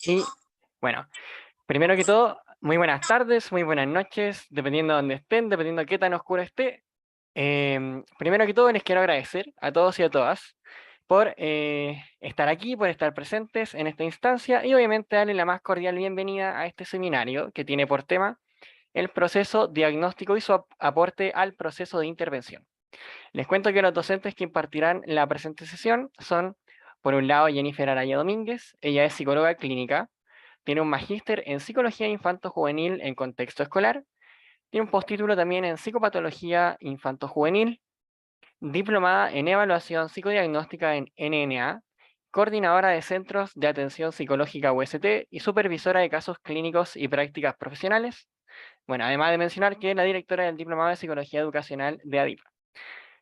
Y bueno, primero que todo, muy buenas tardes, muy buenas noches, dependiendo de donde estén, dependiendo de qué tan oscuro esté. Primero que todo, les quiero agradecer a todos y a todas por estar aquí, por estar presentes en esta instancia y obviamente darle la más cordial bienvenida a este seminario que tiene por tema el proceso diagnóstico y su aporte al proceso de intervención. Les cuento que los docentes que impartirán la presente sesión son, por un lado, Jennifer Araya Domínguez. Ella es psicóloga clínica, tiene un magíster en psicología infanto-juvenil en contexto escolar, tiene un postítulo también en psicopatología infanto-juvenil, diplomada en evaluación psicodiagnóstica en NNA, coordinadora de centros de atención psicológica UST y supervisora de casos clínicos y prácticas profesionales. Bueno, además de mencionar que es la directora del diplomado de psicología educacional de ADIP.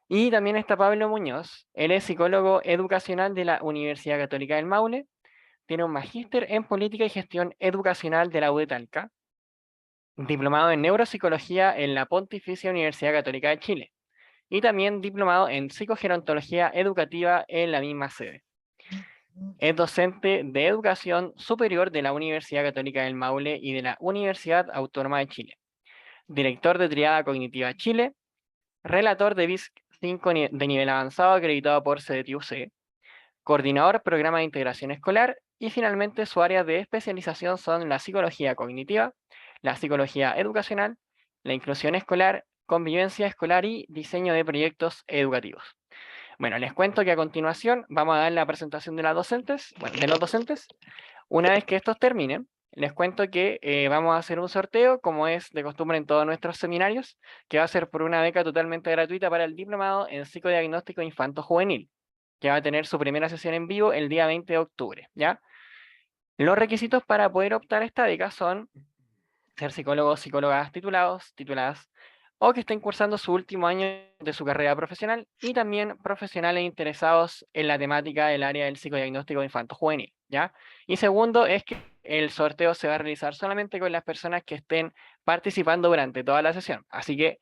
Y también está Pablo Muñoz, él es psicólogo educacional de la Universidad Católica del Maule, tiene un magíster en política y gestión educacional de la UD Talca, diplomado en neuropsicología en la Pontificia Universidad Católica de Chile, y también diplomado en psicogerontología educativa en la misma sede. Es docente de educación superior de la Universidad Católica del Maule y de la Universidad Autónoma de Chile, director de Triada Cognitiva Chile, relator de BISC 5 de nivel avanzado acreditado por CDTUC, coordinador programa de integración escolar y finalmente su área de especialización son la psicología cognitiva, la psicología educacional, la inclusión escolar, convivencia escolar y diseño de proyectos educativos. Bueno, les cuento que a continuación vamos a dar la presentación de las docentes, bueno, de los docentes. Una vez que estos terminen, les cuento que vamos a hacer un sorteo, como es de costumbre en todos nuestros seminarios, que va a ser por una beca totalmente gratuita para el diplomado en psicodiagnóstico infanto-juvenil, que va a tener su primera sesión en vivo el día 20 de octubre, ¿ya? Los requisitos para poder optar a esta beca son ser psicólogos, psicólogas titulados, tituladas, o que estén cursando su último año de su carrera profesional, y también profesionales interesados en la temática del área del psicodiagnóstico infanto-juvenil, ¿ya? Y segundo es que el sorteo se va a realizar solamente con las personas que estén participando durante toda la sesión. Así que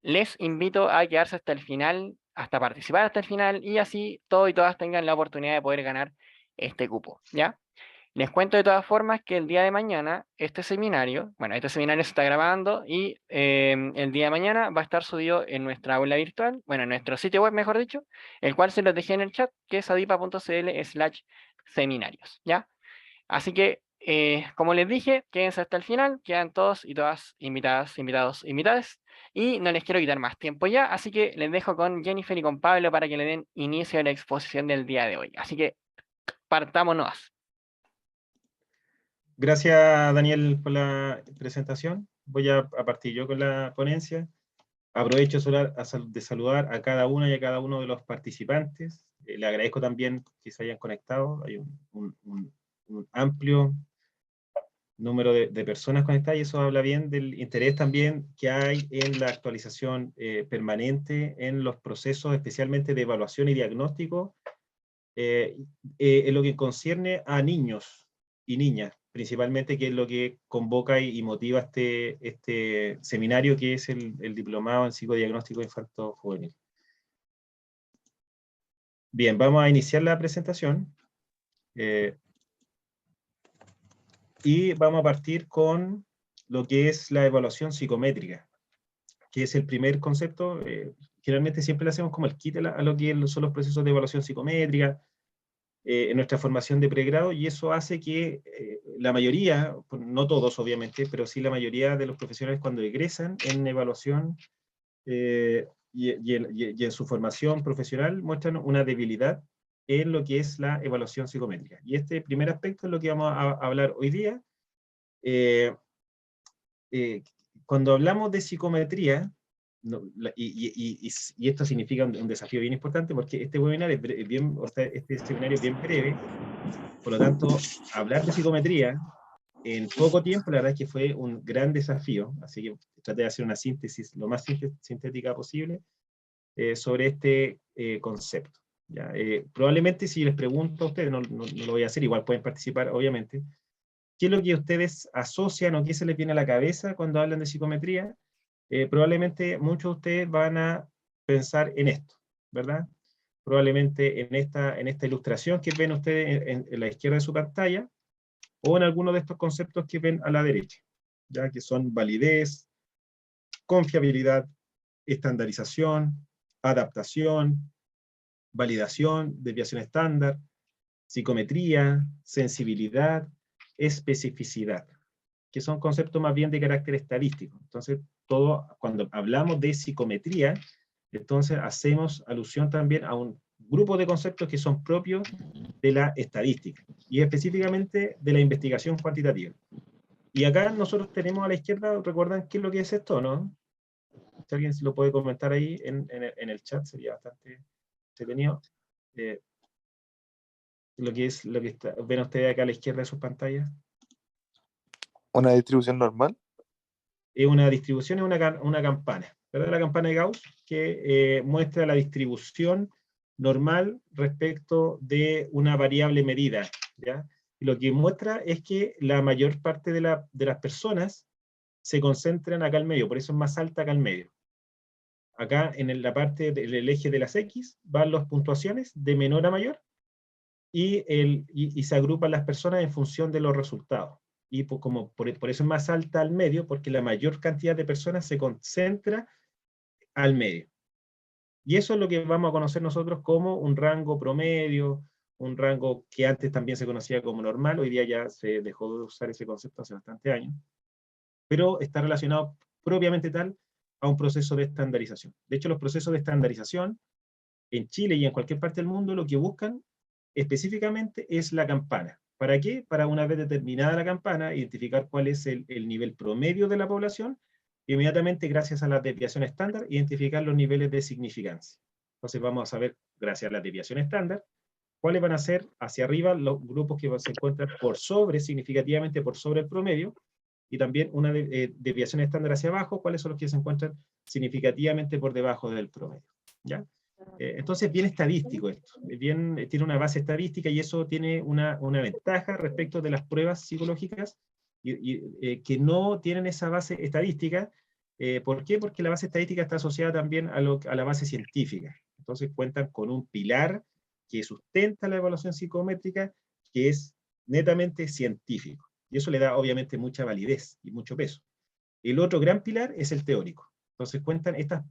les invito a quedarse hasta el final, hasta participar hasta el final, y así todos y todas tengan la oportunidad de poder ganar este cupo, ¿ya? Les cuento de todas formas que el día de mañana este seminario se está grabando y el día de mañana va a estar subido en nuestra aula virtual, bueno, en nuestro sitio web, mejor dicho, el cual se los dejé en el chat, que es adipa.cl/seminarios, ¿ya? Así que, como les dije, quédense hasta el final, quedan todos y todas invitadas, invitados, invitadas, y no les quiero quitar más tiempo ya, así que les dejo con Jennifer y con Pablo para que le den inicio a la exposición del día de hoy. Así que, partámonos. Gracias, Daniel, por la presentación. Voy a partir yo con la ponencia. Aprovecho de saludar a cada una y a cada uno de los participantes. Le agradezco también que se hayan conectado. Hay un amplio número de personas conectadas y eso habla bien del interés también que hay en la actualización permanente en los procesos, especialmente de evaluación y diagnóstico, en lo que concierne a niños y niñas, principalmente, que es lo que convoca y motiva este seminario, que es el diplomado en psicodiagnóstico infanto-juvenil. Bien, vamos a iniciar la presentación. Y vamos a partir con lo que es la evaluación psicométrica, que es el primer concepto. Generalmente siempre le hacemos como el kit a lo que son los procesos de evaluación psicométrica, en nuestra formación de pregrado, y eso hace que la mayoría, no todos obviamente, pero sí la mayoría de los profesionales cuando egresan en evaluación y en su formación profesional muestran una debilidad en lo que es la evaluación psicométrica. Y este primer aspecto es lo que vamos a hablar hoy día. Eh, Cuando hablamos de psicometría, y esto significa un desafío bien importante, porque este webinar es bien, o sea, este seminario es bien breve. Por lo tanto, hablar de psicometría en poco tiempo, la verdad es que fue un gran desafío, así que traté de hacer una síntesis lo más sintética posible sobre este concepto. ¿Ya? Probablemente si les pregunto a ustedes, no lo voy a hacer, igual pueden participar, obviamente. ¿Qué es lo que ustedes asocian o qué se les viene a la cabeza cuando hablan de psicometría? Probablemente muchos de ustedes van a pensar en esto, ¿verdad? Probablemente en esta ilustración que ven ustedes en la izquierda de su pantalla, o en alguno de estos conceptos que ven a la derecha, ya que son validez, confiabilidad, estandarización, adaptación, validación, desviación estándar, psicometría, sensibilidad, especificidad, que son conceptos más bien de carácter estadístico. Entonces, cuando hablamos de psicometría, entonces hacemos alusión también a un grupo de conceptos que son propios de la estadística, y específicamente de la investigación cuantitativa. Y acá nosotros tenemos a la izquierda, ¿recuerdan qué es lo que es esto, no? Si alguien se lo puede comentar ahí en el chat, sería bastante entretenido. Lo que es, ven ustedes acá a la izquierda de sus pantallas. ¿Una distribución normal? Es una distribución, es una campana, ¿verdad? La campana de Gauss, que muestra la distribución normal respecto de una variable medida, ¿ya? Y lo que muestra es que la mayor parte de las personas se concentran acá al medio, por eso es más alta acá al medio. Acá en la parte del eje de las X van las puntuaciones de menor a mayor, y se agrupan las personas en función de los resultados. Y por eso es más alta al medio, porque la mayor cantidad de personas se concentra al medio. Y eso es lo que vamos a conocer nosotros como un rango promedio, un rango que antes también se conocía como normal, hoy día ya se dejó de usar ese concepto hace bastante años, pero está relacionado propiamente tal a un proceso de estandarización. De hecho, los procesos de estandarización en Chile y en cualquier parte del mundo lo que buscan específicamente es la campana. ¿Para qué? Para, una vez determinada la campana, identificar cuál es el nivel promedio de la población, e inmediatamente, gracias a la desviación estándar, identificar los niveles de significancia. Entonces vamos a saber, gracias a la desviación estándar, cuáles van a ser hacia arriba los grupos que se encuentran por sobre, significativamente por sobre el promedio, y también una desviación estándar hacia abajo, cuáles son los que se encuentran significativamente por debajo del promedio. ¿Ya? Entonces, bien estadístico esto, tiene una base estadística, y eso tiene una ventaja respecto de las pruebas psicológicas que no tienen esa base estadística. ¿Por qué? Porque la base estadística está asociada también a la base científica. Entonces cuentan con un pilar que sustenta la evaluación psicométrica, que es netamente científico. Y eso le da obviamente mucha validez y mucho peso. El otro gran pilar es el teórico. Entonces cuentan estas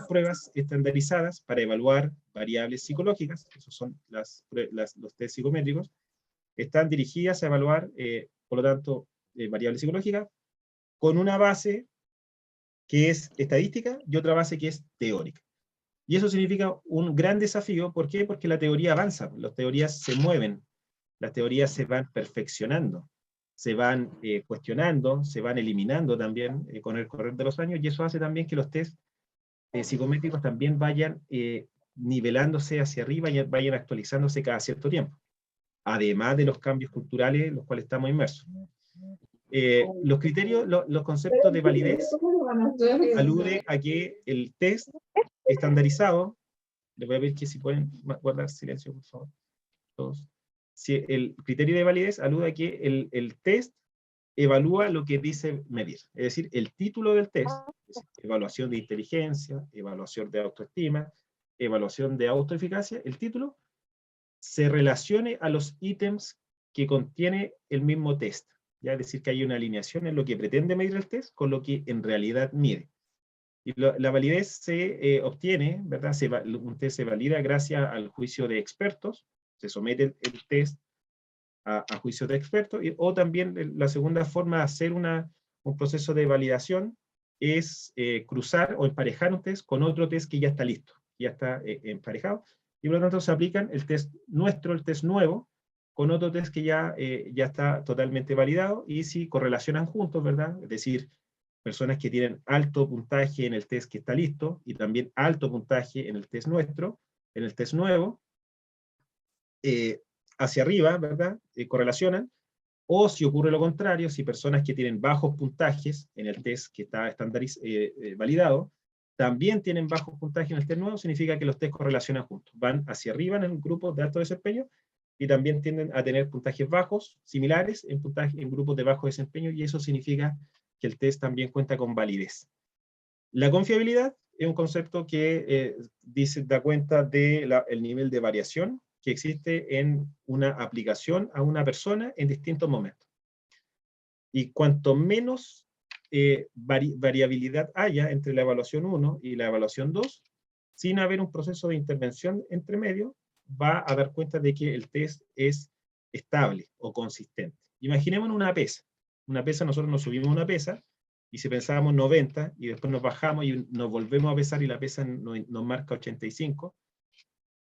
pruebas estandarizadas para evaluar variables psicológicas, esos son los test psicométricos, están dirigidas a evaluar, por lo tanto, variables psicológicas, con una base que es estadística y otra base que es teórica. Y eso significa un gran desafío. ¿Por qué? Porque la teoría avanza, las teorías se mueven, las teorías se van perfeccionando, se van cuestionando, se van eliminando también con el correr de los años, y eso hace también que los test psicométricos también vayan nivelándose hacia arriba y vayan actualizándose cada cierto tiempo, además de los cambios culturales en los cuales estamos inmersos. Los criterios, los conceptos de validez alude a que el test estandarizado, les voy a pedir que si pueden guardar silencio, por favor, todos. Si el criterio de validez alude a que el test evalúa lo que dice medir, es decir, el título del test, es decir, evaluación de inteligencia, evaluación de autoestima, evaluación de autoeficacia, el título se relacione a los ítems que contiene el mismo test, ¿ya? Es decir, que hay una alineación en lo que pretende medir el test con lo que en realidad mide. Y la validez se obtiene, ¿verdad? Un test se valida gracias al juicio de expertos, se somete el test a juicio de expertos, o también la segunda forma de hacer un proceso de validación es cruzar o emparejar un test con otro test que ya está listo, ya está emparejado, y por lo tanto se aplican el test nuestro, el test nuevo, con otro test que ya está totalmente validado, y si correlacionan juntos, ¿verdad? Es decir, personas que tienen alto puntaje en el test que está listo, y también alto puntaje en el test nuestro, en el test nuevo, hacia arriba, ¿verdad? Correlacionan. O si ocurre lo contrario, si personas que tienen bajos puntajes en el test que está validado, también tienen bajos puntajes en el test nuevo, significa que los test correlacionan juntos. Van hacia arriba en el grupo de alto desempeño, y también tienden a tener puntajes bajos, similares, en grupos de bajo desempeño, y eso significa que el test también cuenta con validez. La confiabilidad es un concepto que da cuenta del nivel de variación que existe en una aplicación a una persona en distintos momentos. Y cuanto menos variabilidad haya entre la evaluación 1 y la evaluación 2, sin haber un proceso de intervención entre medio, va a dar cuenta de que el test es estable o consistente. Imaginemos una pesa. Una pesa, nosotros nos subimos una pesa, y si pensábamos 90, y después nos bajamos y nos volvemos a pesar y la pesa nos marca 85,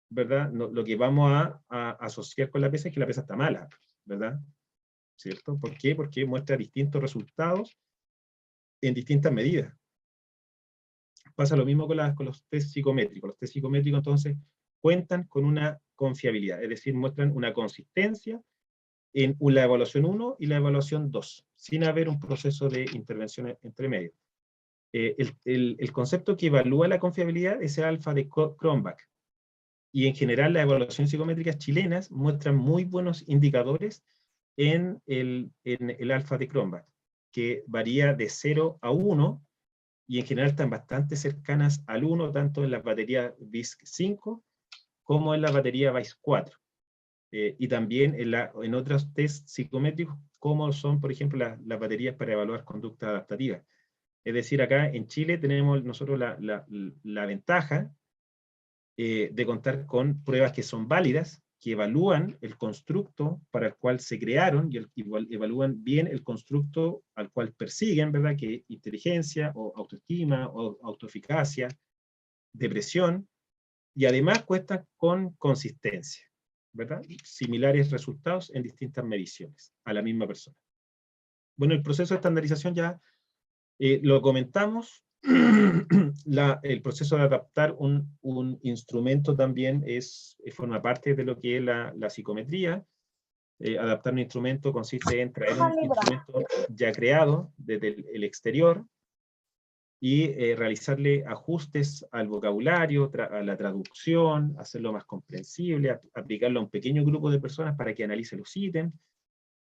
¿verdad? Lo que vamos a asociar con la pesa es que la pesa está mala, ¿verdad? ¿Cierto? ¿Por qué? Porque muestra distintos resultados en distintas medidas. Pasa lo mismo con los test psicométricos. Los test psicométricos, entonces, cuentan con una confiabilidad, es decir, muestran una consistencia en la evaluación 1 y la evaluación 2, sin haber un proceso de intervención entre medio. El concepto que evalúa la confiabilidad es el alfa de Cronbach, y en general las evaluaciones psicométricas chilenas muestran muy buenos indicadores en el alfa de Cronbach, que varía de 0 a 1, y en general están bastante cercanas al 1, tanto en la batería BISC-5 como en la batería BISC-4. Y también en otros test psicométricos, como son, por ejemplo, las baterías para evaluar conducta adaptativa. Es decir, acá en Chile tenemos nosotros la ventaja de contar con pruebas que son válidas, que evalúan el constructo para el cual se crearon, y evalúan bien el constructo al cual persiguen, ¿verdad? Que inteligencia, o autoestima, o autoeficacia, depresión, y además cuentan con consistencia, ¿verdad? Similares resultados en distintas mediciones a la misma persona. Bueno, el proceso de estandarización ya lo comentamos. El proceso de adaptar un instrumento también forma parte de lo que es la psicometría. Adaptar un instrumento consiste en traer un instrumento ya creado desde el exterior y realizarle ajustes al vocabulario, a la traducción, hacerlo más comprensible, aplicarlo a un pequeño grupo de personas para que analice los ítems.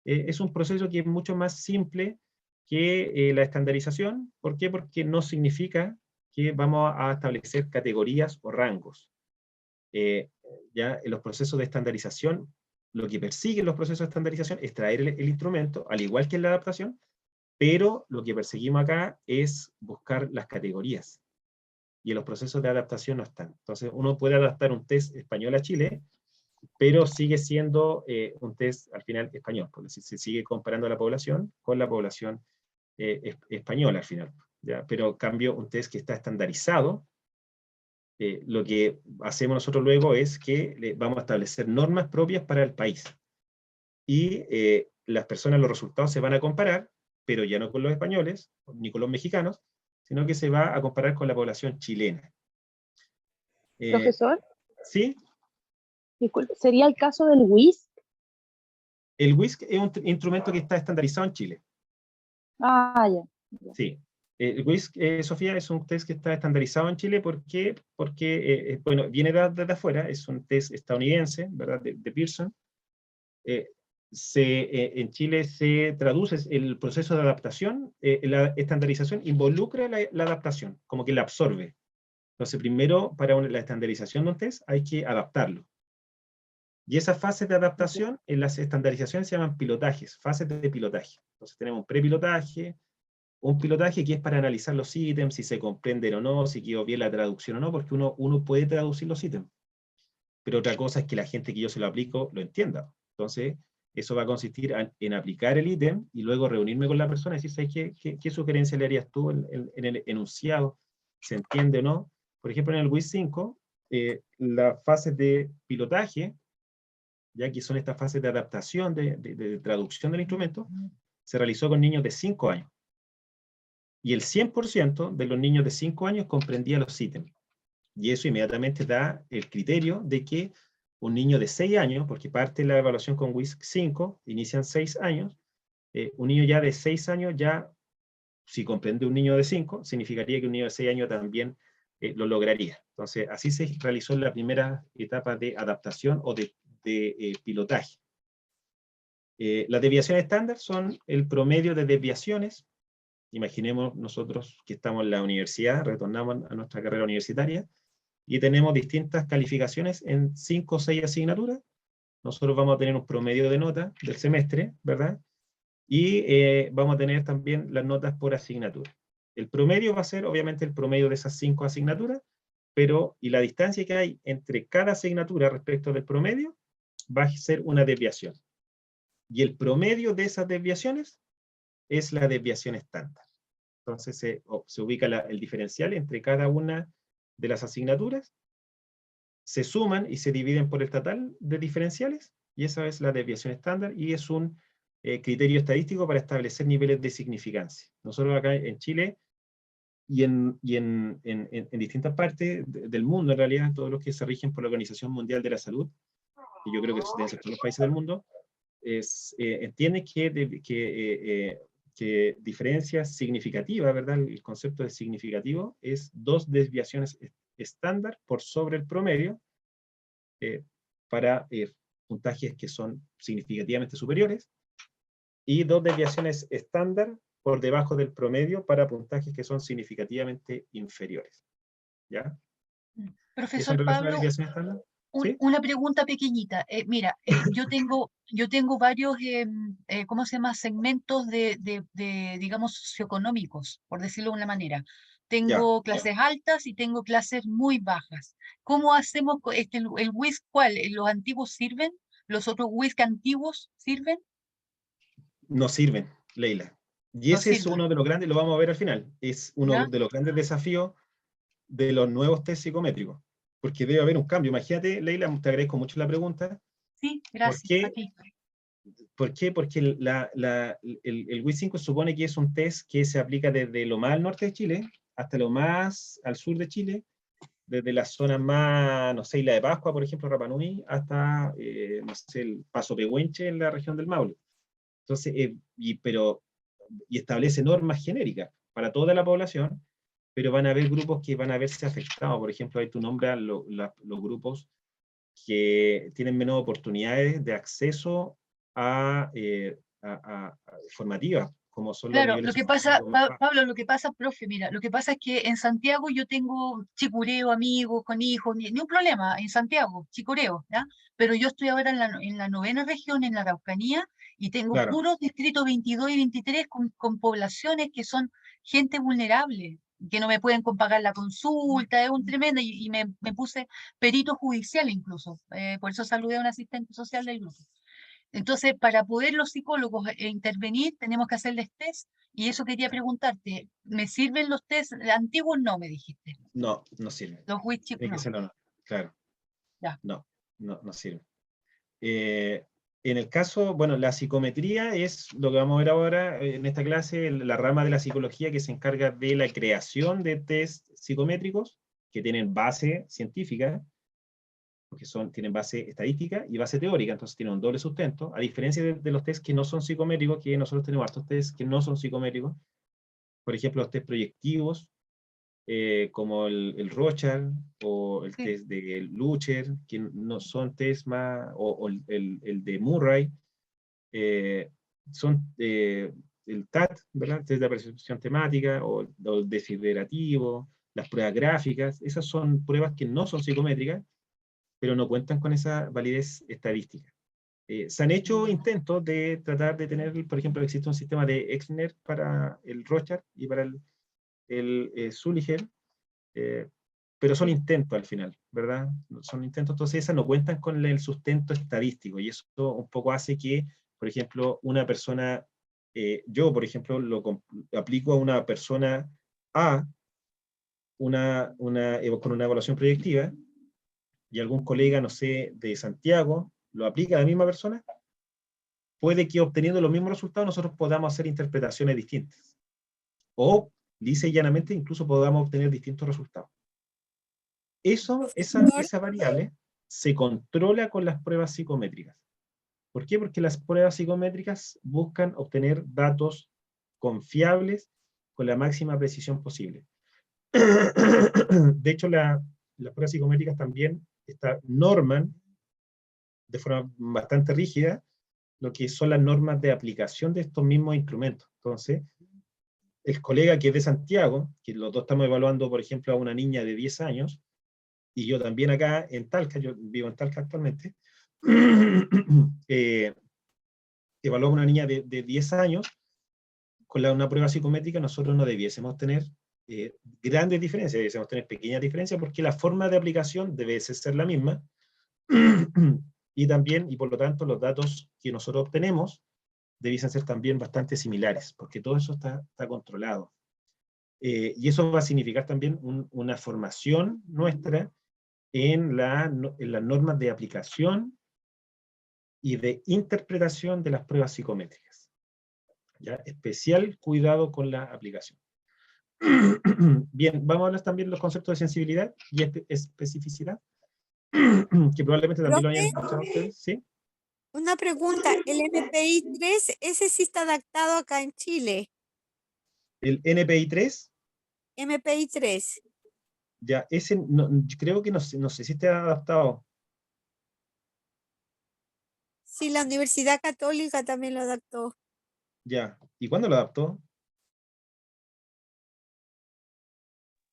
Es un proceso que es mucho más simple que la estandarización. ¿Por qué? Porque no significa que vamos a establecer categorías o rangos. Ya en los procesos de estandarización, lo que persiguen los procesos de estandarización es traer el instrumento, al igual que en la adaptación, pero lo que perseguimos acá es buscar las categorías. Y en los procesos de adaptación no están. Entonces, uno puede adaptar un test español a Chile, pero sigue siendo un test al final español, porque se sigue comparando la población con la población española al final. ¿Ya? Pero en cambio, un test que está estandarizado, lo que hacemos nosotros luego es que vamos a establecer normas propias para el país. Y las personas, los resultados se van a comparar, pero ya no con los españoles, ni con los mexicanos, sino que se va a comparar con la población chilena. Profesor, ¿Sí? disculpe, ¿sería el caso del WISC? El WISC es un instrumento que está estandarizado en Chile. Ah, ya. Sí. El WISC, Sofía, es un test que está estandarizado en Chile porque bueno, viene desde afuera, es un test estadounidense, ¿verdad? De Pearson. En Chile se traduce el proceso de adaptación, la estandarización involucra la adaptación, como que la absorbe. Entonces, primero, para la estandarización de un test hay que adaptarlo. Y esas fases de adaptación en las estandarizaciones se llaman pilotajes, fases de pilotaje. Entonces tenemos un prepilotaje, un pilotaje que es para analizar los ítems, si se comprenden o no, si quedó bien la traducción o no, porque uno puede traducir los ítems. Pero otra cosa es que la gente que yo se lo aplico lo entienda. Entonces, eso va a consistir en aplicar el ítem y luego reunirme con la persona y decir, ¿sabes qué sugerencia le harías tú en el enunciado? ¿Se entiende o no? Por ejemplo, en el WIS 5, las fases de pilotaje, ya que son estas fases de adaptación, de traducción del instrumento, se realizó con niños de 5 años. Y el 100% de los niños de 5 años comprendía los ítems. Y eso inmediatamente da el criterio de que un niño de 6 años, porque parte de la evaluación con WISC 5, inician 6 años, un niño ya de 6 años, ya, si comprende un niño de 5, significaría que un niño de 6 años también lo lograría. Entonces, así se realizó la primera etapa de adaptación o de pilotaje. Las desviaciones estándar son el promedio de desviaciones. Imaginemos nosotros que estamos en la universidad, retornamos a nuestra carrera universitaria, y tenemos distintas calificaciones en 5 o 6 asignaturas. Nosotros vamos a tener un promedio de nota del semestre, ¿verdad? Y vamos a tener también las notas por asignatura. El promedio va a ser, obviamente, el promedio de esas 5 asignaturas, y la distancia que hay entre cada asignatura respecto del promedio va a ser una desviación. Y el promedio de esas desviaciones es la desviación estándar. Entonces se ubica el diferencial entre cada una de las asignaturas, se suman y se dividen por el total de diferenciales, y esa es la desviación estándar, y es un criterio estadístico para establecer niveles de significancia. Nosotros acá en Chile, y en distintas partes del mundo, en realidad, todos los que se rigen por la Organización Mundial de la Salud, y yo creo que deben ser todos los países del mundo, entienden que diferencia significativa, ¿verdad? El concepto de significativo es 2 desviaciones estándar por sobre el promedio para puntajes que son significativamente superiores, y 2 desviaciones estándar por debajo del promedio para puntajes que son significativamente inferiores. ¿Ya? ¿Eso en Profesor relación a la Pablo, desviación estándar? ¿Sí? una pregunta pequeñita. Mira, yo tengo varios, ¿cómo se llama? Segmentos digamos, socioeconómicos, por decirlo de una manera. Tengo clases altas y tengo clases muy bajas. ¿Cómo hacemos el WISC? ¿Cuál? ¿Los antiguos sirven? ¿Los otros WISC antiguos sirven? No sirven, Leila. Y No ese es sirven. uno de los grandes, lo vamos a ver al final, es uno ¿Ya? de los grandes desafíos de los nuevos test psicométricos, porque debe haber un cambio. Imagínate, Leila, te agradezco mucho la pregunta. Sí, ¿Por gracias a qué? ti. ¿Por qué? Porque el WIS 5 supone que es un test que se aplica desde lo más al norte de Chile hasta lo más al sur de Chile, desde las zonas más, no sé, Isla de Pascua, por ejemplo, Rapa Nui, hasta, no sé, el Paso Pehuenche en la región del Maule. Entonces, y establece normas genéricas para toda la población, pero van a haber grupos que van a verse afectados. Por ejemplo, ahí tú nombras los grupos que tienen menos oportunidades de acceso a formativas, como son los Claro, niveles lo que pasa, socioeconómicos más bajos. Pablo, lo que pasa, profe, mira, lo que pasa es que en Santiago yo tengo chicureo, amigos, con hijos, ni un problema, en Santiago, chicureo, ¿ya? Pero yo estoy ahora en la 9ª región, en la Araucanía, y tengo Claro, puros distritos 22 y 23 con poblaciones que son gente vulnerable, que no me pueden pagar la consulta, es un tremendo, y me puse perito judicial incluso, por eso saludé a un asistente social del grupo. Entonces, para poder los psicólogos intervenir, tenemos que hacerles test, y eso quería preguntarte, ¿me sirven los test antiguos? No, me dijiste. no sirve. Los WISC, Tiene que no. ser no. Claro, Ya. no sirve. En el caso, bueno, la psicometría es lo que vamos a ver ahora en esta clase, la rama de la psicología que se encarga de la creación de test psicométricos que tienen base científica, porque tienen base estadística y base teórica, entonces tienen un doble sustento, a diferencia de los test que no son psicométricos, que nosotros tenemos hartos test que no son psicométricos, por ejemplo, los test proyectivos, como el Rorschach o el test de Lucher, que no son test más, o el de Murray, son el TAT, ¿verdad? Test de percepción temática, o el desiderativo, las pruebas gráficas, esas son pruebas que no son psicométricas, pero no cuentan con esa validez estadística. Se han hecho intentos de tratar de tener, por ejemplo, existe un sistema de Exner para el Rorschach y para el Sulliger, pero son intentos al final, ¿verdad? Son intentos, entonces esas no cuentan con el sustento estadístico, y eso un poco hace que, por ejemplo, una persona, yo, por ejemplo, lo aplico a una persona A, con una evaluación proyectiva, y algún colega, no sé, de Santiago, lo aplica a la misma persona, puede que obteniendo los mismos resultados nosotros podamos hacer interpretaciones distintas. O, lisa y llanamente, incluso podamos obtener distintos resultados. Esa variable se controla con las pruebas psicométricas. ¿Por qué? Porque las pruebas psicométricas buscan obtener datos confiables con la máxima precisión posible. De hecho, las pruebas psicométricas también norman de forma bastante rígida lo que son las normas de aplicación de estos mismos instrumentos. Entonces, el colega que es de Santiago, que los dos estamos evaluando, por ejemplo, a una niña de 10 años, y yo también acá en Talca, yo vivo en Talca actualmente, evaluamos a una niña de 10 años, con una prueba psicométrica nosotros no debiésemos tener grandes diferencias, debiésemos tener pequeñas diferencias, porque la forma de aplicación debe ser la misma, y también, y por lo tanto, los datos que nosotros obtenemos debiesen ser también bastante similares, porque todo eso está controlado. Y eso va a significar también una formación nuestra en las normas de aplicación y de interpretación de las pruebas psicométricas. ¿Ya? Especial cuidado con la aplicación. Bien, vamos a hablar también de los conceptos de sensibilidad y especificidad, que probablemente también lo hayan Profe, escuchado ustedes, ¿sí? una pregunta. El NPI 3, ese sí está adaptado acá en Chile. El NPI 3, MPI 3. ya, ese yo creo que no sé si está adaptado. Sí, la Universidad Católica también lo adaptó. Ya, ¿y cuándo lo adaptó?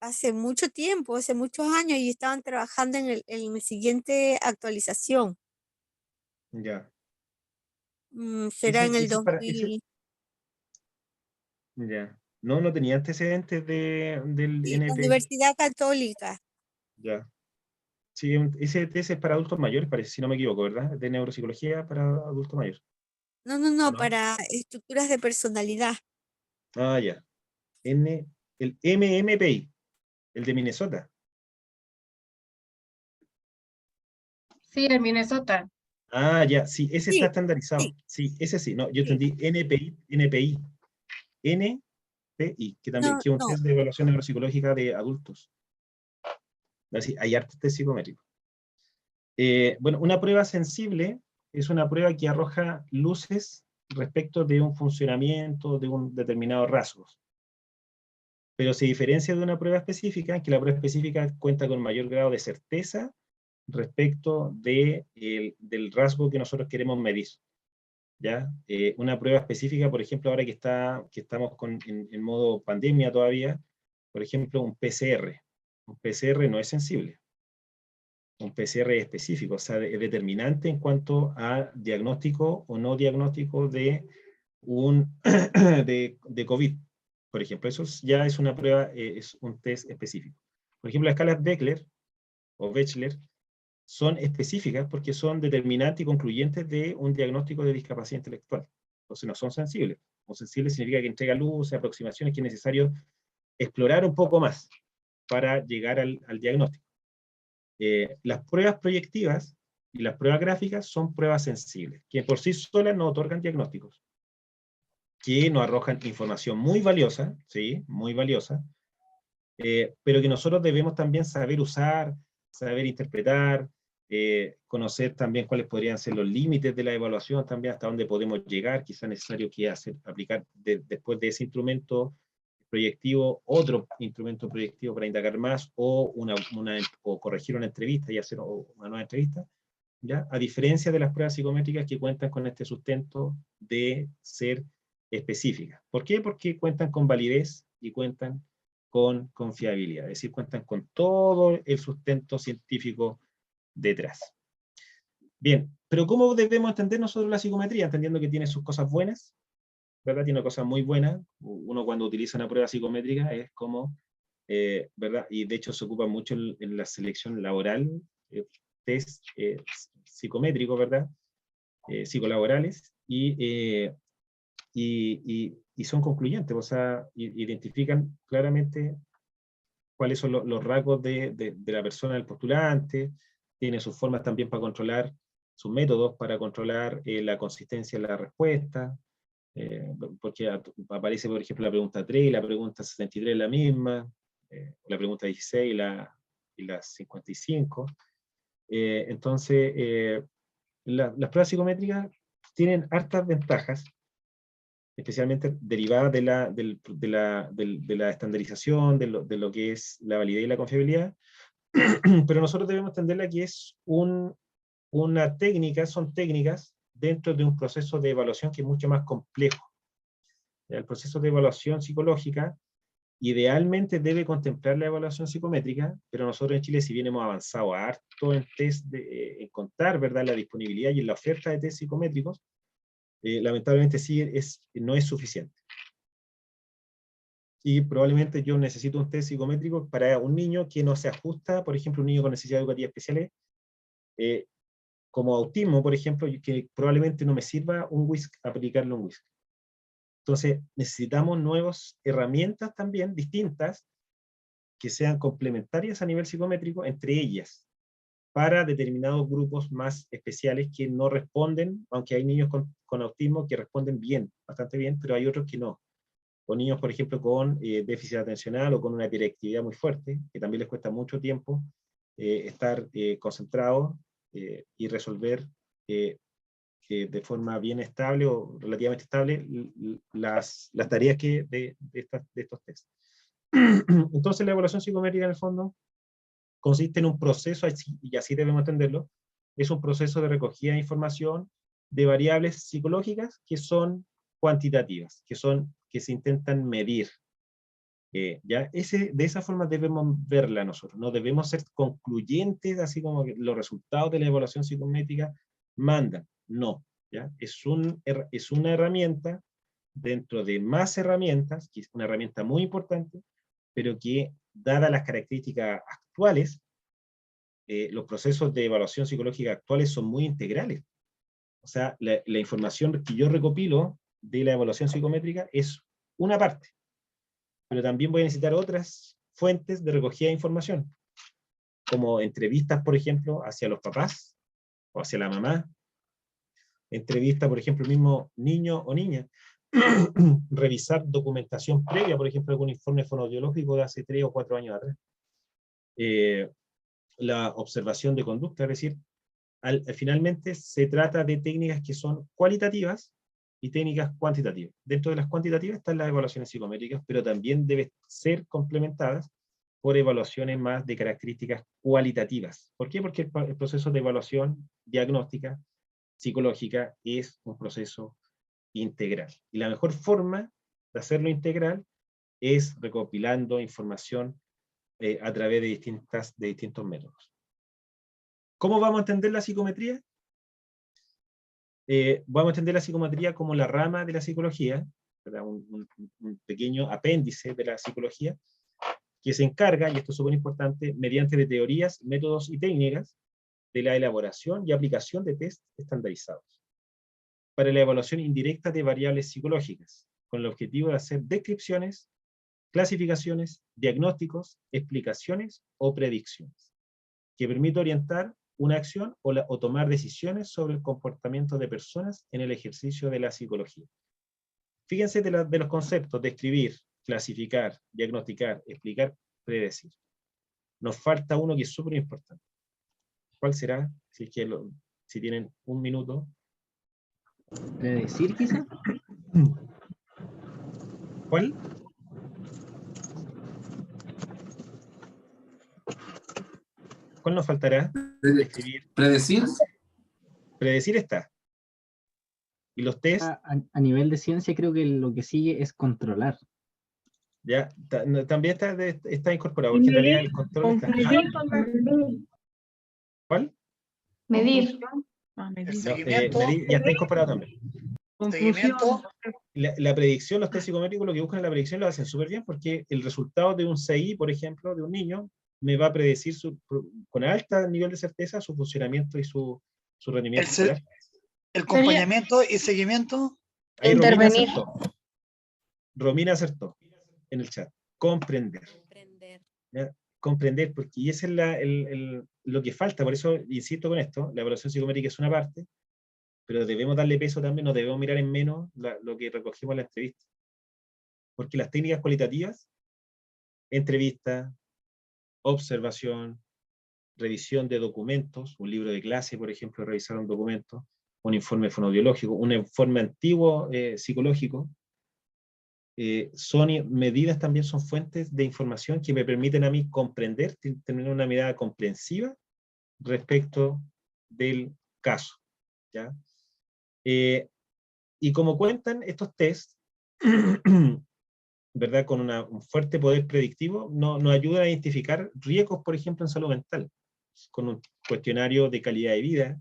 Hace mucho tiempo, hace muchos años, y estaban trabajando en la siguiente actualización. Ya. Será en el Ese es para, 2000. ya. No tenía antecedentes del Sí, la NPI. Universidad Católica. Ya. Sí, ese test es para adultos mayores, parece, si no me equivoco, ¿verdad? De neuropsicología para adultos mayores. No, no, ¿O no, no? para estructuras de personalidad. Ah, ya. El MMPI, el de Minnesota. Sí, en Minnesota. Ah, ya, sí, ese está Sí, estandarizado. sí, Sí, ese sí. No, yo sí. entendí NPI, que también No, que es un no. test de evaluación neuropsicológica de adultos. Así, hay hartos test psicométricos. Bueno, una prueba sensible es una prueba que arroja luces respecto de un funcionamiento de un determinado rasgo. Pero se diferencia de una prueba específica, que la prueba específica cuenta con mayor grado de certeza respecto del rasgo que nosotros queremos medir. ¿Ya? Una prueba específica, por ejemplo, ahora que estamos en modo pandemia todavía, por ejemplo, un PCR. Un PCR no es sensible. Un PCR es específico, o sea, es determinante en cuanto a diagnóstico o no diagnóstico de de COVID. Por ejemplo, ya es una prueba, es un test específico. Por ejemplo, las escalas Beckler o Bechler son específicas porque son determinantes y concluyentes de un diagnóstico de discapacidad intelectual. Entonces no son sensibles. O sensible significa que entrega luz, aproximaciones que es necesario explorar un poco más para llegar al diagnóstico. Las pruebas proyectivas y las pruebas gráficas son pruebas sensibles, que por sí solas no otorgan diagnósticos, que nos arrojan información muy valiosa, ¿sí? Muy valiosa, pero que nosotros debemos también saber usar, saber interpretar, conocer también cuáles podrían ser los límites de la evaluación, también hasta dónde podemos llegar, quizá necesario que aplicar después de ese instrumento proyectivo, otro instrumento proyectivo para indagar más, o corregir una entrevista y hacer una nueva entrevista, ¿ya? A diferencia de las pruebas psicométricas que cuentan con este sustento de ser específicas. ¿Por qué? Porque cuentan con validez y cuentan con confiabilidad, es decir, cuentan con todo el sustento científico detrás. Bien, pero ¿cómo debemos entender nosotros la psicometría? Entendiendo que tiene sus cosas buenas, ¿verdad? Tiene cosas muy buenas. Uno cuando utiliza una prueba psicométrica es como, ¿verdad? Y de hecho se ocupa mucho en la selección laboral, test psicométricos, ¿verdad? Psicolaborales, y son concluyentes, o sea, identifican claramente cuáles son los rasgos de la persona, del postulante, tiene sus formas también para controlar, sus métodos para controlar la consistencia de la respuesta, porque aparece, por ejemplo, la pregunta 3 y la pregunta 63 la misma, la pregunta 16 y la 55. Entonces, las pruebas psicométricas tienen hartas ventajas, especialmente derivadas de la estandarización, de lo que es la validez y la confiabilidad, pero nosotros debemos entenderla que es una técnica, son técnicas dentro de un proceso de evaluación que es mucho más complejo. El proceso de evaluación psicológica Idealmente debe contemplar la evaluación psicométrica, pero nosotros en Chile, si bien hemos avanzado harto en test, en contar, ¿verdad?, la disponibilidad y en la oferta de test psicométricos, lamentablemente sí no es suficiente. Y probablemente yo necesito un test psicométrico para un niño que no se ajusta, por ejemplo, un niño con necesidades educativas especiales, como autismo, por ejemplo, que probablemente no me sirva un WISC, aplicarle un WISC. Entonces, necesitamos nuevas herramientas también, distintas, que sean complementarias a nivel psicométrico, entre ellas, para determinados grupos más especiales que no responden, aunque hay niños con autismo que responden bien, bastante bien, pero hay otros que no. O niños, por ejemplo, con déficit atencional o con una hiperactividad muy fuerte, que también les cuesta mucho tiempo estar concentrados y resolver de forma bien estable o relativamente estable las tareas de estos tests. Entonces la evaluación psicométrica en el fondo consiste en un proceso, y así debemos entenderlo, es un proceso de recogida de información de variables psicológicas que son cuantitativas, que se intentan medir. ¿Ya? De esa forma debemos verla nosotros, no debemos ser concluyentes, así como que los resultados de la evaluación psicométrica mandan, no, ¿ya? Es una herramienta dentro de más herramientas, que es una herramienta muy importante, pero que, dadas las características actuales, los procesos de evaluación psicológica actuales son muy integrales. O sea, la información que yo recopilo de la evaluación psicométrica es una parte, pero también voy a necesitar otras fuentes de recogida de información, como entrevistas, por ejemplo, hacia los papás o hacia la mamá, entrevista, por ejemplo, el mismo niño o niña, revisar documentación previa, por ejemplo, algún informe fonoaudiológico de hace 3 o 4 años atrás, la observación de conducta, es decir, finalmente se trata de técnicas que son cualitativas y técnicas cuantitativas. Dentro de las cuantitativas están las evaluaciones psicométricas, pero también deben ser complementadas por evaluaciones más de características cualitativas. ¿Por qué? Porque el proceso de evaluación diagnóstica psicológica es un proceso integral. Y la mejor forma de hacerlo integral es recopilando información a través de distintos métodos. ¿Cómo vamos a entender la psicometría? Vamos a entender la psicometría como la rama de la psicología, un pequeño apéndice de la psicología, que se encarga, y esto es súper importante, mediante de teorías, métodos y técnicas, de la elaboración y aplicación de test estandarizados, para la evaluación indirecta de variables psicológicas, con el objetivo de hacer descripciones, clasificaciones, diagnósticos, explicaciones o predicciones, que permite orientar una acción o tomar decisiones sobre el comportamiento de personas en el ejercicio de la psicología. Fíjense de los conceptos: describir, clasificar, diagnosticar, explicar, predecir. Nos falta uno que es súper importante. ¿Cuál será? Si tienen un minuto. ¿Predecir quizá? ¿Cuál? ¿Cuál nos faltará? Describir. ¿Predecir? Predecir está. Y los test. A nivel de ciencia creo que lo que sigue es controlar. Ya, también está incorporado, porque en realidad el control está. ¿Cuál? Medir. Medir ya está incorporado también. Seguimiento. La predicción, los test psicométricos, lo que buscan en la predicción lo hacen súper bien, porque el resultado de un CI, por ejemplo, de un niño, me va a predecir con alto nivel de certeza su funcionamiento y su rendimiento escolar. El acompañamiento y seguimiento. Ahí Intervenir. Romina acertó en el chat. Comprender. ¿Ya? Comprender, porque ese es lo que falta. Por eso insisto con esto: la evaluación psicométrica es una parte, pero debemos darle peso también, no debemos mirar en menos lo que recogimos en la entrevista. Porque las técnicas cualitativas, entrevista, observación, revisión de documentos, un libro de clase, por ejemplo, revisar un documento, un informe fonoaudiológico, un informe antiguo psicológico, son medidas, también son fuentes de información que me permiten a mí comprender, tener una mirada comprensiva respecto del caso, ¿ya? Y como cuentan estos tests, ¿verdad? Con un fuerte poder predictivo, nos ayuda a identificar riesgos, por ejemplo, en salud mental, con un cuestionario de calidad de vida,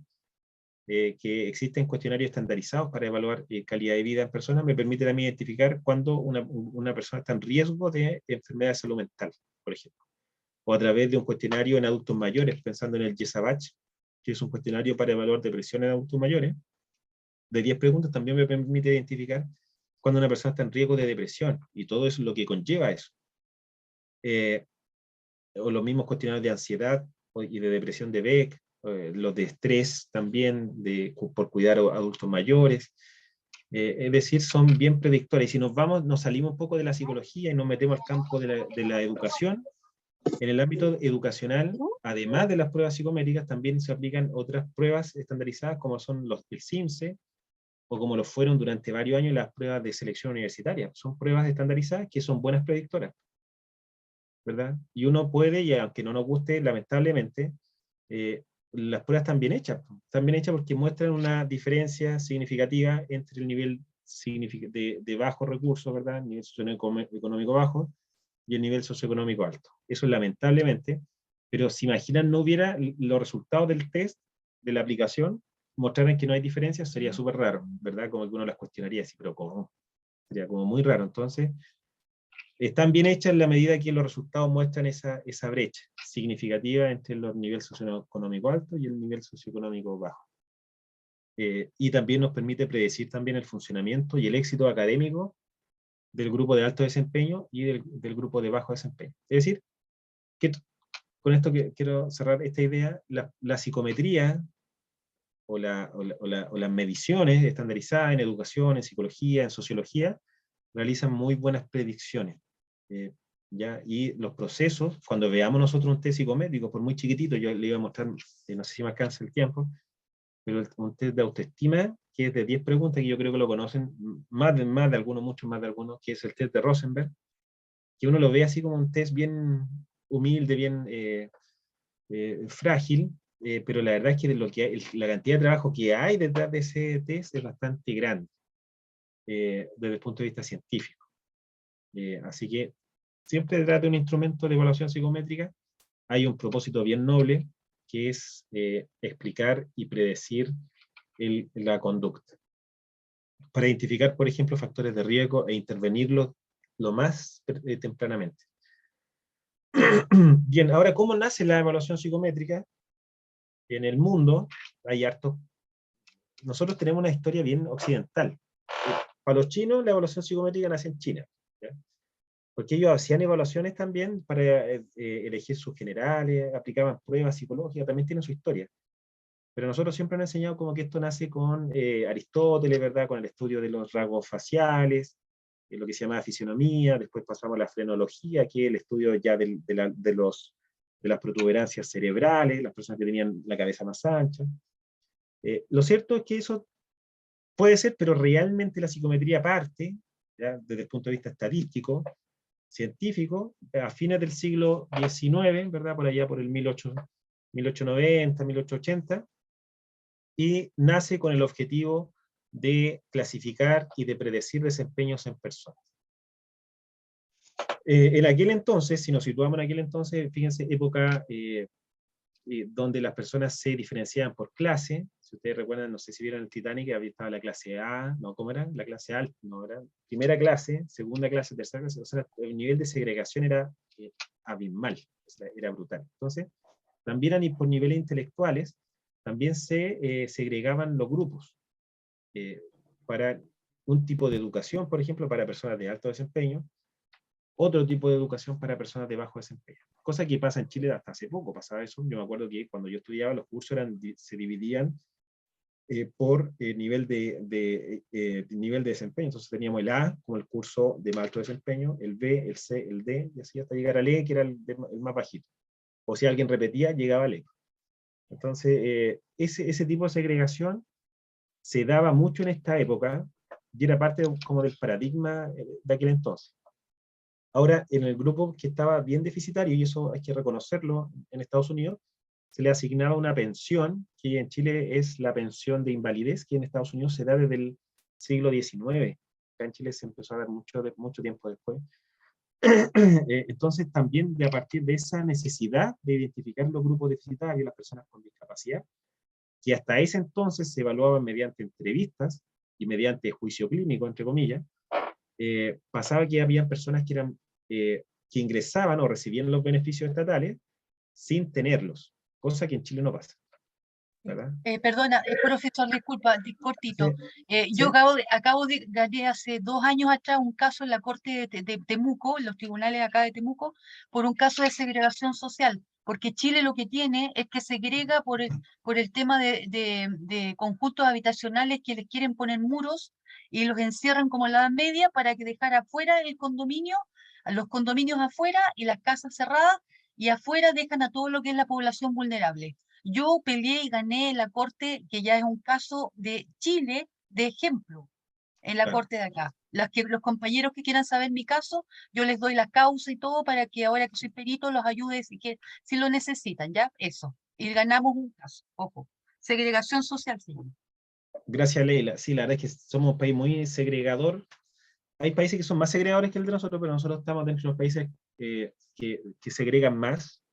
que existen cuestionarios estandarizados para evaluar calidad de vida en personas, me permiten a mí identificar cuando una persona está en riesgo de enfermedad de salud mental, por ejemplo. O a través de un cuestionario en adultos mayores, pensando en el YESABACH, que es un cuestionario para evaluar depresión en adultos mayores, de 10 preguntas, también me permite identificar cuando una persona está en riesgo de depresión, y todo eso es lo que conlleva eso. O los mismos cuestionarios de ansiedad y de depresión de Beck, los de estrés también, por cuidar a adultos mayores. Es decir, son bien predictores. Y si nos salimos un poco de la psicología y nos metemos al campo de la educación, en el ámbito educacional, además de las pruebas psicométricas, también se aplican otras pruebas estandarizadas, como son el CIMSE, o como lo fueron durante varios años las pruebas de selección universitaria. Son pruebas estandarizadas que son buenas predictoras, ¿verdad? Y uno puede, y aunque no nos guste, lamentablemente, las pruebas están bien hechas porque muestran una diferencia significativa entre el nivel de bajos recursos, ¿verdad? El nivel socioeconómico bajo y el nivel socioeconómico alto. Eso lamentablemente, pero si imaginan no hubiera los resultados del test, de la aplicación, mostraran que no hay diferencias, sería súper raro, ¿verdad? Como que uno las cuestionaría así, pero ¿cómo? Sería como muy raro. Entonces, están bien hechas en la medida que los resultados muestran esa brecha significativa entre los niveles socioeconómico alto y el nivel socioeconómico bajo. Y también nos permite predecir también el funcionamiento y el éxito académico del grupo de alto desempeño y del grupo de bajo desempeño. Es decir, que con esto quiero cerrar esta idea, la psicometría o las mediciones estandarizadas en educación, en psicología, en sociología, realizan muy buenas predicciones. ¿Ya? Y los procesos, cuando veamos nosotros un test psicométrico, por muy chiquitito, yo le iba a mostrar, no sé si me alcanza el tiempo, pero un test de autoestima, que es de 10 preguntas, que yo creo que lo conocen más de algunos, muchos más de algunos, que es el test de Rosenberg, que uno lo ve así como un test bien humilde, bien frágil, pero la verdad es que la cantidad de trabajo que hay detrás de ese test es bastante grande, desde el punto de vista científico. Así que siempre detrás de un instrumento de evaluación psicométrica hay un propósito bien noble, que es explicar y predecir la conducta, para identificar, por ejemplo, factores de riesgo e intervenirlos lo más tempranamente. Bien, ahora, ¿cómo nace la evaluación psicométrica? En el mundo hay hartos. Nosotros tenemos una historia bien occidental. Para los chinos, la evaluación psicométrica nace en China, ¿ya? Porque ellos hacían evaluaciones también para elegir sus generales, aplicaban pruebas psicológicas, también tienen su historia. Pero nosotros siempre nos han enseñado como que esto nace con Aristóteles, ¿verdad? Con el estudio de los rasgos faciales, lo que se llama fisionomía, después pasamos a la frenología, que es el estudio ya de las protuberancias cerebrales, las personas que tenían la cabeza más ancha. Lo cierto es que eso puede ser, pero realmente la psicometría parte, ¿ya? Desde el punto de vista estadístico, científico, a fines del siglo XIX, ¿verdad? Por allá por el 1890, 1880, y nace con el objetivo de clasificar y de predecir desempeños en personas. En aquel entonces, si nos situamos en aquel entonces, fíjense, época donde las personas se diferenciaban por clase. Si ustedes recuerdan, no sé si vieron el Titanic, había estaba la clase A, no, ¿cómo era? La clase A, no, era primera clase, segunda clase, tercera clase, o sea, el nivel de segregación era abismal, o sea, era brutal. Entonces, también por niveles intelectuales, también se segregaban los grupos para un tipo de educación, por ejemplo, para personas de alto desempeño, otro tipo de educación para personas de bajo desempeño. Cosa que pasa en Chile hasta hace poco, pasaba eso. Yo me acuerdo que cuando yo estudiaba, los cursos se dividían por nivel de desempeño. Entonces teníamos el A como el curso de más alto desempeño, el B, el C, el D, y así hasta llegar al E, que era el más bajito. O si alguien repetía, llegaba al E. Entonces, ese tipo de segregación se daba mucho en esta época, y era parte como del paradigma de aquel entonces. Ahora, en el grupo que estaba bien deficitario, y eso hay que reconocerlo, en Estados Unidos, se le asignaba una pensión, que en Chile es la pensión de invalidez, que en Estados Unidos se da desde el siglo XIX. acá en Chile se empezó a ver mucho tiempo después. Entonces también a partir de esa necesidad de identificar los grupos deficitarios, las personas con discapacidad, que hasta ese entonces se evaluaban mediante entrevistas y mediante juicio clínico, entre comillas, pasaba que había personas que eran que ingresaban o recibían los beneficios estatales sin tenerlos, cosa que en Chile no pasa, ¿verdad? Perdona, profesor, disculpa, cortito. Sí, Yo sí. gané hace 2 años atrás un caso en la Corte de Temuco, en los tribunales acá de Temuco, por un caso de segregación social, porque Chile lo que tiene es que segrega por el tema de conjuntos habitacionales que les quieren poner muros y los encierran como en la Edad Media para que dejar afuera el condominio, a los condominios afuera y las casas cerradas, y afuera dejan a todo lo que es la población vulnerable. Yo peleé y gané en la corte, que ya es un caso de Chile, de ejemplo, en la Claro. corte de acá. Los compañeros que quieran saber mi caso, yo les doy la causa y todo para que ahora que soy perito los ayude si lo necesitan, ¿ya? Eso. Y ganamos un caso, ojo. Segregación social se llama. Gracias, Leila. Sí, la verdad es que somos un país muy segregador. Hay países que son más segregadores que el de nosotros, pero nosotros estamos dentro de los países que segregan más.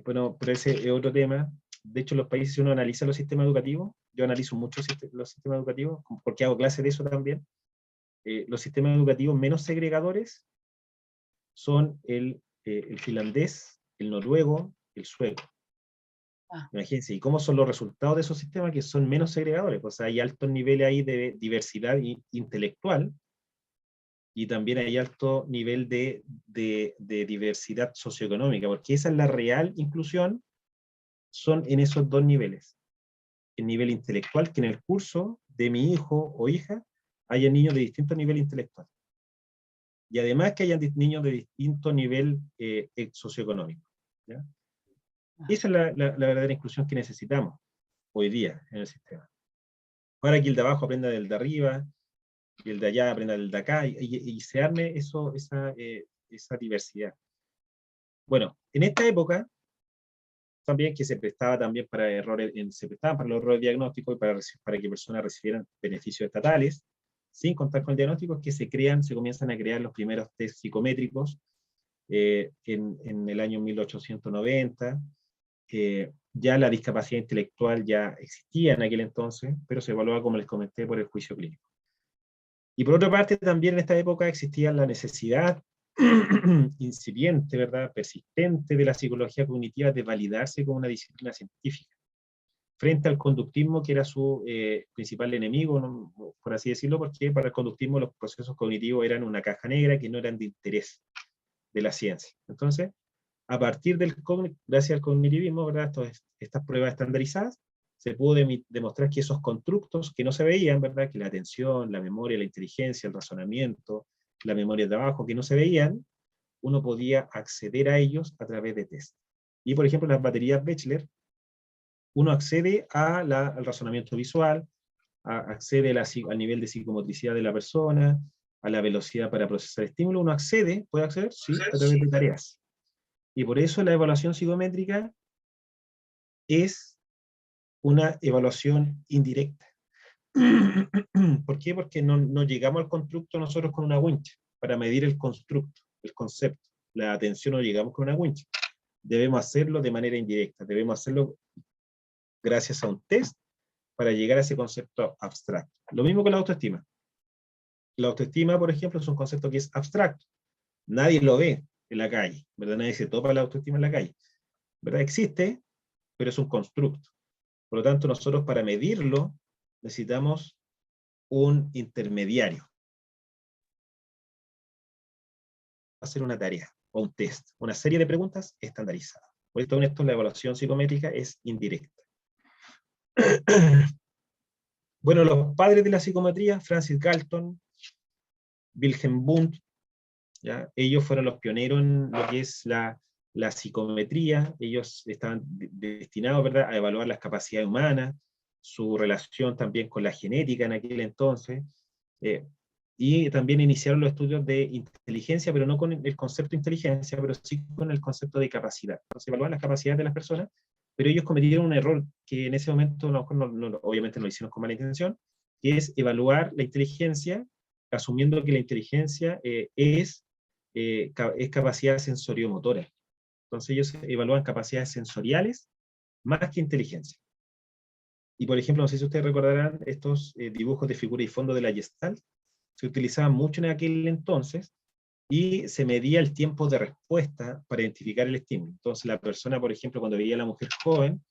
Bueno, pero ese es otro tema. De hecho, los países, si uno analiza los sistemas educativos, yo analizo mucho los sistemas educativos, porque hago clases de eso también, los sistemas educativos menos segregadores son el finlandés, el noruego, el sueco. Imagínense, ¿y cómo son los resultados de esos sistemas que son menos segregadores? O sea, hay altos niveles ahí de diversidad intelectual, y también hay alto nivel de diversidad socioeconómica, porque esa es la real inclusión, son en esos dos niveles. El nivel intelectual, que en el curso de mi hijo o hija haya niños de distinto nivel intelectual. Y además que hayan niños de distinto nivel socioeconómico, ¿ya? Esa es la verdadera inclusión que necesitamos hoy día en el sistema. Para que el de abajo aprenda del de arriba, y el de allá aprenda del de acá, y se arme esa diversidad. Bueno, en esta época, también que se prestaba también para errores, se prestaban para los errores diagnósticos y para que personas recibieran beneficios estatales, sin contar con el diagnóstico, es que se comienzan a crear los primeros test psicométricos en el año 1890. Ya la discapacidad intelectual ya existía en aquel entonces, pero se evaluaba, como les comenté, por el juicio clínico. Y por otra parte, también en esta época existía la necesidad incipiente, ¿verdad?, persistente de la psicología cognitiva de validarse como una disciplina científica, frente al conductismo, que era su principal enemigo, ¿no?, por así decirlo, porque para el conductismo los procesos cognitivos eran una caja negra que no eran de interés de la ciencia. Entonces, a partir gracias al cognitivismo, ¿verdad?, estas pruebas estandarizadas, se pudo demostrar que esos constructos que no se veían, ¿verdad?, que la atención, la memoria, la inteligencia, el razonamiento, la memoria de trabajo, que no se veían, uno podía acceder a ellos a través de test. Y por ejemplo, las baterías Bechdel, uno accede al razonamiento visual, accede al nivel de psicomotricidad de la persona, a la velocidad para procesar estímulo, uno puede acceder, sí, a través de tareas. Y por eso la evaluación psicométrica es una evaluación indirecta. ¿Por qué? Porque no llegamos al constructo nosotros con una wincha, para medir el constructo, el concepto. La atención no llegamos con una wincha. Debemos hacerlo de manera indirecta, debemos hacerlo gracias a un test para llegar a ese concepto abstracto. Lo mismo con la autoestima. La autoestima, por ejemplo, es un concepto que es abstracto. Nadie lo ve en la calle, ¿verdad? Nadie se topa la autoestima en la calle, ¿verdad? Existe, pero es un constructo. Por lo tanto, nosotros para medirlo necesitamos un intermediario. Hacer una tarea o un test, una serie de preguntas estandarizadas. Por esto, la evaluación psicométrica es indirecta. Bueno, los padres de la psicometría, Francis Galton, Wilhelm Wundt, ¿ya? Ellos fueron los pioneros en lo que es la psicometría. Ellos estaban destinados, ¿verdad?, a evaluar las capacidades humanas, su relación también con la genética en aquel entonces, y también iniciaron los estudios de inteligencia, pero no con el concepto de inteligencia, pero sí con el concepto de capacidad. Entonces evaluaban las capacidades de las personas, pero ellos cometieron un error que en ese momento, obviamente no lo hicieron con mala intención, que es evaluar la inteligencia, asumiendo que la inteligencia es capacidad sensoriomotora. Entonces ellos evalúan capacidades sensoriales más que inteligencia. Y por ejemplo, no sé si ustedes recordarán estos dibujos de figura y fondo de la Gestalt, se utilizaban mucho en aquel entonces, y se medía el tiempo de respuesta para identificar el estímulo. Entonces la persona, por ejemplo, cuando veía a la mujer joven,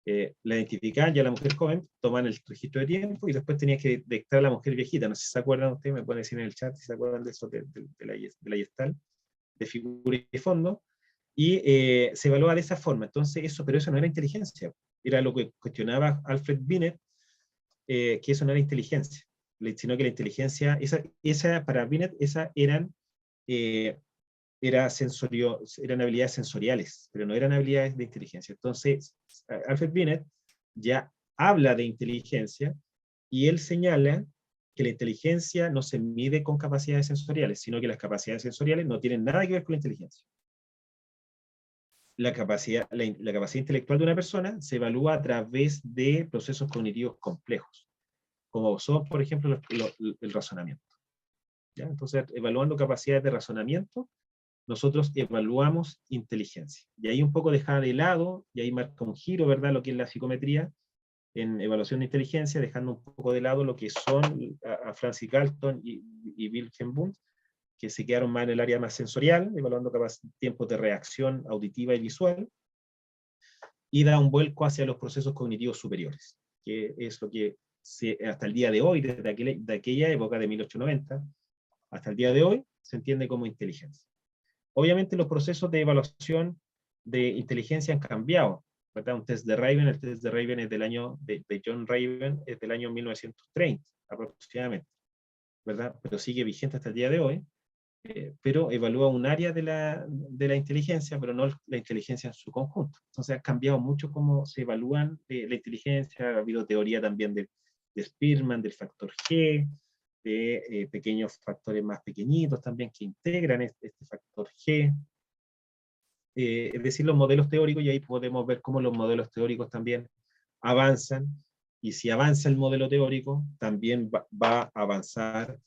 la identificaban ya a la mujer joven, toman el registro de tiempo, y después tenía que detectar a la mujer viejita. No sé si se acuerdan ustedes, me pueden decir en el chat si se acuerdan de eso, de la Gestalt, de figura y fondo, y se evaluaba de esa forma. Entonces pero eso no era inteligencia, era lo que cuestionaba Alfred Binet, que eso no era inteligencia, sino que la inteligencia, esa para Binet, eran habilidades sensoriales, pero no eran habilidades de inteligencia. Entonces, Alfred Binet ya habla de inteligencia, y él señala que la inteligencia no se mide con capacidades sensoriales, sino que las capacidades sensoriales no tienen nada que ver con la inteligencia. La capacidad intelectual de una persona se evalúa a través de procesos cognitivos complejos, como son, por ejemplo, el razonamiento. ¿Ya? Entonces, evaluando capacidades de razonamiento, nosotros evaluamos inteligencia. Y ahí un poco deja de lado, y ahí marca un giro, ¿verdad?, lo que es la psicometría en evaluación de inteligencia, dejando un poco de lado lo que son a Francis Galton y Wilhelm Wundt, que se quedaron más en el área más sensorial, evaluando tiempos de reacción auditiva y visual, y da un vuelco hacia los procesos cognitivos superiores, que es lo que hasta el día de hoy, desde aquella época de 1890, hasta el día de hoy, se entiende como inteligencia. Obviamente los procesos de evaluación de inteligencia han cambiado, ¿verdad? Un test de Raven, el test de Raven es de John Raven, es del año 1930, aproximadamente, ¿verdad? Pero sigue vigente hasta el día de hoy, pero evalúa un área de la inteligencia, pero no la inteligencia en su conjunto. Entonces ha cambiado mucho cómo se evalúan la inteligencia, ha habido teoría también de Spearman, del factor G, de pequeños factores más pequeñitos también que integran este factor G. Es decir, los modelos teóricos, y ahí podemos ver cómo los modelos teóricos también avanzan, y si avanza el modelo teórico, también va a avanzar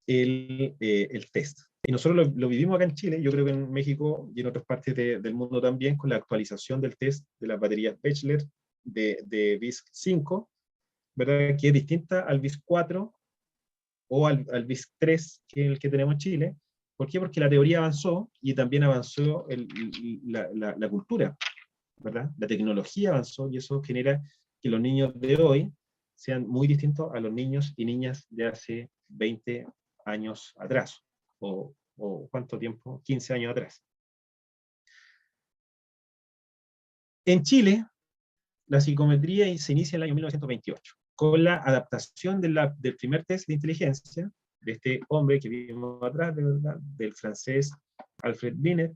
el test. Y nosotros lo vivimos acá en Chile, yo creo que en México y en otras partes del mundo también, con la actualización del test de las baterías Bechler de BISC-5, ¿verdad?, que es distinta al BISC-4 o al BISC-3, que es el que tenemos en Chile. ¿Por qué? Porque la teoría avanzó, y también avanzó la cultura, ¿verdad? La tecnología avanzó, y eso genera que los niños de hoy sean muy distintos a los niños y niñas de hace 20 años atrás, o ¿cuánto tiempo? 15 años atrás. En Chile, la psicometría se inicia en el año 1928, con la adaptación del primer test de inteligencia, de este hombre que vimos atrás, de verdad, del francés Alfred Binet,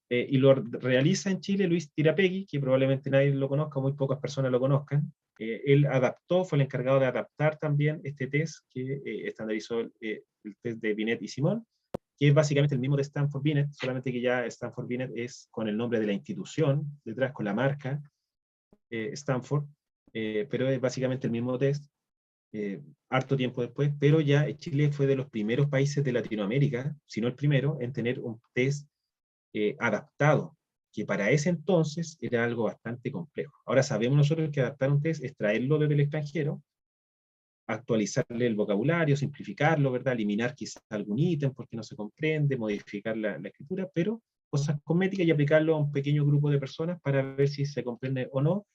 y lo realiza en Chile Luis Tirapegui, que probablemente nadie lo conozca, muy pocas personas lo conozcan. Él fue el encargado de adaptar también este test, que estandarizó el test de Binet y Simon, que es básicamente el mismo de Stanford Binet, solamente que ya Stanford Binet es con el nombre de la institución, detrás con la marca Stanford, pero es básicamente el mismo test, harto tiempo después, pero ya Chile fue de los primeros países de Latinoamérica, si no el primero, en tener un test adaptado, que para ese entonces era algo bastante complejo. Ahora sabemos nosotros que adaptar un test es traerlo desde el extranjero, actualizarle el vocabulario, simplificarlo, ¿verdad?, eliminar quizás algún ítem porque no se comprende, modificar la escritura, pero cosas cosméticas, y aplicarlo a un pequeño grupo de personas para ver si se comprende o no,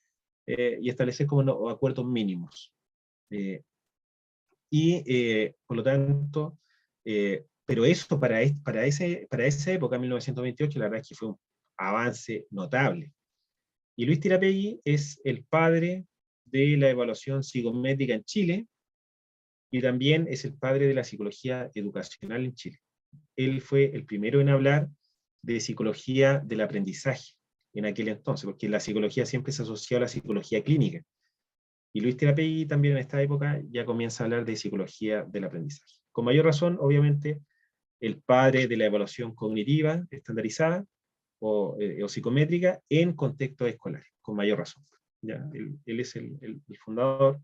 y establecer como acuerdos mínimos. Por lo tanto, pero eso para esa época, 1928, la verdad es que fue un avance notable. Y Luis Tirapegui es el padre de la evaluación psicométrica en Chile, y también es el padre de la psicología educacional en Chile. Él fue el primero en hablar de psicología del aprendizaje en aquel entonces, porque la psicología siempre se asoció a la psicología clínica. Y Luis Tirapegui también en esta época ya comienza a hablar de psicología del aprendizaje. Con mayor razón, obviamente, el padre de la evaluación cognitiva estandarizada o psicométrica en contextos escolares, con mayor razón. ¿Ya? Él es el fundador.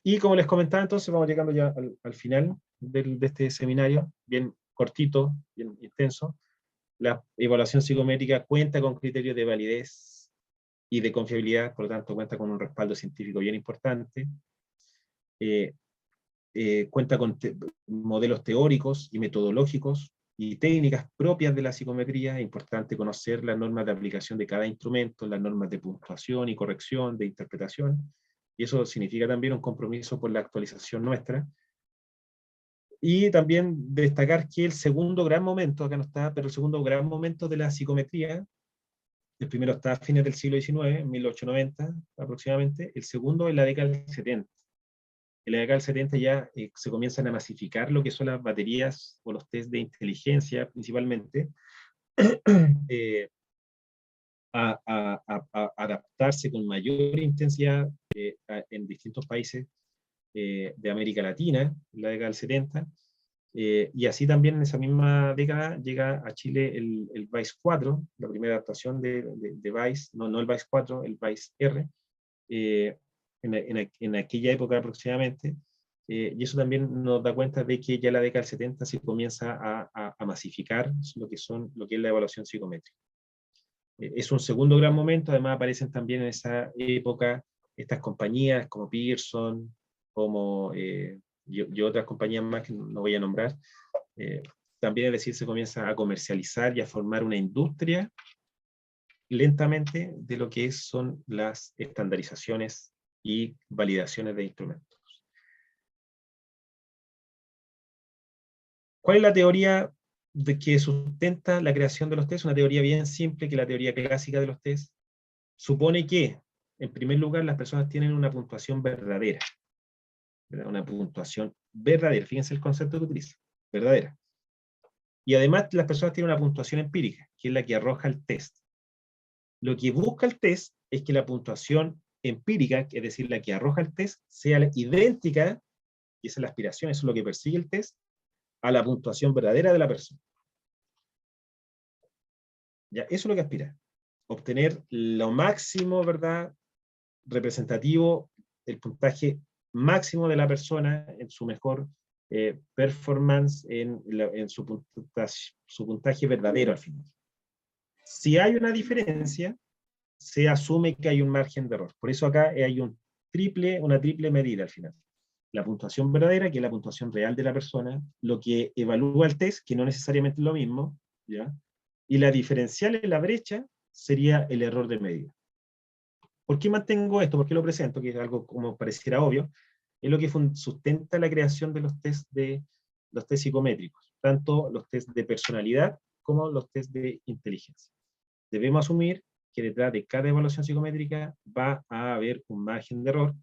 Y como les comentaba, entonces vamos llegando ya al final de este seminario, bien cortito, bien intenso. La evaluación psicométrica cuenta con criterios de validez y de confiabilidad, por lo tanto cuenta con un respaldo científico bien importante. Cuenta con modelos teóricos y metodológicos y técnicas propias de la psicometría. Es importante conocer las normas de aplicación de cada instrumento, las normas de puntuación y corrección, de interpretación, y eso significa también un compromiso por la actualización nuestra. Y también destacar que el segundo gran momento, acá no está, pero el segundo gran momento de la psicometría, el primero está a fines del siglo XIX, 1890 aproximadamente, el segundo en la década del 70. En la década del 70 ya se comienzan a masificar lo que son las baterías o los test de inteligencia principalmente, a adaptarse con mayor intensidad en distintos países de América Latina, en la década del 70, y así también en esa misma década llega a Chile el VICE 4, la primera adaptación de VICE, no el VICE 4, el VICE R, en aquella época aproximadamente, y eso también nos da cuenta de que ya en la década del 70 se comienza a masificar lo que es la evaluación psicométrica. Es un segundo gran momento, además aparecen también en esa época estas compañías como Pearson, como y otras compañías más que no voy a nombrar. También, es decir, se comienza a comercializar y a formar una industria lentamente de lo que son las estandarizaciones y validaciones de instrumentos. ¿Cuál es la teoría de que sustenta la creación de los test? Una teoría bien simple, que la teoría clásica de los test supone que, en primer lugar, las personas tienen una puntuación verdadera. ¿Verdad? Una puntuación verdadera. Fíjense el concepto que utiliza. Verdadera. Y además las personas tienen una puntuación empírica, que es la que arroja el test. Lo que busca el test es que la puntuación empírica, es decir, la que arroja el test, sea idéntica, y esa es la aspiración, eso es lo que persigue el test, a la puntuación verdadera de la persona. Ya, eso es lo que aspira. Obtener lo máximo, ¿verdad?, representativo, el puntaje máximo de la persona en su mejor performance, en su puntaje verdadero al final. Si hay una diferencia, se asume que hay un margen de error. Por eso acá hay una triple medida al final. La puntuación verdadera, que es la puntuación real de la persona, lo que evalúa el test, que no necesariamente es lo mismo, ¿ya? Y la diferencial en la brecha sería el error de medida. ¿Por qué mantengo esto? ¿Por qué lo presento? Que es algo como pareciera obvio. Es lo que sustenta la creación de los test psicométricos, tanto los test de personalidad como los test de inteligencia. Debemos asumir que detrás de cada evaluación psicométrica va a haber un margen de error,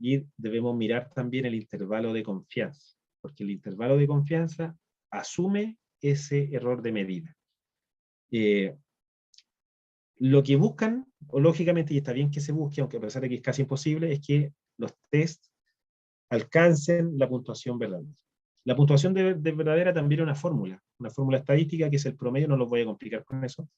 y debemos mirar también el intervalo de confianza, porque el intervalo de confianza asume ese error de medida. Lo que buscan, o lógicamente, y está bien que se busque, aunque a pesar de que es casi imposible, es que los tests alcancen la puntuación verdadera. La puntuación de verdadera también es una fórmula estadística que es el promedio, no lo voy a complicar con eso,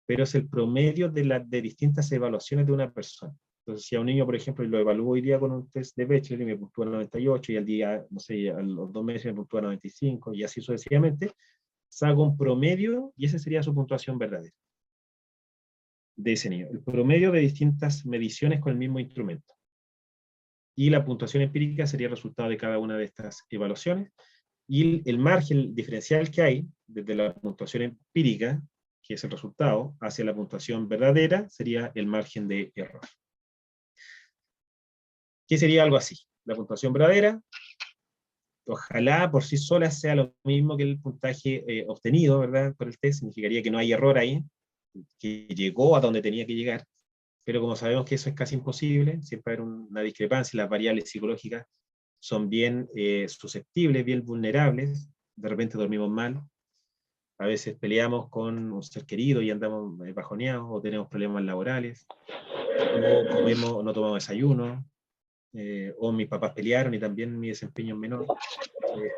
pero es el promedio de distintas evaluaciones de una persona. Entonces, si a un niño, por ejemplo, lo evalúo hoy día con un test de Bechdel y me puntúa 98, y al día, no sé, a los 2 meses me puntúa 95, y así sucesivamente, saco un promedio, y esa sería su puntuación verdadera de ese niño. El promedio de distintas mediciones con el mismo instrumento. Y la puntuación empírica sería el resultado de cada una de estas evaluaciones, y el margen diferencial que hay desde la puntuación empírica, que es el resultado, hacia la puntuación verdadera, sería el margen de error. ¿Qué sería algo así? La puntuación verdadera, ojalá por sí sola sea lo mismo que el puntaje obtenido, ¿verdad?, por el test, significaría que no hay error ahí, que llegó a donde tenía que llegar, pero como sabemos que eso es casi imposible, siempre hay una discrepancia, las variables psicológicas son bien susceptibles, bien vulnerables, de repente dormimos mal, a veces peleamos con un ser querido y andamos bajoneados, o tenemos problemas laborales, o comemos o no tomamos desayuno, o mis papás pelearon y también mi desempeño es menor.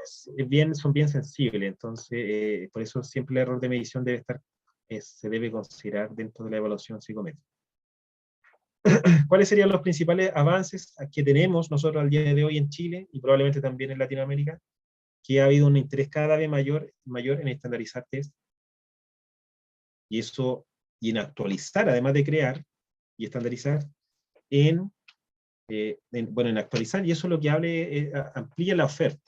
Son bien sensibles, entonces por eso siempre el error de medición se debe considerar dentro de la evaluación psicométrica. ¿cuáles serían los principales avances que tenemos nosotros al día de hoy en Chile y probablemente también en Latinoamérica? Que ha habido un interés cada vez mayor en estandarizar test, y eso, y en actualizar, además de crear y estandarizar, en actualizar, y eso lo que amplía la oferta.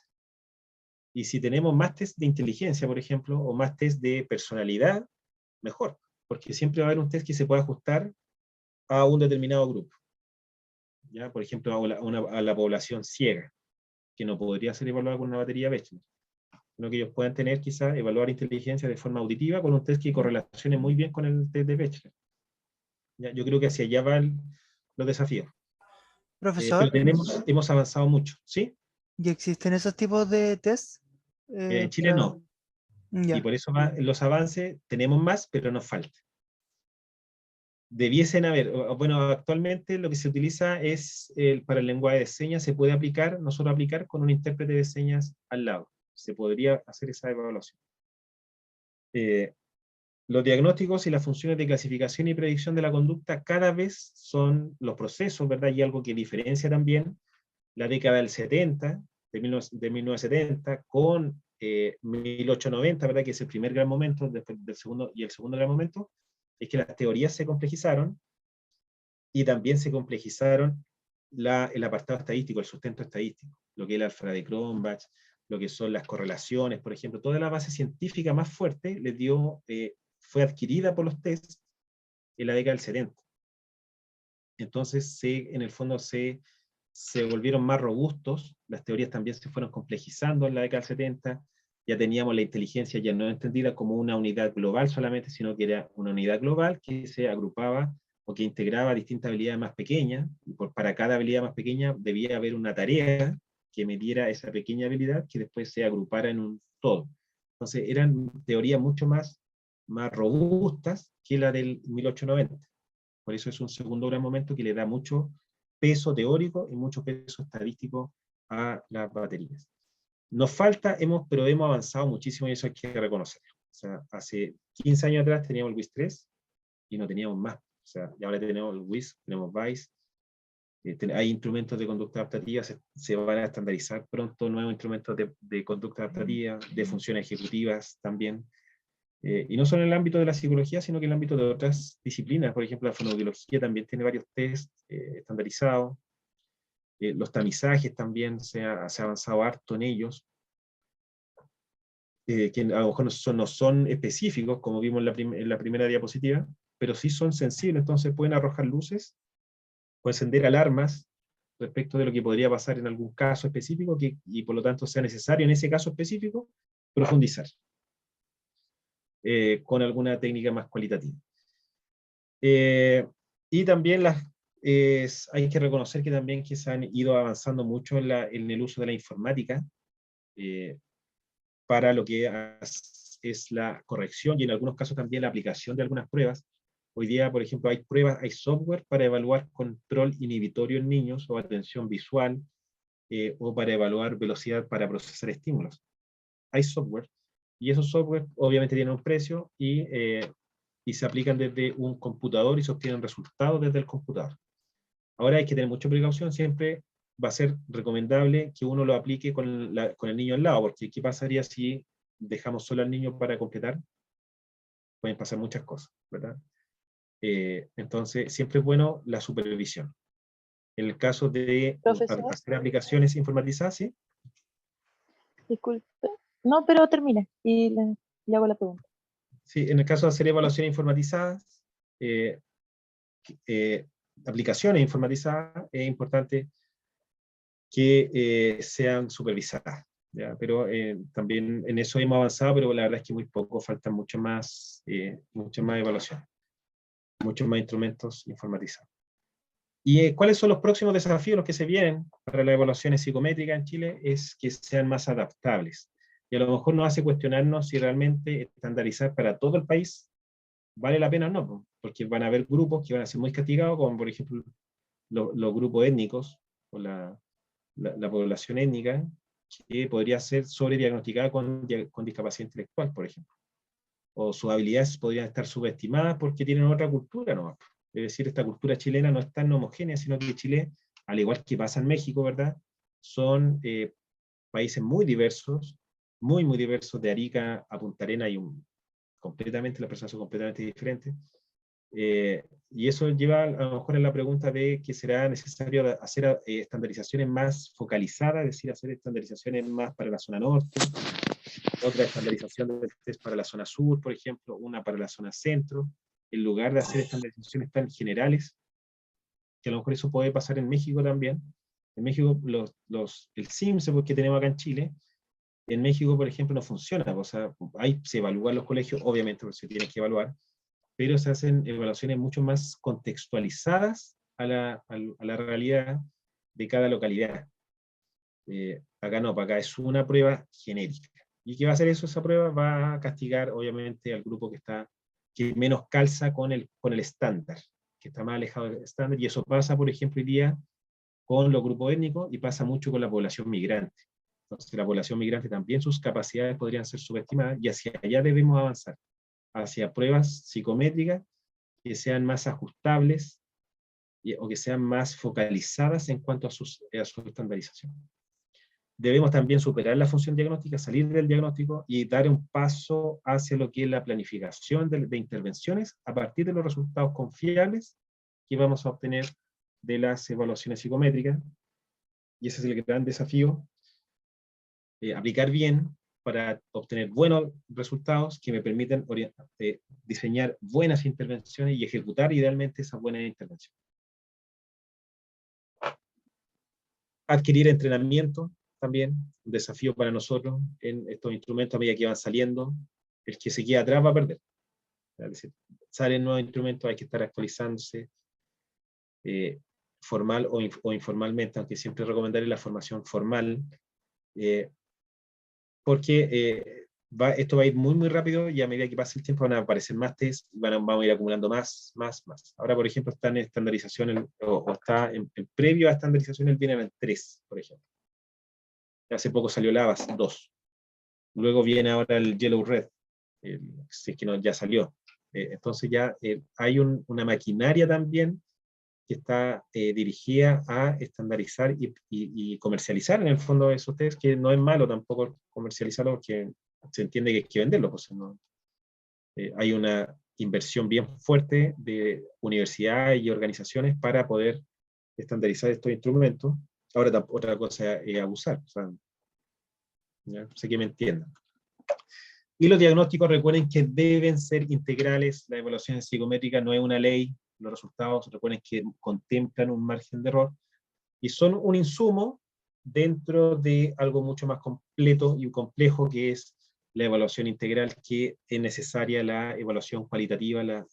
Y si tenemos más test de inteligencia, por ejemplo, o más test de personalidad, mejor, porque siempre va a haber un test que se pueda ajustar a un determinado grupo. ¿Ya? Por ejemplo, a la población ciega, que no podría ser evaluada con una batería Bechdel, sino que ellos puedan tener, quizás, evaluar inteligencia de forma auditiva con un test que correlacione muy bien con el test de Bechdel. ¿Ya? Yo creo que hacia allá van los desafíos. Profesor, Pero hemos avanzado mucho, ¿sí? ¿y existen esos tipos de test? En Chile no. Y Ya. por eso los avances tenemos más, pero nos falta. Debiesen haber, bueno, actualmente lo que se utiliza es, para el lenguaje de señas, se puede aplicar, nosotros aplicar con un intérprete de señas al lado. Se podría hacer esa evaluación. Los diagnósticos y las funciones de clasificación y predicción de la conducta cada vez son los procesos, ¿verdad? Y algo que diferencia también la década del 70, de 1970, con 1890, ¿verdad? Que es el primer gran momento, después del segundo, y el segundo gran momento, es que las teorías se complejizaron, y también se complejizaron el apartado estadístico, el sustento estadístico, lo que es el alfa de Cronbach, lo que son las correlaciones, por ejemplo, toda la base científica más fuerte fue adquirida por los tests en la década del 70. Entonces, en el fondo, se volvieron más robustos, las teorías también se fueron complejizando en la década del 70, ya teníamos la inteligencia ya no entendida como una unidad global solamente, sino que era una unidad global que se agrupaba o que integraba distintas habilidades más pequeñas, y para cada habilidad más pequeña debía haber una tarea que midiera esa pequeña habilidad que después se agrupara en un todo. Entonces eran teorías mucho más robustas que la del 1890. Por eso es un segundo gran momento que le da mucho peso teórico y mucho peso estadístico a las baterías. Nos falta, pero hemos avanzado muchísimo y eso hay que reconocerlo. O sea, hace 15 años atrás teníamos el WIS 3 y no teníamos más. O sea, y ahora tenemos el WIS, tenemos VICE, hay instrumentos de conducta adaptativa, se van a estandarizar pronto nuevos instrumentos de conducta adaptativa, de funciones ejecutivas también. Y no solo en el ámbito de la psicología, sino que en el ámbito de otras disciplinas. Por ejemplo, la fonoaudiología también tiene varios test estandarizados. Los tamizajes también se ha avanzado harto en ellos, que a lo mejor no son específicos, como vimos en la primera diapositiva, pero sí son sensibles, entonces pueden arrojar luces, o encender alarmas respecto de lo que podría pasar en algún caso específico, y por lo tanto sea necesario en ese caso específico profundizar con alguna técnica más cualitativa. Y también hay que reconocer que también que se han ido avanzando mucho en el uso de la informática para lo que es la corrección y en algunos casos también la aplicación de algunas pruebas. Hoy día, por ejemplo, hay software para evaluar control inhibitorio en niños o atención visual o para evaluar velocidad para procesar estímulos. Hay software y esos software obviamente tienen un precio y se aplican desde un computador y se obtienen resultados desde el computador. Ahora hay que tener mucha precaución, siempre va a ser recomendable que uno lo aplique con el niño al lado, porque ¿qué pasaría si dejamos solo al niño para completar? Pueden pasar muchas cosas, ¿verdad? Entonces, siempre es bueno la supervisión. En el caso de Profesor, hacer aplicaciones informatizadas, ¿sí? disculpe. No, pero termine y le hago la pregunta. Sí, en el caso de hacer evaluaciones informatizadas, aplicaciones informatizadas, es importante que sean supervisadas, ¿ya? Pero también en eso hemos avanzado, pero la verdad es que muy poco, faltan mucho más evaluación, muchos más instrumentos informatizados. ¿Y cuáles son los próximos desafíos, los que se vienen para las evaluaciones psicométricas en Chile? Es que sean más adaptables. Y a lo mejor nos hace cuestionarnos si realmente estandarizar para todo el país vale la pena o no, porque van a haber grupos que van a ser muy castigados, como por ejemplo los grupos étnicos, o la población étnica, que podría ser sobrediagnosticada con discapacidad intelectual, por ejemplo. O sus habilidades podrían estar subestimadas porque tienen otra cultura, ¿no? Es decir, esta cultura chilena no es tan homogénea, sino que Chile, al igual que pasa en México, ¿verdad? Son países muy diversos, muy diversos, de Arica a Punta Arenas, completamente, las personas son completamente diferentes. Y eso lleva a lo mejor a la pregunta de que será necesario hacer estandarizaciones más focalizadas, es decir, hacer estandarizaciones más para la zona norte, otra estandarización del test para la zona sur, por ejemplo, una para la zona centro, en lugar de hacer estandarizaciones tan generales, que a lo mejor eso puede pasar en México también. En México, el SIMS que tenemos acá en Chile, en México, por ejemplo, no funciona. O sea, ahí se evalúan los colegios, obviamente, porque se tienen que evaluar, pero se hacen evaluaciones mucho más contextualizadas a la realidad de cada localidad. Acá no, acá es una prueba genérica. ¿Y qué va a hacer eso? Esa prueba va a castigar, obviamente, al grupo que menos calza con el estándar, que está más alejado del estándar, y eso pasa, por ejemplo, hoy día con los grupos étnicos, y pasa mucho con la población migrante. Entonces, la población migrante también, sus capacidades podrían ser subestimadas, y hacia allá debemos avanzar, hacia pruebas psicométricas que sean más ajustables, o que sean más focalizadas en cuanto a su estandarización. Debemos también superar la función diagnóstica, salir del diagnóstico y dar un paso hacia lo que es la planificación de intervenciones a partir de los resultados confiables que vamos a obtener de las evaluaciones psicométricas. Y ese es el gran desafío, aplicar bien para obtener buenos resultados que me permitan diseñar buenas intervenciones y ejecutar idealmente esas buenas intervenciones. Adquirir entrenamiento también, un desafío para nosotros en estos instrumentos a medida que van saliendo. El que se queda atrás va a perder. Es decir, salen nuevos instrumentos, hay que estar actualizándose, formal o informalmente, aunque siempre recomendaré la formación formal, porque esto va a ir muy rápido, y a medida que pase el tiempo van a aparecer más test, vamos a ir acumulando más. Ahora, por ejemplo, está en estandarización, o está en previo a estandarización el Biennial 3, por ejemplo. Hace poco salió el ABAS 2. Luego viene ahora el Yellow Red, si es que no, ya salió. Entonces ya hay una maquinaria también que está dirigida a estandarizar y comercializar en el fondo esos test, que no es malo tampoco comercializarlo, porque se entiende que hay que venderlo. Pues, ¿no? Hay una inversión bien fuerte de universidades y organizaciones para poder estandarizar estos instrumentos. Ahora otra cosa es abusar, o sea, ¿ya? Sé que me entiendan. Y los diagnósticos, recuerden que deben ser integrales. La evaluación psicométrica no es una ley. Los resultados, recuerden que contemplan un margen de error y son un insumo dentro de algo mucho más completo y complejo, que es la evaluación integral, que es necesaria la evaluación cualitativa,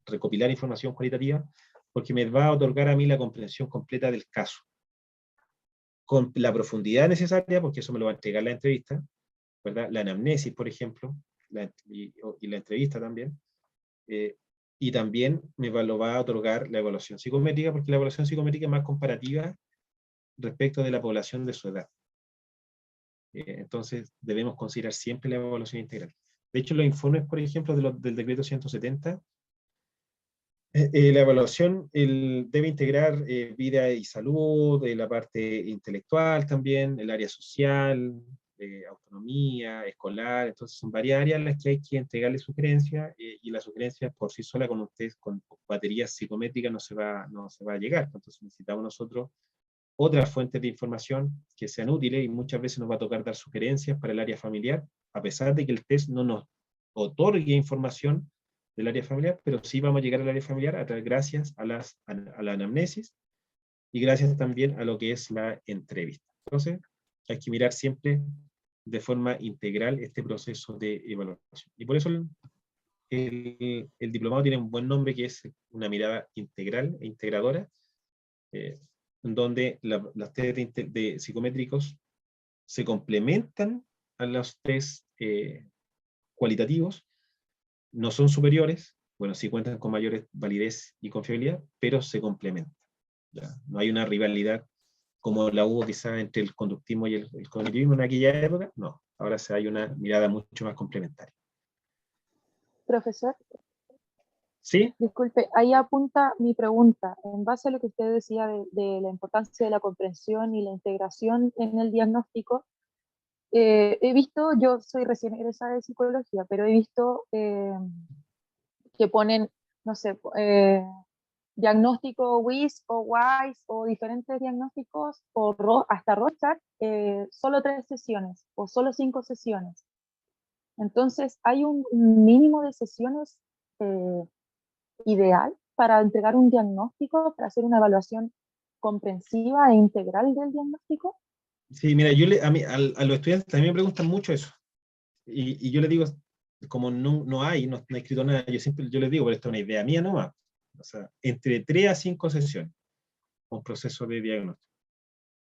recopilar información cualitativa, porque me va a otorgar a mí la comprensión completa del caso, con la profundidad necesaria, porque eso me lo va a entregar la entrevista, ¿verdad? La anamnesis, por ejemplo, y la entrevista también, y también lo va a otorgar la evaluación psicométrica, porque la evaluación psicométrica es más comparativa respecto de la población de su edad. Entonces debemos considerar siempre la evaluación integral. De hecho, los informes, por ejemplo, del decreto 170, la evaluación debe integrar vida y salud, la parte intelectual también, el área social, autonomía, escolar. Entonces son varias áreas en las que hay que entregarle sugerencias, y la sugerencia por sí sola con baterías psicométricas no se va a llegar. Entonces necesitamos nosotros otras fuentes de información que sean útiles, y muchas veces nos va a tocar dar sugerencias para el área familiar, a pesar de que el test no nos otorgue información del área familiar, pero sí vamos a llegar al área familiar gracias a la anamnesis, y gracias también a lo que es la entrevista. Entonces, hay que mirar siempre de forma integral este proceso de evaluación. Y por eso el diplomado tiene un buen nombre, que es una mirada integral e integradora, donde las test de psicométricos se complementan a los test cualitativos, no son superiores, bueno, sí cuentan con mayor validez y confiabilidad, pero se complementan. ¿Ya? No hay una rivalidad como la hubo quizá entre el conductismo y el cognitivismo en aquella época, no, ahora hay una mirada mucho más complementaria. Profesor, ¿Sí? Disculpe, ahí apunta mi pregunta. En base a lo que usted decía de la importancia de la comprensión y la integración en el diagnóstico, he visto, yo soy recién egresada de psicología, pero he visto que ponen, no sé, diagnóstico WIS o WISE o diferentes diagnósticos o hasta Rorschach, solo 3 sesiones o solo 5 sesiones. Entonces, ¿hay un mínimo de sesiones ideal para entregar un diagnóstico, para hacer una evaluación comprensiva e integral del diagnóstico? Sí, mira, a los estudiantes también me preguntan mucho eso. Y yo les digo, como no hay escrito nada, yo les digo, pero esta es una idea mía nomás. O sea, entre 3 a 5 sesiones, un proceso de diagnóstico,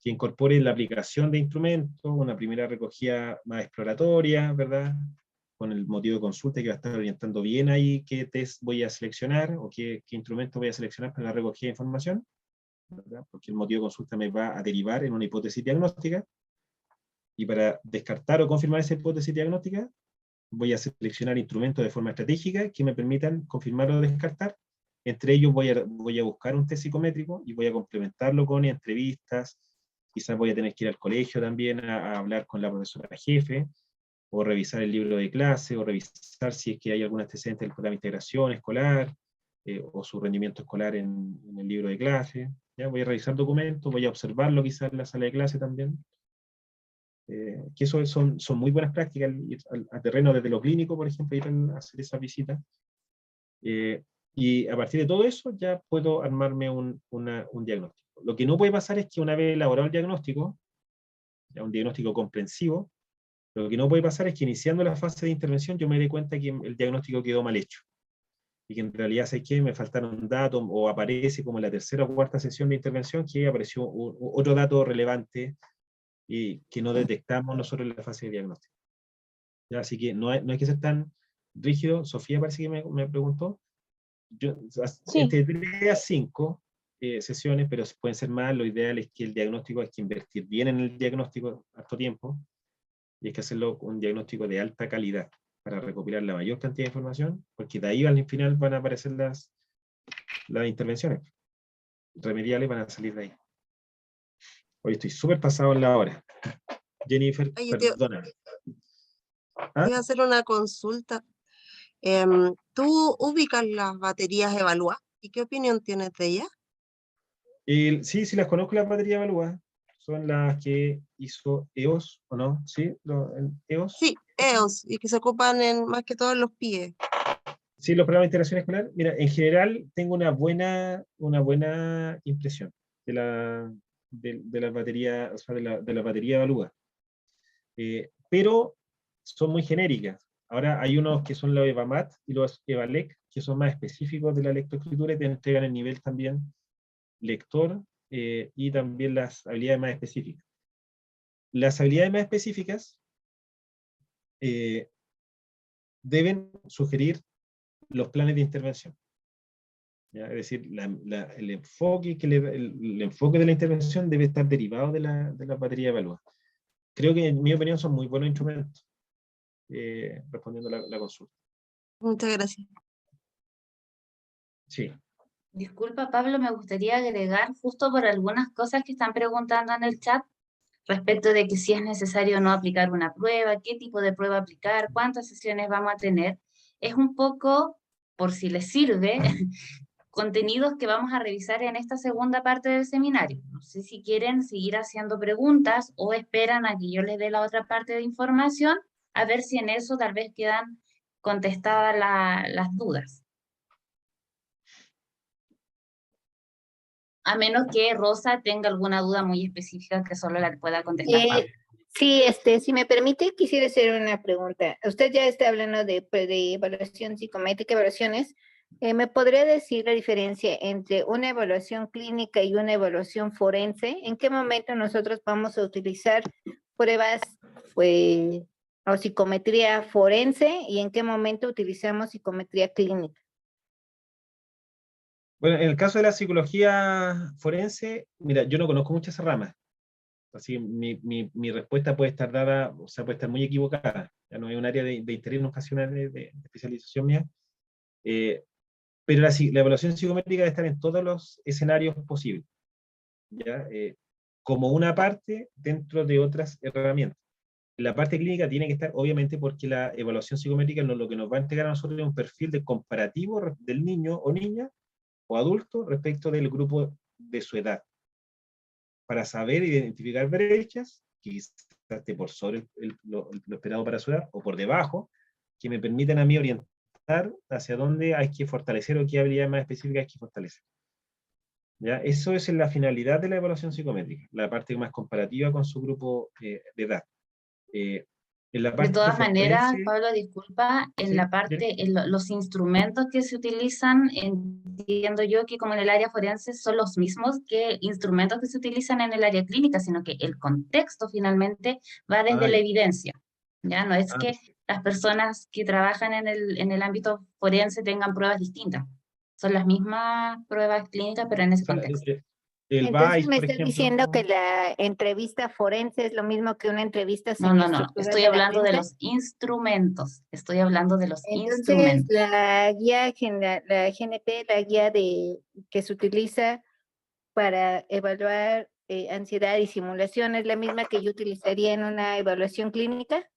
que incorpore la aplicación de instrumentos, una primera recogida más exploratoria, ¿verdad? Con el motivo de consulta que va a estar orientando bien ahí qué test voy a seleccionar o qué instrumento voy a seleccionar para la recogida de información, ¿verdad? Porque el motivo de consulta me va a derivar en una hipótesis diagnóstica, y para descartar o confirmar esa hipótesis diagnóstica, voy a seleccionar instrumentos de forma estratégica que me permitan confirmar o descartar. Entre ellos voy a buscar un test psicométrico y voy a complementarlo con entrevistas. Quizás voy a tener que ir al colegio también a hablar con la profesora jefe, o revisar el libro de clase, o revisar si es que hay algún antecedente del programa de integración escolar, o su rendimiento escolar en el libro de clase. ¿Ya? Voy a revisar documentos, voy a observarlo quizás en la sala de clase también. Que eso son muy buenas prácticas, ir a terreno desde lo clínico, por ejemplo, ir a hacer esa visita. Y a partir de todo eso ya puedo armarme un diagnóstico. Lo que no puede pasar es que una vez elaborado el diagnóstico, ya un diagnóstico comprensivo, lo que no puede pasar es que iniciando la fase de intervención yo me dé cuenta que el diagnóstico quedó mal hecho. Y que en realidad, ¿sabes qué? Me faltaron datos, o aparece como en la tercera o cuarta sesión de intervención que apareció otro dato relevante y que no detectamos nosotros en la fase de diagnóstico. ¿Ya? Así que no hay que ser tan rígido. Sofía parece que me preguntó. Sí, Entre 3 a 5 sesiones, pero pueden ser más. Lo ideal es que el diagnóstico, hay que invertir bien en el diagnóstico harto tiempo, y hay que hacerlo un diagnóstico de alta calidad para recopilar la mayor cantidad de información, porque de ahí al final van a aparecer las intervenciones remediales, van a salir de ahí. Hoy estoy súper pasado en la hora. Jennifer, Oye, perdóname. te iba a hacer una consulta. ¿Tú ubicas las baterías Evalúa? ¿Y qué opinión tienes de ellas? Sí, las conozco, las baterías evaluadas. Son las que hizo EOS, ¿o no? ¿Sí? ¿EOS? Sí, EOS, y que se ocupan más que todo en los PIE. Sí, los programas de integración escolar. Mira, en general tengo una buena impresión de las baterías, o sea, de la batería evaluada. Pero son muy genéricas. Ahora hay unos que son los EVAMAT y los EVALEC, que son más específicos de la lectoescritura y te entregan el nivel también lector, y también las habilidades más específicas. Las habilidades más específicas deben sugerir los planes de intervención. ¿Ya? Es decir, el enfoque el enfoque de la intervención debe estar derivado de la batería evaluada. Creo que, en mi opinión, son muy buenos instrumentos, respondiendo a la consulta. Muchas gracias. Sí. Disculpa, Pablo, me gustaría agregar justo por algunas cosas que están preguntando en el chat respecto de que si es necesario o no aplicar una prueba, qué tipo de prueba aplicar, cuántas sesiones vamos a tener. Es un poco, por si les sirve, contenidos que vamos a revisar en esta segunda parte del seminario. No sé si quieren seguir haciendo preguntas o esperan a que yo les dé la otra parte de información, a ver si en eso tal vez quedan contestadas las dudas. A menos que Rosa tenga alguna duda muy específica que solo la pueda contestar Pablo. Sí, si me permite, quisiera hacer una pregunta. Usted ya está hablando de evaluación psicométrica, evaluaciones. ¿Me podría decir la diferencia entre una evaluación clínica y una evaluación forense? ¿En qué momento nosotros vamos a utilizar pruebas o psicometría forense y en qué momento utilizamos psicometría clínica? Bueno, en el caso de la psicología forense, mira, yo no conozco mucho esa rama. Así que mi respuesta puede estar dada, o sea, puede estar muy equivocada. Ya no es un área de interés ocasional de especialización mía. pero la evaluación psicométrica debe estar en todos los escenarios posibles, ¿ya? Como una parte dentro de otras herramientas. La parte clínica tiene que estar, obviamente, porque la evaluación psicométrica lo que nos va a entregar a nosotros es un perfil de comparativo del niño o niña o adulto respecto del grupo de su edad, para saber identificar brechas, quizás esté por sobre lo esperado para su edad, o por debajo, que me permitan a mí orientar hacia dónde hay que fortalecer o qué habilidades más específicas hay que fortalecer. ¿Ya? Eso es la finalidad de la evaluación psicométrica, la parte más comparativa con su grupo de edad. En la De parte todas maneras, forense, Pablo, disculpa, en ¿sí? la parte, los instrumentos que se utilizan, entiendo yo que como en el área forense son los mismos que instrumentos que se utilizan en el área clínica, sino que el contexto finalmente va desde la ya. evidencia. Ya no es que las personas que trabajan en el ámbito forense tengan pruebas distintas. Son las mismas pruebas clínicas, pero en ese contexto. El Entonces VICE, me por estás ejemplo. diciendo que la entrevista forense es lo mismo que una entrevista No, no, no, semiestructural estoy de la hablando de clínica. los instrumentos, estoy hablando de los Entonces, instrumentos. la guía, la GNP, la guía que se utiliza para evaluar ansiedad y simulación, ¿es la misma que yo utilizaría en una evaluación clínica?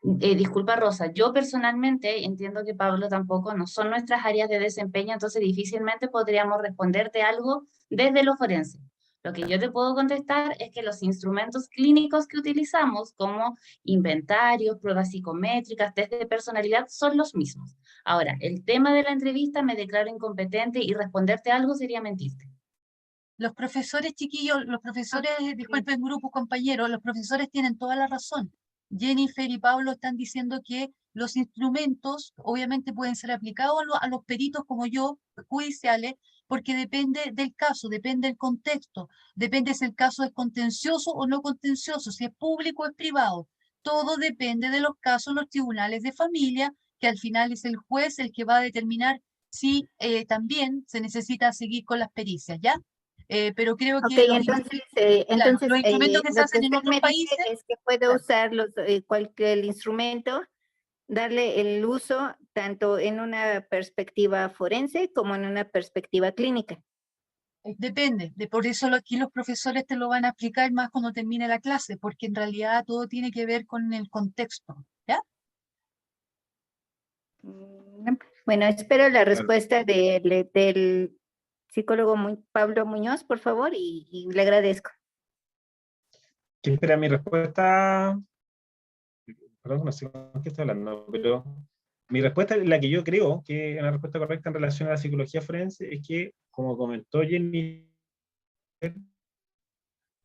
Disculpa, Rosa, yo personalmente entiendo que Pablo tampoco, no son nuestras áreas de desempeño, entonces difícilmente podríamos responderte algo desde lo forense. Lo que yo te puedo contestar es que los instrumentos clínicos que utilizamos, como inventarios, pruebas psicométricas, test de personalidad, son los mismos. Ahora, el tema de la entrevista me declaro incompetente y responderte algo sería mentirte. Los profesores, chiquillos, los profesores, disculpen grupo, compañeros, los profesores tienen toda la razón. Jennifer y Pablo están diciendo que los instrumentos obviamente pueden ser aplicados a los peritos como yo, judiciales, porque depende del caso, depende del contexto, depende si el caso es contencioso o no contencioso, si es público o es privado. Todo depende de los casos en los tribunales de familia, que al final es el juez el que va a determinar si también se necesita seguir con las pericias, ¿ya? Pero creo Ok, que los entonces instrumentos que se lo hacen que en usted otros me dice países, es que puedo usar cualquier instrumento, darle el uso tanto en una perspectiva forense como en una perspectiva clínica. depende, por eso aquí los profesores te lo van a explicar más cuando termine la clase, porque en realidad todo tiene que ver con el contexto, ¿ya? Bueno, espero la respuesta del psicólogo Pablo Muñoz, por favor, y le agradezco. ¿Quién espera mi respuesta? Perdón, no sé con qué estoy hablando, pero mi respuesta, la que yo creo que es una respuesta correcta en relación a la psicología forense, es que, como comentó Jenny,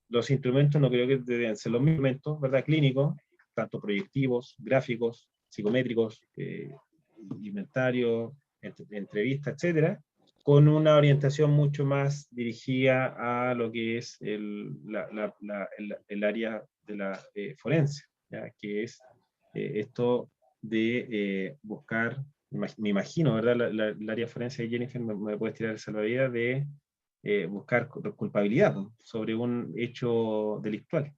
los instrumentos no creo que deben ser los mismos instrumentos, ¿verdad? Clínicos, tanto proyectivos, gráficos, psicométricos, inventarios, entrevistas, etcétera, con una orientación mucho más dirigida a lo que es el área de la forense, ¿ya? Que es esto de buscar, me imagino, ¿verdad? El área forense de Jennifer me puede tirar el salvavidas de buscar culpabilidad sobre un hecho delictual.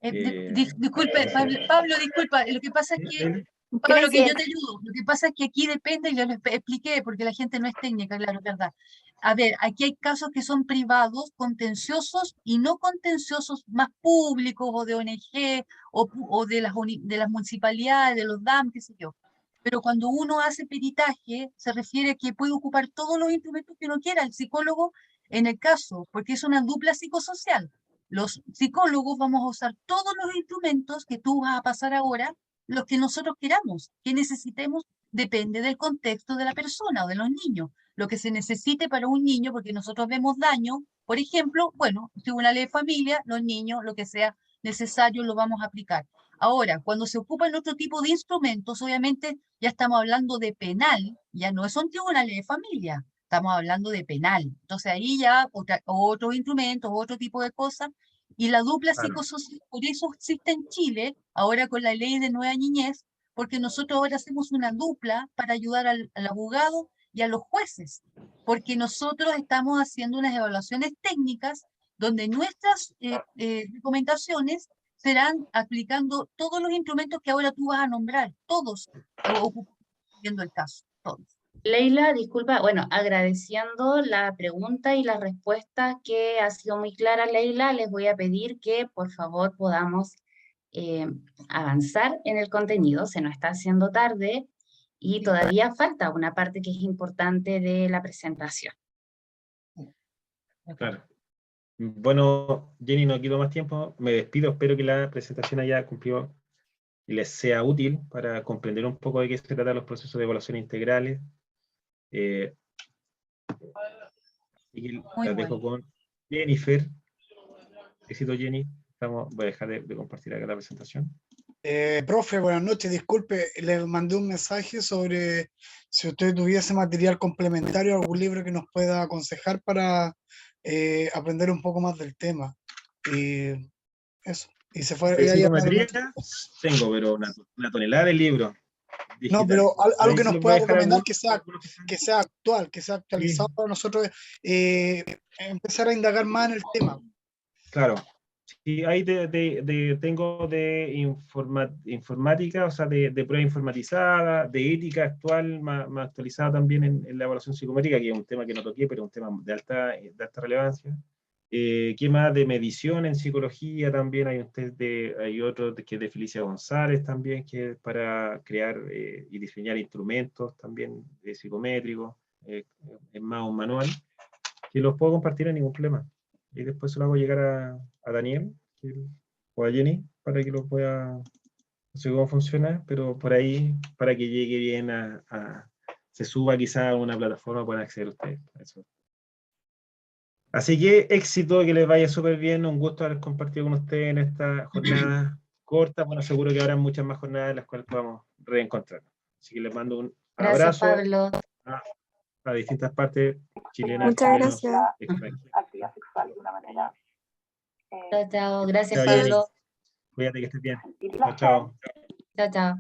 Disculpe, Pablo, disculpa, lo que pasa es que, Pablo, que yo te ayudo, lo que pasa es que aquí depende, yo lo expliqué, porque la gente no es técnica, claro, es verdad. A ver, aquí hay casos que son privados, contenciosos y no contenciosos más públicos o de ONG o de las municipalidades, de los DAM, qué sé yo. Pero cuando uno hace peritaje, se refiere a que puede ocupar todos los instrumentos que uno quiera, el psicólogo en el caso, porque es una dupla psicosocial. Los psicólogos vamos a usar todos los instrumentos que tú vas a pasar ahora, los que nosotros queramos, que necesitemos, depende del contexto de la persona o de los niños. Lo que se necesite para un niño, porque nosotros vemos daño, por ejemplo, bueno, tribunales de familia, los niños, lo que sea necesario lo vamos a aplicar. Ahora, cuando se ocupan otro tipo de instrumentos, obviamente ya estamos hablando de penal, ya no son tribunales de familia, estamos hablando de penal. Entonces ahí ya otros instrumentos, otro tipo de cosas, y la dupla psicosocial, por eso existe en Chile, ahora con la ley de nueva niñez, porque nosotros ahora hacemos una dupla para ayudar al abogado y a los jueces, porque nosotros estamos haciendo unas evaluaciones técnicas donde nuestras recomendaciones serán aplicando todos los instrumentos que ahora tú vas a nombrar, todos, viendo el caso, todos. Leila, disculpa, bueno, agradeciendo la pregunta y la respuesta que ha sido muy clara, Leila, les voy a pedir que por favor podamos avanzar en el contenido, se nos está haciendo tarde y todavía falta una parte que es importante de la presentación. Claro. Bueno, Jenny, no quito más tiempo, me despido, espero que la presentación haya cumplido y les sea útil para comprender un poco de qué se tratan los procesos de evaluación integrales. Y las dejo con Jennifer. Éxito, Jenny. Voy a dejar de compartir acá la presentación. Profe, buenas noches, disculpe, le mandé un mensaje sobre si usted tuviese material complementario, algún libro que nos pueda aconsejar para aprender un poco más del tema. Y eso. Y se fue. Psicometría tengo, pero una tonelada de libros. No, pero algo que nos pueda recomendar que sea actual, que sea actualizado para nosotros, empezar a indagar más en el tema. Claro. Sí, ahí tengo de informática, o sea, de prueba informatizada, de ética actual, más actualizada también en la evaluación psicométrica, que es un tema que no toqué, pero es un tema de alta relevancia. ¿Qué más? De medición en psicología también, hay otro que es de Felicia González también, que es para crear y diseñar instrumentos también psicométricos, es más un manual, que los puedo compartir sin ningún problema. Y después se lo hago llegar a Daniel o a Jenny para que lo pueda, no sé cómo funciona, pero por ahí, para que llegue bien se suba quizá a una plataforma, puedan acceder ustedes a eso. Así que éxito, que les vaya súper bien, un gusto haber compartido con ustedes en esta jornada corta, bueno, seguro que habrá muchas más jornadas en las cuales podamos reencontrarnos. Así que les mando un Gracias, abrazo Pablo. a distintas partes chilenas. Muchas chilenos, gracias. extranjeros. Actividad sexual de una manera. Chao, chao. Gracias, Chao, Jenny. Pablo. Cuídate que estés bien. Chao, chao. Chao, chao.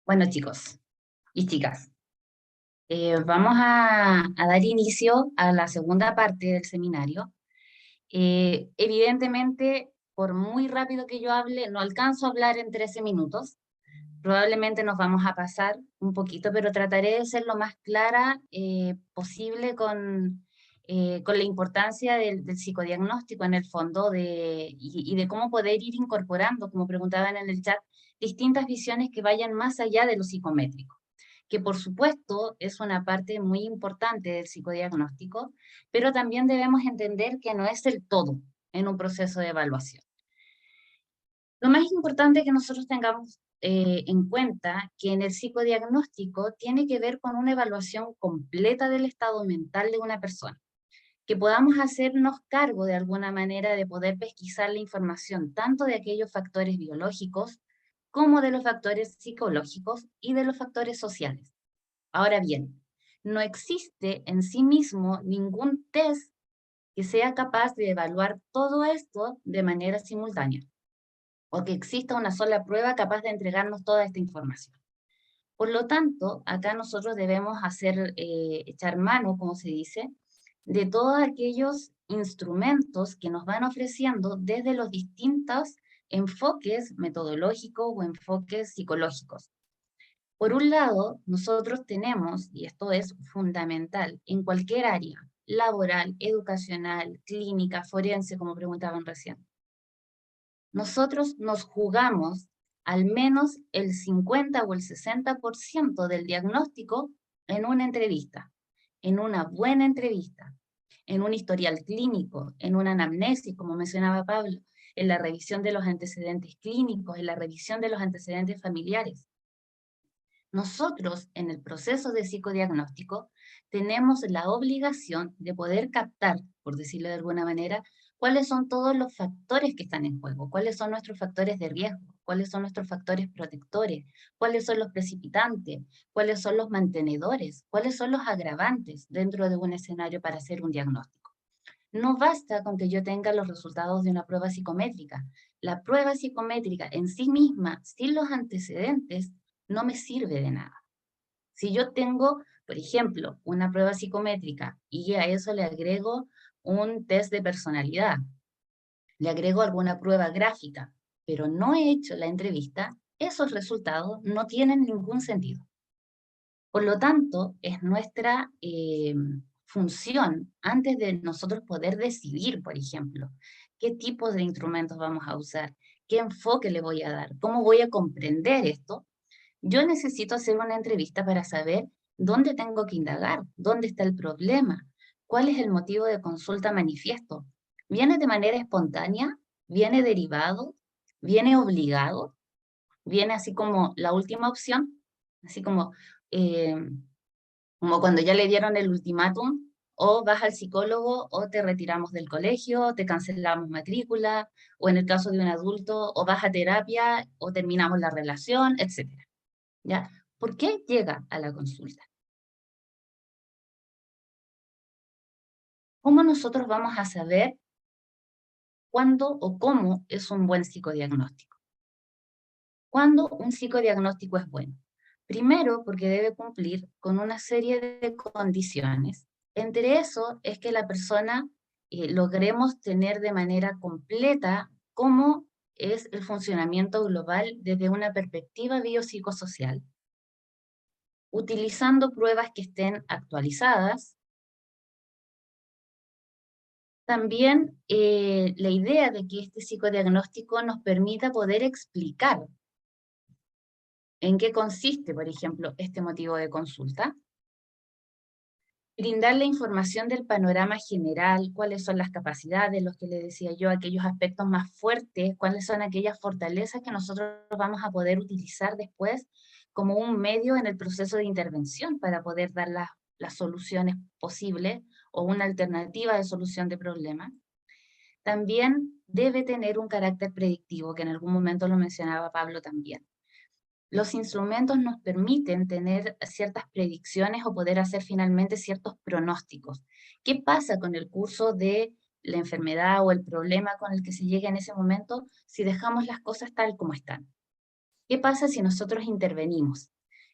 Bueno, chicos y chicas, vamos a dar inicio a la segunda parte del seminario. Evidentemente, por muy rápido que yo hable, no alcanzo a hablar en 13 minutos. Probablemente nos vamos a pasar un poquito, pero trataré de ser lo más clara posible con la importancia del psicodiagnóstico en el fondo y de cómo poder ir incorporando, como preguntaban en el chat, distintas visiones que vayan más allá de lo psicométrico, que por supuesto es una parte muy importante del psicodiagnóstico, pero también debemos entender que no es el todo en un proceso de evaluación. Lo más importante que nosotros tengamos en cuenta que en el psicodiagnóstico tiene que ver con una evaluación completa del estado mental de una persona, que podamos hacernos cargo de alguna manera de poder pesquisar la información tanto de aquellos factores biológicos como de los factores psicológicos y de los factores sociales. Ahora bien, no existe en sí mismo ningún test que sea capaz de evaluar todo esto de manera simultánea, o que exista una sola prueba capaz de entregarnos toda esta información. Por lo tanto, acá nosotros debemos echar mano, como se dice, de todos aquellos instrumentos que nos van ofreciendo desde los distintos enfoques metodológicos o enfoques psicológicos. Por un lado, nosotros tenemos, y esto es fundamental, en cualquier área, laboral, educacional, clínica, forense, como preguntaban recién, nosotros nos jugamos al menos el 50 o el 60% del diagnóstico en una entrevista, en una buena entrevista, en un historial clínico, en una anamnesis, como mencionaba Pablo, en la revisión de los antecedentes clínicos, en la revisión de los antecedentes familiares. Nosotros, en el proceso de psicodiagnóstico, tenemos la obligación de poder captar, por decirlo de alguna manera, cuáles son todos los factores que están en juego, cuáles son nuestros factores de riesgo, cuáles son nuestros factores protectores, cuáles son los precipitantes, cuáles son los mantenedores, cuáles son los agravantes dentro de un escenario para hacer un diagnóstico. No basta con que yo tenga los resultados de una prueba psicométrica. La prueba psicométrica en sí misma, sin los antecedentes, no me sirve de nada. Si yo tengo, por ejemplo, una prueba psicométrica y a eso le agrego un test de personalidad, le agrego alguna prueba gráfica, pero no he hecho la entrevista, esos resultados no tienen ningún sentido. Por lo tanto, es nuestra función, antes de nosotros poder decidir, por ejemplo, qué tipos de instrumentos vamos a usar, qué enfoque le voy a dar, cómo voy a comprender esto, yo necesito hacer una entrevista para saber dónde tengo que indagar, dónde está el problema, cuál es el motivo de consulta manifiesto. ¿Viene de manera espontánea? ¿Viene derivado? ¿Viene obligado? ¿Viene así como la última opción? Así como cuando ya le dieron el ultimátum, o vas al psicólogo, o te retiramos del colegio, te cancelamos matrícula, o en el caso de un adulto, o vas a terapia, o terminamos la relación, etc. ¿Ya? ¿Por qué llega a la consulta? ¿Cómo nosotros vamos a saber cuándo o cómo es un buen psicodiagnóstico? ¿Cuándo un psicodiagnóstico es bueno? Primero, porque debe cumplir con una serie de condiciones. Entre eso es que la persona logremos tener de manera completa cómo es el funcionamiento global desde una perspectiva biopsicosocial, utilizando pruebas que estén actualizadas. También la idea de que este psicodiagnóstico nos permita poder explicar en qué consiste, por ejemplo, este motivo de consulta. Brindar la información del panorama general, cuáles son las capacidades, los que le decía yo, aquellos aspectos más fuertes, cuáles son aquellas fortalezas que nosotros vamos a poder utilizar después como un medio en el proceso de intervención para poder dar las soluciones posibles o una alternativa de solución de problemas. También debe tener un carácter predictivo, que en algún momento lo mencionaba Pablo también. Los instrumentos nos permiten tener ciertas predicciones o poder hacer finalmente ciertos pronósticos. ¿Qué pasa con el curso de la enfermedad o el problema con el que se llega en ese momento si dejamos las cosas tal como están? ¿Qué pasa si nosotros intervenimos?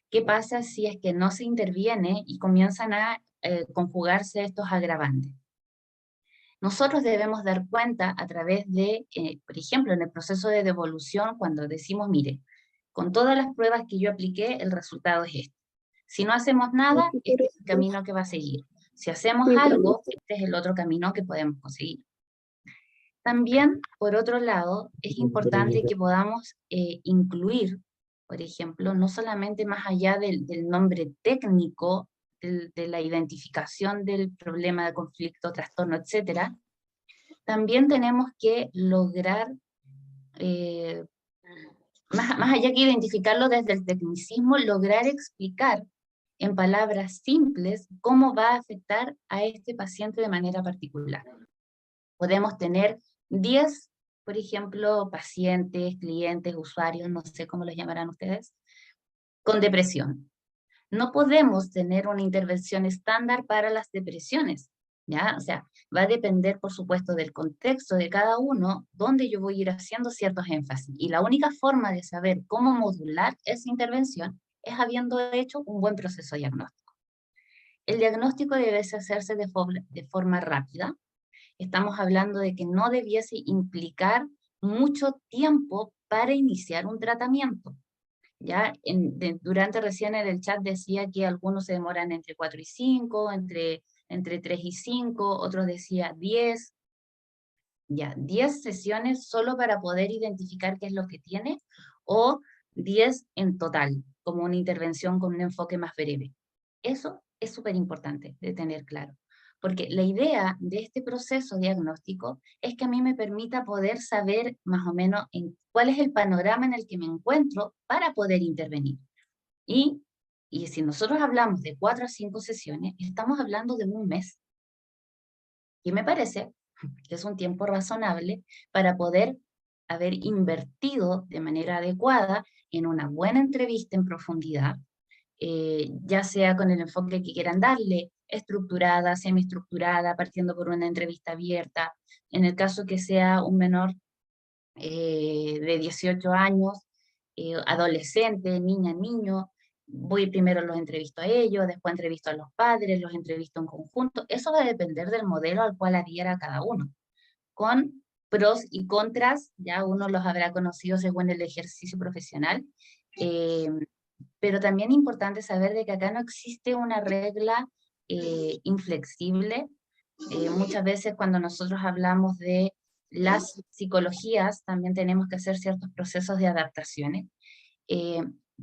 ¿Qué pasa si es que no se interviene y comienzan a conjugarse estos agravantes? Nosotros debemos dar cuenta a través de, por ejemplo, en el proceso de devolución, cuando decimos, mire, con todas las pruebas que yo apliqué, el resultado es este. Si no hacemos nada, este es el camino que va a seguir. Si hacemos algo, este es el otro camino que podemos conseguir. También, por otro lado, es importante que podamos incluir, por ejemplo, no solamente más allá del nombre técnico, de la identificación del problema de conflicto, trastorno, etc., también tenemos que lograr, más allá que identificarlo desde el tecnicismo, lograr explicar en palabras simples cómo va a afectar a este paciente de manera particular. Podemos tener 10, por ejemplo, pacientes, clientes, usuarios, no sé cómo los llamarán ustedes, con depresión. No podemos tener una intervención estándar para las depresiones, ¿ya? O sea, va a depender, por supuesto, del contexto de cada uno, donde yo voy a ir haciendo ciertos énfasis. Y la única forma de saber cómo modular esa intervención es habiendo hecho un buen proceso diagnóstico. El diagnóstico debe hacerse de forma rápida. Estamos hablando de que no debiese implicar mucho tiempo para iniciar un tratamiento. ¿Ya? Durante recién en el chat decía que algunos se demoran entre 4 y 5, entre 3 y 5, otros decía 10. Ya, 10 sesiones solo para poder identificar qué es lo que tiene, o 10 en total, como una intervención con un enfoque más breve. Eso es súper importante de tener claro, porque la idea de este proceso diagnóstico es que a mí me permita poder saber más o menos cuál es el panorama en el que me encuentro para poder intervenir. Y si nosotros hablamos de 4 a 5 sesiones, estamos hablando de un mes. Y me parece que es un tiempo razonable para poder haber invertido de manera adecuada en una buena entrevista en profundidad, ya sea con el enfoque que quieran darle, estructurada, semiestructurada, partiendo por una entrevista abierta, en el caso que sea un menor de 18 años, adolescente, niña, niño, voy primero los entrevisto a ellos, después entrevisto a los padres, los entrevisto en conjunto. Eso va a depender del modelo al cual adhiera cada uno, con pros y contras, ya uno los habrá conocido según el ejercicio profesional, pero también es importante saber de que acá no existe una regla inflexible. Muchas veces cuando nosotros hablamos de las psicologías, también tenemos que hacer ciertos procesos de adaptaciones.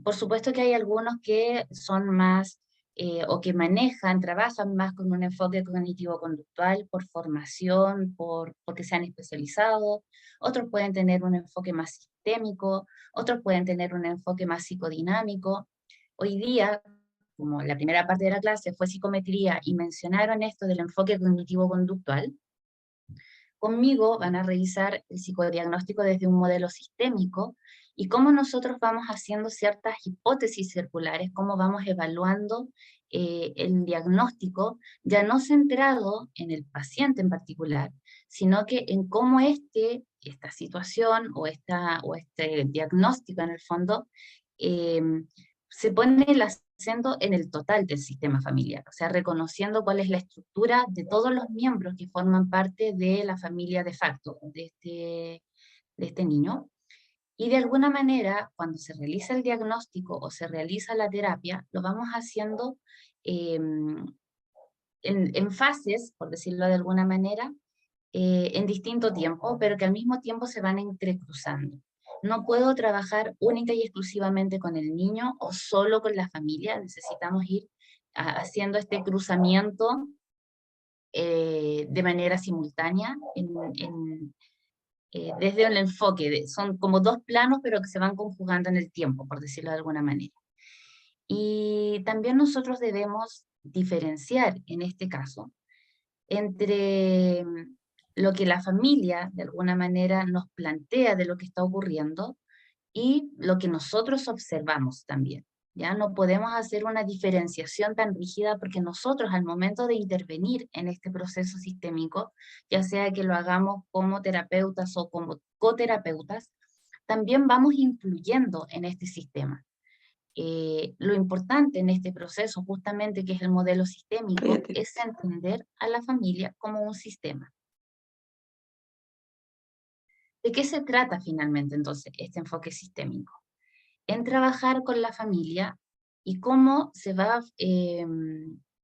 Por supuesto que hay algunos que son más, o que trabajan más con un enfoque cognitivo-conductual por formación, porque se han especializado. Otros pueden tener un enfoque más sistémico, otros pueden tener un enfoque más psicodinámico. Hoy día, como la primera parte de la clase fue psicometría y mencionaron esto del enfoque cognitivo-conductual, conmigo van a revisar el psicodiagnóstico desde un modelo sistémico y cómo nosotros vamos haciendo ciertas hipótesis circulares, cómo vamos evaluando el diagnóstico, ya no centrado en el paciente en particular, sino que en cómo esta situación o este diagnóstico en el fondo se pone el acento en el total del sistema familiar, o sea, reconociendo cuál es la estructura de todos los miembros que forman parte de la familia de facto de este niño. Y de alguna manera, cuando se realiza el diagnóstico o se realiza la terapia, lo vamos haciendo en fases, por decirlo de alguna manera, en distinto tiempo, pero que al mismo tiempo se van entrecruzando. No puedo trabajar única y exclusivamente con el niño o solo con la familia, necesitamos ir haciendo este cruzamiento de manera simultánea desde el enfoque, son como dos planos pero que se van conjugando en el tiempo, por decirlo de alguna manera. Y también nosotros debemos diferenciar en este caso entre lo que la familia de alguna manera nos plantea de lo que está ocurriendo y lo que nosotros observamos también. ¿Ya? No podemos hacer una diferenciación tan rígida porque nosotros al momento de intervenir en este proceso sistémico, ya sea que lo hagamos como terapeutas o como coterapeutas, también vamos influyendo en este sistema. Lo importante en este proceso, justamente que es el modelo sistémico, es entender a la familia como un sistema. ¿De qué se trata finalmente entonces este enfoque sistémico? En trabajar con la familia y cómo se va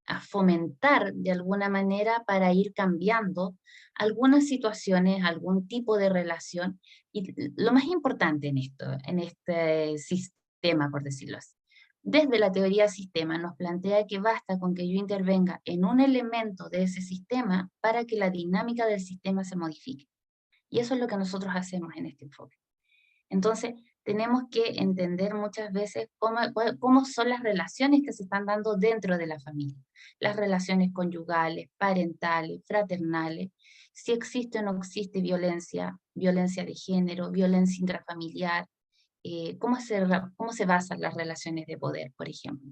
a fomentar de alguna manera para ir cambiando algunas situaciones, algún tipo de relación. Y lo más importante en este sistema, por decirlo así, desde la teoría sistema nos plantea que basta con que yo intervenga en un elemento de ese sistema para que la dinámica del sistema se modifique. Y eso es lo que nosotros hacemos en este enfoque. Entonces, tenemos que entender muchas veces cómo son las relaciones que se están dando dentro de la familia. Las relaciones conyugales, parentales, fraternales, si existe o no existe violencia, violencia de género, violencia intrafamiliar, cómo se basan las relaciones de poder, por ejemplo.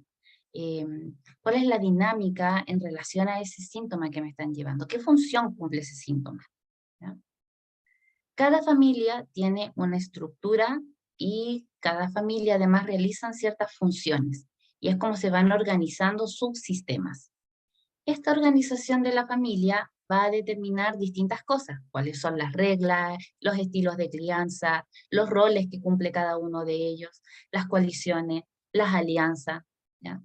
¿Cuál es la dinámica en relación a ese síntoma que me están llevando? ¿Qué función cumple ese síntoma? ¿Ya? Cada familia tiene una estructura y cada familia además realizan ciertas funciones y es como se van organizando subsistemas. Esta organización de la familia va a determinar distintas cosas, cuáles son las reglas, los estilos de crianza, los roles que cumple cada uno de ellos, las coaliciones, las alianzas, ¿ya?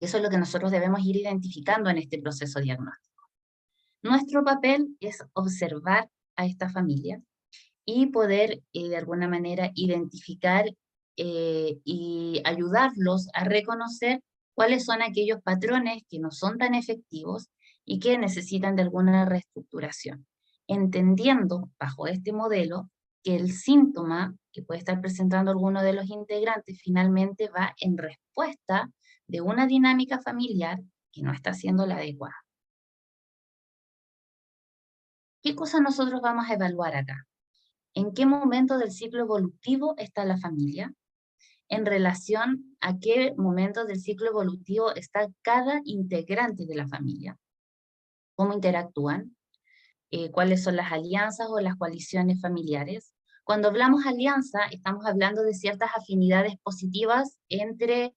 Eso es lo que nosotros debemos ir identificando en este proceso diagnóstico. Nuestro papel es observar a esta familia y poder de alguna manera identificar y ayudarlos a reconocer cuáles son aquellos patrones que no son tan efectivos y que necesitan de alguna reestructuración, entendiendo bajo este modelo que el síntoma que puede estar presentando alguno de los integrantes finalmente va en respuesta de una dinámica familiar que no está siendo la adecuada. ¿Qué cosas nosotros vamos a evaluar acá? ¿En qué momento del ciclo evolutivo está la familia? En relación a qué momento del ciclo evolutivo está cada integrante de la familia. ¿Cómo interactúan? ¿Cuáles son las alianzas o las coaliciones familiares? Cuando hablamos alianza, estamos hablando de ciertas afinidades positivas entre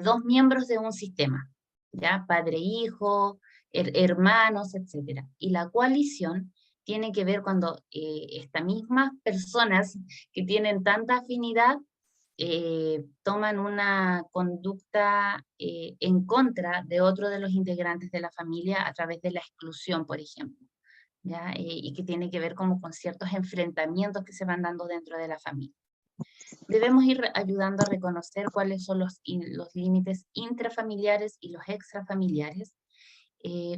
dos miembros de un sistema, ¿ya? Padre-hijo, hermanos, etc. Y la coalición tiene que ver cuando estas mismas personas que tienen tanta afinidad toman una conducta en contra de otro de los integrantes de la familia a través de la exclusión, por ejemplo, ¿ya? Y que tiene que ver como con ciertos enfrentamientos que se van dando dentro de la familia. Debemos ir ayudando a reconocer cuáles son los límites intrafamiliares y los extrafamiliares,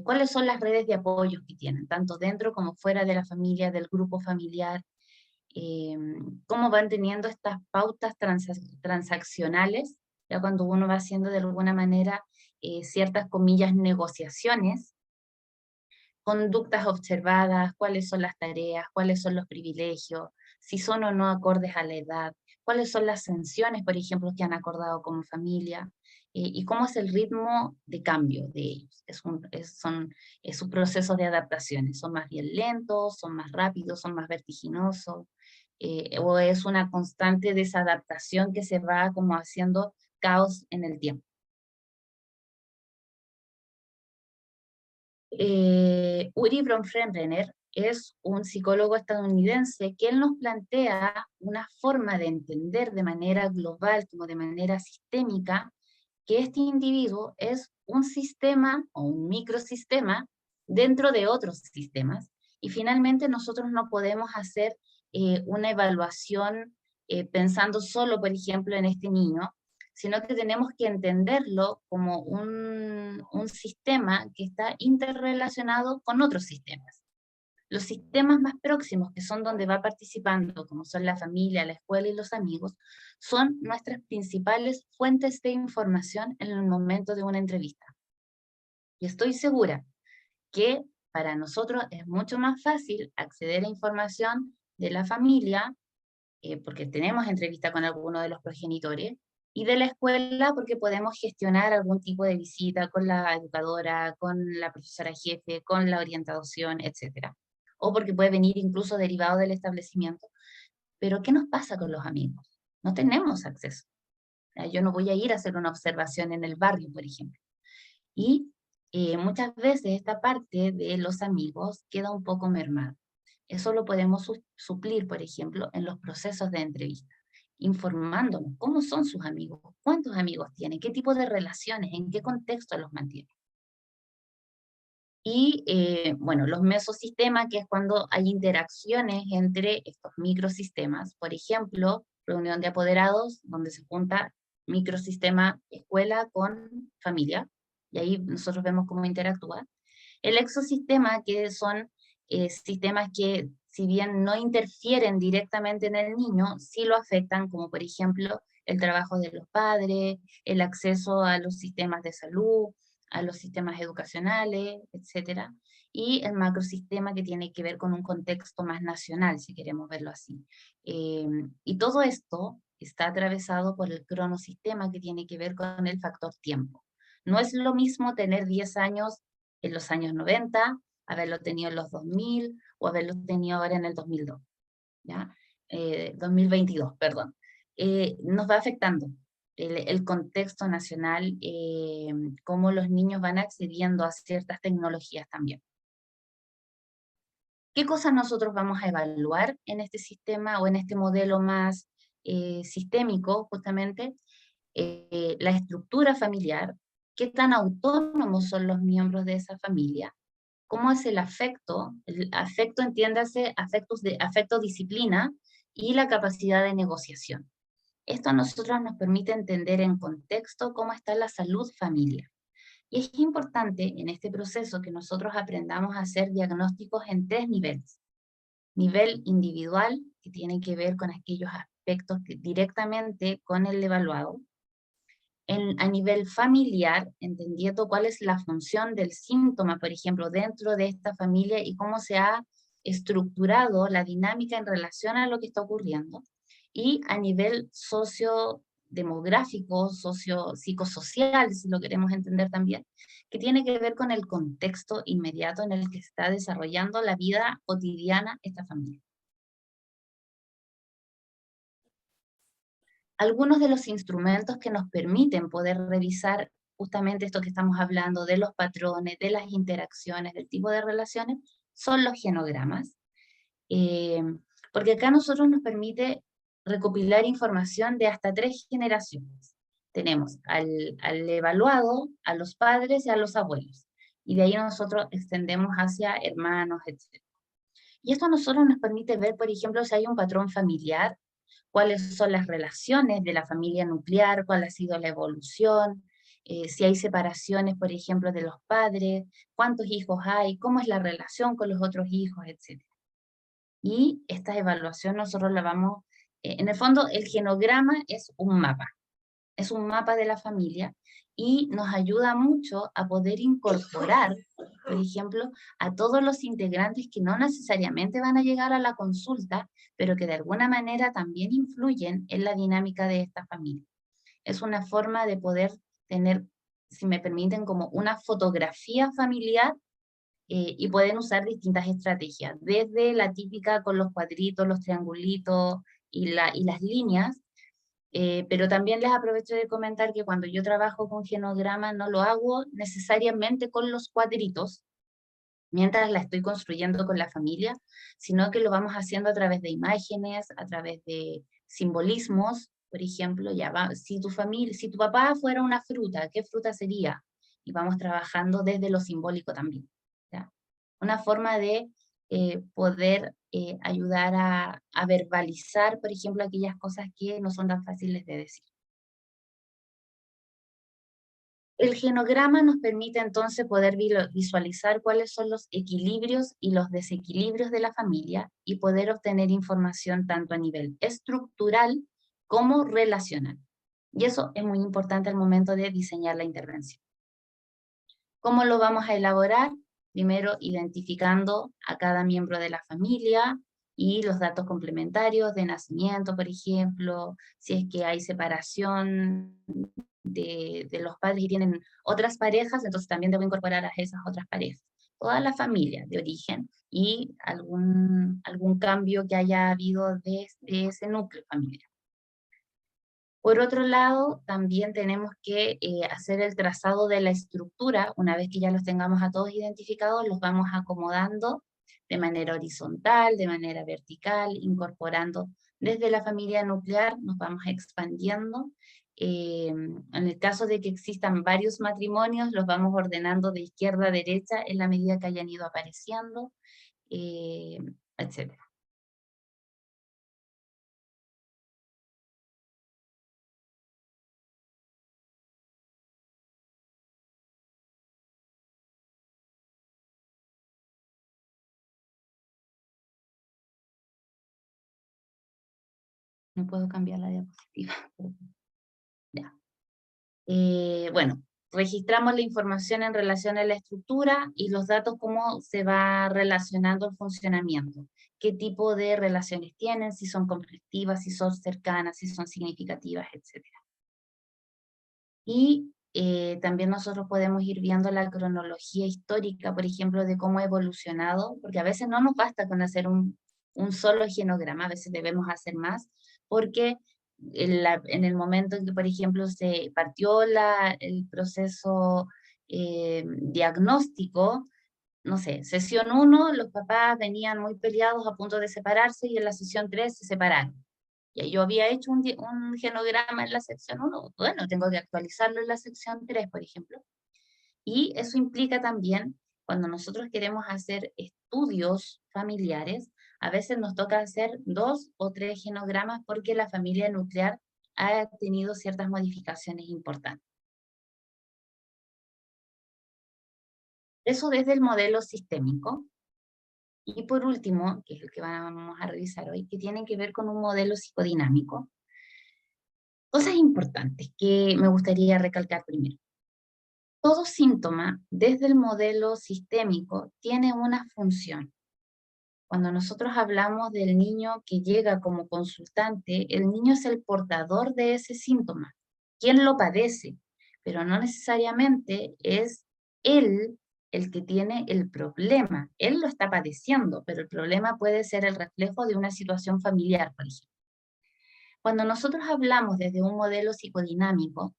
cuáles son las redes de apoyo que tienen, tanto dentro como fuera de la familia, del grupo familiar, cómo van teniendo estas pautas transaccionales, ya cuando uno va haciendo de alguna manera ciertas comillas negociaciones, conductas observadas, cuáles son las tareas, cuáles son los privilegios, si son o no acordes a la edad, cuáles son las sanciones, por ejemplo, que han acordado como familia, y cómo es el ritmo de cambio de ellos. Son sus procesos de adaptaciones, son más bien lentos, son más rápidos, son más vertiginosos, o es una constante desadaptación que se va como haciendo caos en el tiempo. Uri Bronfenbrenner es un psicólogo estadounidense que él nos plantea una forma de entender de manera global, como de manera sistémica, que este individuo es un sistema o un microsistema dentro de otros sistemas, y finalmente nosotros no podemos hacer una evaluación pensando solo, por ejemplo, en este niño, sino que tenemos que entenderlo como un sistema que está interrelacionado con otros sistemas. Los sistemas más próximos, que son donde va participando, como son la familia, la escuela y los amigos, son nuestras principales fuentes de información en el momento de una entrevista. Y estoy segura que para nosotros es mucho más fácil acceder a información de la familia, porque tenemos entrevista con alguno de los progenitores, y de la escuela porque podemos gestionar algún tipo de visita con la educadora, con la profesora jefe, con la orientación, etc. O porque puede venir incluso derivado del establecimiento. Pero ¿qué nos pasa con los amigos? No tenemos acceso. Yo no voy a ir a hacer una observación en el barrio, por ejemplo. Y muchas veces esta parte de los amigos queda un poco mermada. Eso lo podemos suplir, por ejemplo, en los procesos de entrevista, informándonos cómo son sus amigos, cuántos amigos tiene, qué tipo de relaciones, en qué contexto los mantiene. Y bueno, los mesosistemas, que es cuando hay interacciones entre estos microsistemas, por ejemplo, reunión de apoderados, donde se junta microsistema escuela con familia, y ahí nosotros vemos cómo interactúa. El exosistema, que son sistemas que, si bien no interfieren directamente en el niño, sí lo afectan, como por ejemplo el trabajo de los padres, el acceso a los sistemas de salud, a los sistemas educacionales, etc. Y el macrosistema, que tiene que ver con un contexto más nacional, si queremos verlo así. Y todo esto está atravesado por el cronosistema, que tiene que ver con el factor tiempo. No es lo mismo tener 10 años en los años 90, haberlo tenido en los 2000, o haberlo tenido ahora en el 2002, ¿ya? 2022, perdón. Nos va afectando el contexto nacional, cómo los niños van accediendo a ciertas tecnologías también. ¿Qué cosas nosotros vamos a evaluar en este sistema o en este modelo más sistémico, justamente? La estructura familiar, qué tan autónomos son los miembros de esa familia, cómo es el afecto entiéndase, afecto-disciplina, y la capacidad de negociación. Esto a nosotros nos permite entender en contexto cómo está la salud familiar. Y es importante en este proceso que nosotros aprendamos a hacer diagnósticos en 3 niveles. Nivel individual, que tiene que ver con aquellos aspectos directamente con el evaluado. A nivel familiar, entendiendo cuál es la función del síntoma, por ejemplo, dentro de esta familia, y cómo se ha estructurado la dinámica en relación a lo que está ocurriendo. Y a nivel sociodemográfico, psicosocial, si lo queremos entender también, que tiene que ver con el contexto inmediato en el que está desarrollando la vida cotidiana esta familia. Algunos de los instrumentos que nos permiten poder revisar justamente esto que estamos hablando, de los patrones, de las interacciones, del tipo de relaciones, son los genogramas. Porque acá nosotros nos permite recopilar información de hasta 3 generaciones. Tenemos al evaluado, a los padres y a los abuelos. Y de ahí nosotros extendemos hacia hermanos, etc. Y esto a nosotros nos permite ver, por ejemplo, si hay un patrón familiar, cuáles son las relaciones de la familia nuclear, cuál ha sido la evolución, si hay separaciones, por ejemplo, de los padres, cuántos hijos hay, cómo es la relación con los otros hijos, etc. Y esta evaluación nosotros la vamos, en el fondo el genograma es un mapa de la familia y nos ayuda mucho a poder incorporar, por ejemplo, a todos los integrantes que no necesariamente van a llegar a la consulta, pero que de alguna manera también influyen en la dinámica de esta familia. Es una forma de poder tener, si me permiten, como una fotografía familiar y pueden usar distintas estrategias, desde la típica con los cuadritos, los triangulitos y las líneas, pero también les aprovecho de comentar que cuando yo trabajo con genograma no lo hago necesariamente con los cuadritos, mientras la estoy construyendo con la familia, sino que lo vamos haciendo a través de imágenes, a través de simbolismos. Por ejemplo, si tu papá fuera una fruta, ¿qué fruta sería? Y vamos trabajando desde lo simbólico también, ¿ya? Una forma de poder ayudar a verbalizar, por ejemplo, aquellas cosas que no son tan fáciles de decir. El genograma nos permite entonces poder visualizar cuáles son los equilibrios y los desequilibrios de la familia y poder obtener información tanto a nivel estructural como relacional. Y eso es muy importante al momento de diseñar la intervención. ¿Cómo lo vamos a elaborar? Primero, identificando a cada miembro de la familia y los datos complementarios de nacimiento, por ejemplo, si es que hay separación de los padres y tienen otras parejas, entonces también debo incorporar a esas otras parejas. Toda la familia de origen y algún cambio que haya habido de ese núcleo familiar. Por otro lado, también tenemos que hacer el trazado de la estructura. Una vez que ya los tengamos a todos identificados, los vamos acomodando de manera horizontal, de manera vertical, incorporando desde la familia nuclear, nos vamos expandiendo. En el caso de que existan varios matrimonios, los vamos ordenando de izquierda a derecha en la medida que hayan ido apareciendo, etc. No puedo cambiar la diapositiva. Ya. Bueno, registramos la información en relación a la estructura y los datos, cómo se va relacionando el funcionamiento. Qué tipo de relaciones tienen, si son conflictivas, si son cercanas, si son significativas, etc. Y también nosotros podemos ir viendo la cronología histórica, por ejemplo, de cómo ha evolucionado, porque a veces no nos basta con hacer un solo genograma, a veces debemos hacer más, porque en el momento en que, por ejemplo, se partió el proceso diagnóstico, no sé, sesión 1, los papás venían muy peleados a punto de separarse y en la sesión 3 se separaron. Y yo había hecho un genograma en la sección 1, bueno, tengo que actualizarlo en la sección 3, por ejemplo. Y eso implica también, cuando nosotros queremos hacer estudios familiares, a veces nos toca hacer 2 o 3 genogramas porque la familia nuclear ha tenido ciertas modificaciones importantes. Eso desde el modelo sistémico. Y por último, que es el que vamos a revisar hoy, que tiene que ver con un modelo psicodinámico. Cosas importantes que me gustaría recalcar primero. Todo síntoma, desde el modelo sistémico, tiene una función. Cuando nosotros hablamos del niño que llega como consultante, el niño es el portador de ese síntoma, quien lo padece, pero no necesariamente es él el que tiene el problema. Él lo está padeciendo, pero el problema puede ser el reflejo de una situación familiar, por ejemplo. Cuando nosotros hablamos desde un modelo psicodinámico,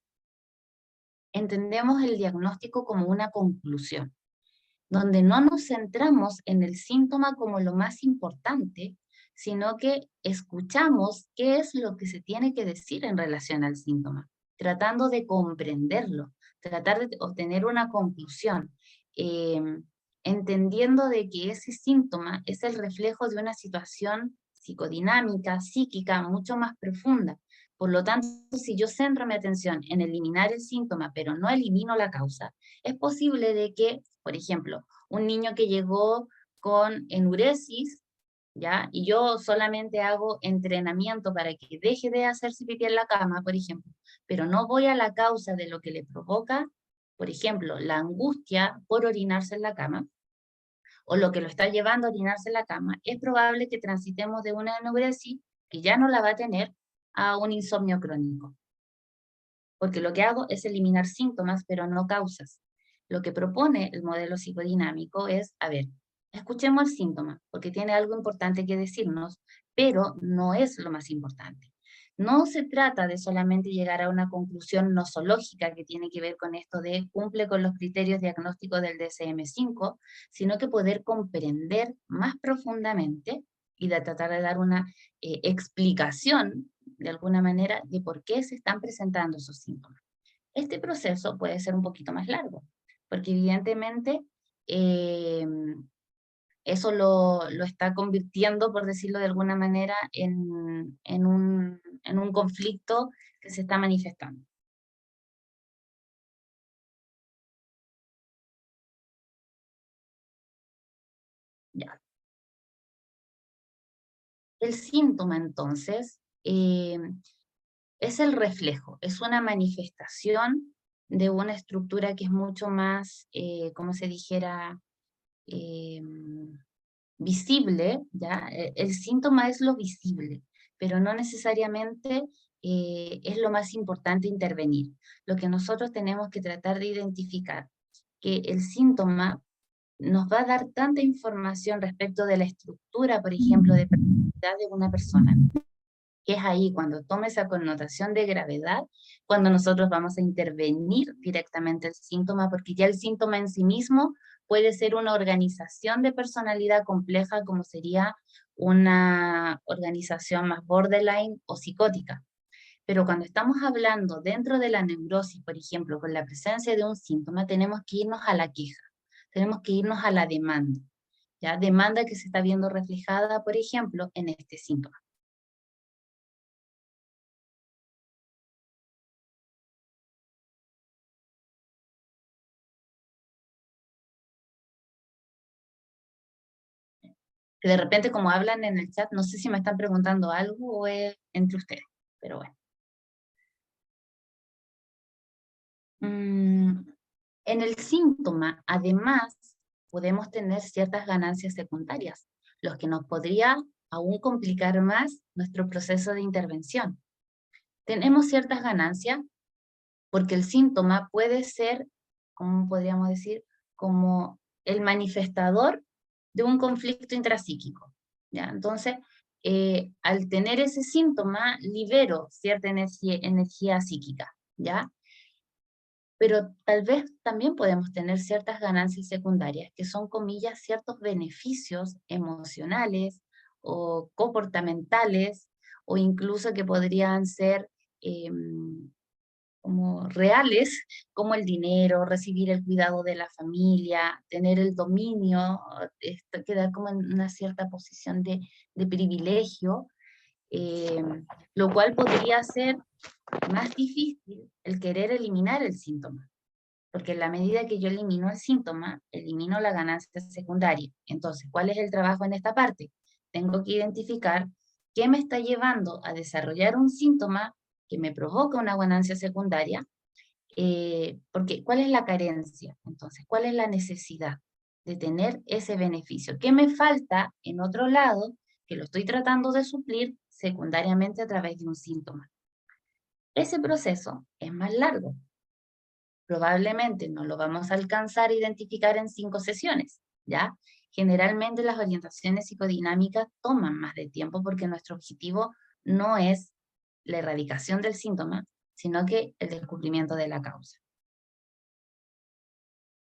entendemos el diagnóstico como una conclusión, donde no nos centramos en el síntoma como lo más importante, sino que escuchamos qué es lo que se tiene que decir en relación al síntoma, tratando de comprenderlo, tratar de obtener una conclusión, entendiendo de que ese síntoma es el reflejo de una situación psicodinámica, psíquica, mucho más profunda. Por lo tanto, si yo centro mi atención en eliminar el síntoma, pero no elimino la causa, es posible de que, por ejemplo, un niño que llegó con enuresis, ¿ya? Y yo solamente hago entrenamiento para que deje de hacerse pipí en la cama, por ejemplo, pero no voy a la causa de lo que le provoca, por ejemplo, la angustia por orinarse en la cama, o lo que lo está llevando a orinarse en la cama, es probable que transitemos de una enuresis, que ya no la va a tener, a un insomnio crónico. Porque lo que hago es eliminar síntomas, pero no causas. Lo que propone el modelo psicodinámico es, a ver, escuchemos el síntoma, porque tiene algo importante que decirnos, pero no es lo más importante. No se trata de solamente llegar a una conclusión nosológica que tiene que ver con esto de cumple con los criterios diagnósticos del DSM-5, sino que poder comprender más profundamente y de tratar de dar una explicación, de alguna manera, de por qué se están presentando esos síntomas. Este proceso puede ser un poquito más largo, porque evidentemente eso lo está convirtiendo, por decirlo de alguna manera, en un conflicto que se está manifestando. Ya. El síntoma, entonces, es el reflejo, es una manifestación de una estructura que es mucho más, como se dijera, visible, ¿ya? El síntoma es lo visible, pero no necesariamente es lo más importante intervenir. Lo que nosotros tenemos que tratar de identificar, que el síntoma nos va a dar tanta información respecto de la estructura, por ejemplo, de personalidad de una persona, que es ahí cuando toma esa connotación de gravedad, cuando nosotros vamos a intervenir directamente el síntoma, porque ya el síntoma en sí mismo puede ser una organización de personalidad compleja, como sería una organización más borderline o psicótica. Pero cuando estamos hablando dentro de la neurosis, por ejemplo, con la presencia de un síntoma, tenemos que irnos a la queja, tenemos que irnos a la demanda, ¿ya? Demanda que se está viendo reflejada, por ejemplo, en este síntoma. Que de repente como hablan en el chat, no sé si me están preguntando algo o es entre ustedes, pero bueno. En el síntoma, además, podemos tener ciertas ganancias secundarias, lo que nos podría aún complicar más nuestro proceso de intervención. Tenemos ciertas ganancias porque el síntoma puede ser, ¿cómo podríamos decir? Como el manifestador de un conflicto intrapsíquico, ¿ya? Entonces, al tener ese síntoma, libero cierta energía psíquica, ¿ya? Pero tal vez también podemos tener ciertas ganancias secundarias, que son, comillas, ciertos beneficios emocionales o comportamentales, o incluso que podrían ser como reales, como el dinero, recibir el cuidado de la familia, tener el dominio, quedar como en una cierta posición de privilegio, lo cual podría ser más difícil el querer eliminar el síntoma, porque en la medida que yo elimino el síntoma, elimino la ganancia secundaria. Entonces, ¿cuál es el trabajo en esta parte? Tengo que identificar qué me está llevando a desarrollar un síntoma que me provoca una ganancia secundaria, porque ¿cuál es la carencia? Entonces, ¿cuál es la necesidad de tener ese beneficio? ¿Qué me falta en otro lado que lo estoy tratando de suplir secundariamente a través de un síntoma? Ese proceso es más largo. Probablemente no lo vamos a alcanzar a identificar en 5 sesiones, ¿ya? Generalmente las orientaciones psicodinámicas toman más de tiempo porque nuestro objetivo no es la erradicación del síntoma, sino que el descubrimiento de la causa.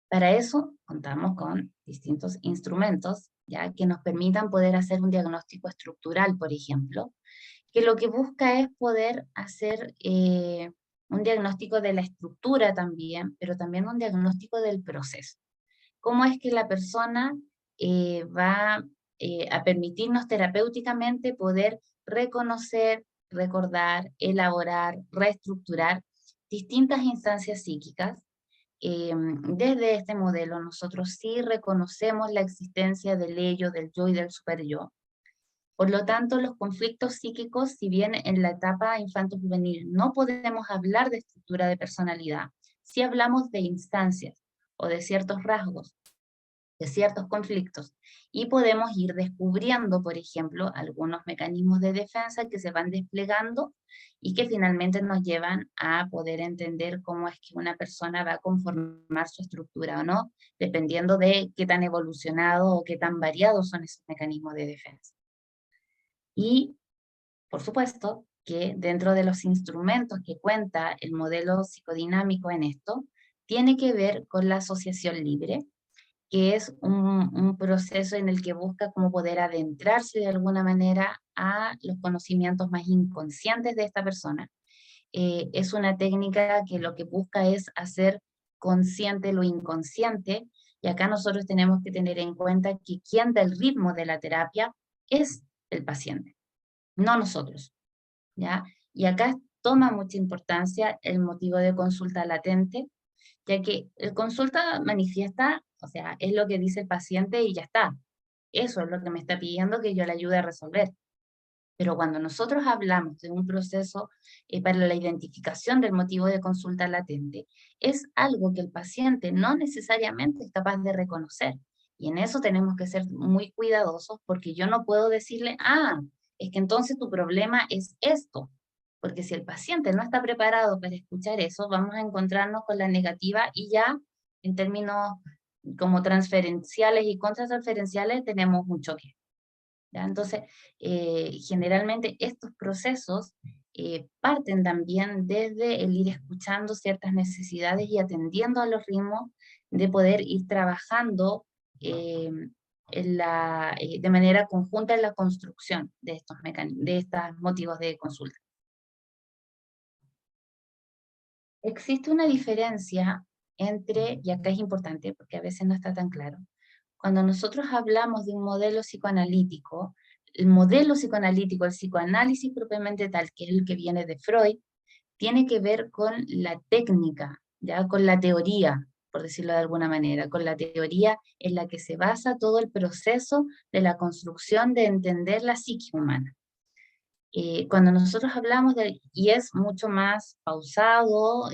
Para eso contamos con distintos instrumentos ya que nos permitan poder hacer un diagnóstico estructural, por ejemplo, que lo que busca es poder hacer un diagnóstico de la estructura también, pero también un diagnóstico del proceso. ¿Cómo es que la persona va a permitirnos terapéuticamente poder reconocer, recordar, elaborar, reestructurar distintas instancias psíquicas? Desde este modelo nosotros sí reconocemos la existencia del ello, del yo y del superyo. Por lo tanto, los conflictos psíquicos, si bien en la etapa infanto-juvenil no podemos hablar de estructura de personalidad, sí hablamos de instancias o de ciertos rasgos, de ciertos conflictos, y podemos ir descubriendo, por ejemplo, algunos mecanismos de defensa que se van desplegando y que finalmente nos llevan a poder entender cómo es que una persona va a conformar su estructura o no, dependiendo de qué tan evolucionado o qué tan variados son esos mecanismos de defensa. Y, por supuesto, que dentro de los instrumentos que cuenta el modelo psicodinámico en esto, tiene que ver con la asociación libre, que es un proceso en el que busca como poder adentrarse de alguna manera a los conocimientos más inconscientes de esta persona. Es una técnica que lo que busca es hacer consciente lo inconsciente, y acá nosotros tenemos que tener en cuenta que quien da el ritmo de la terapia es el paciente, no nosotros, ¿ya? Y acá toma mucha importancia el motivo de consulta latente, ya que el consulta manifiesta, o sea, es lo que dice el paciente y ya está. Eso es lo que me está pidiendo que yo le ayude a resolver. Pero cuando nosotros hablamos de un proceso para la identificación del motivo de consulta latente, es algo que el paciente no necesariamente es capaz de reconocer. Y en eso tenemos que ser muy cuidadosos, porque yo no puedo decirle, es que entonces tu problema es esto. Porque si el paciente no está preparado para escuchar eso, vamos a encontrarnos con la negativa y ya en términos como transferenciales y contratransferenciales tenemos un choque. ¿Ya? Entonces, generalmente estos procesos parten también desde el ir escuchando ciertas necesidades y atendiendo a los ritmos de poder ir trabajando de manera conjunta en la construcción de estos motivos de consulta. Existe una diferencia entre, y acá es importante porque a veces no está tan claro, cuando nosotros hablamos de un modelo psicoanalítico, el modelo psicoanalítico, el psicoanálisis propiamente tal, que es el que viene de Freud, tiene que ver con la técnica, ¿ya? Con la teoría, por decirlo de alguna manera, con la teoría en la que se basa todo el proceso de la construcción de entender la psique humana. Cuando nosotros hablamos y es mucho más pausado,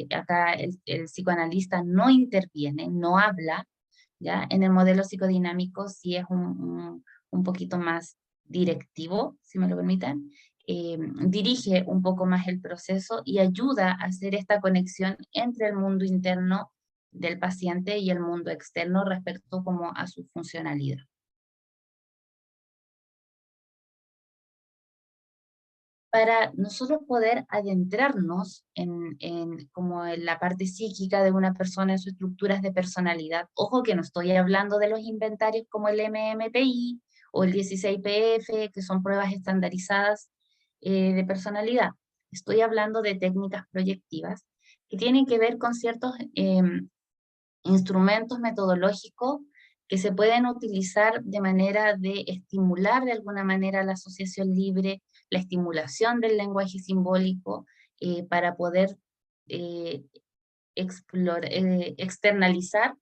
acá el psicoanalista no interviene, no habla, ¿ya? En el modelo psicodinámico sí es un poquito más directivo, si me lo permiten, dirige un poco más el proceso y ayuda a hacer esta conexión entre el mundo interno del paciente y el mundo externo respecto como a su funcionalidad. Para nosotros poder adentrarnos como en la parte psíquica de una persona, en sus estructuras de personalidad, ojo que no estoy hablando de los inventarios como el MMPI o el 16PF, que son pruebas estandarizadas de personalidad. Estoy hablando de técnicas proyectivas que tienen que ver con ciertos instrumentos metodológicos que se pueden utilizar de manera de estimular de alguna manera la asociación libre, la estimulación del lenguaje simbólico, para poder externalizar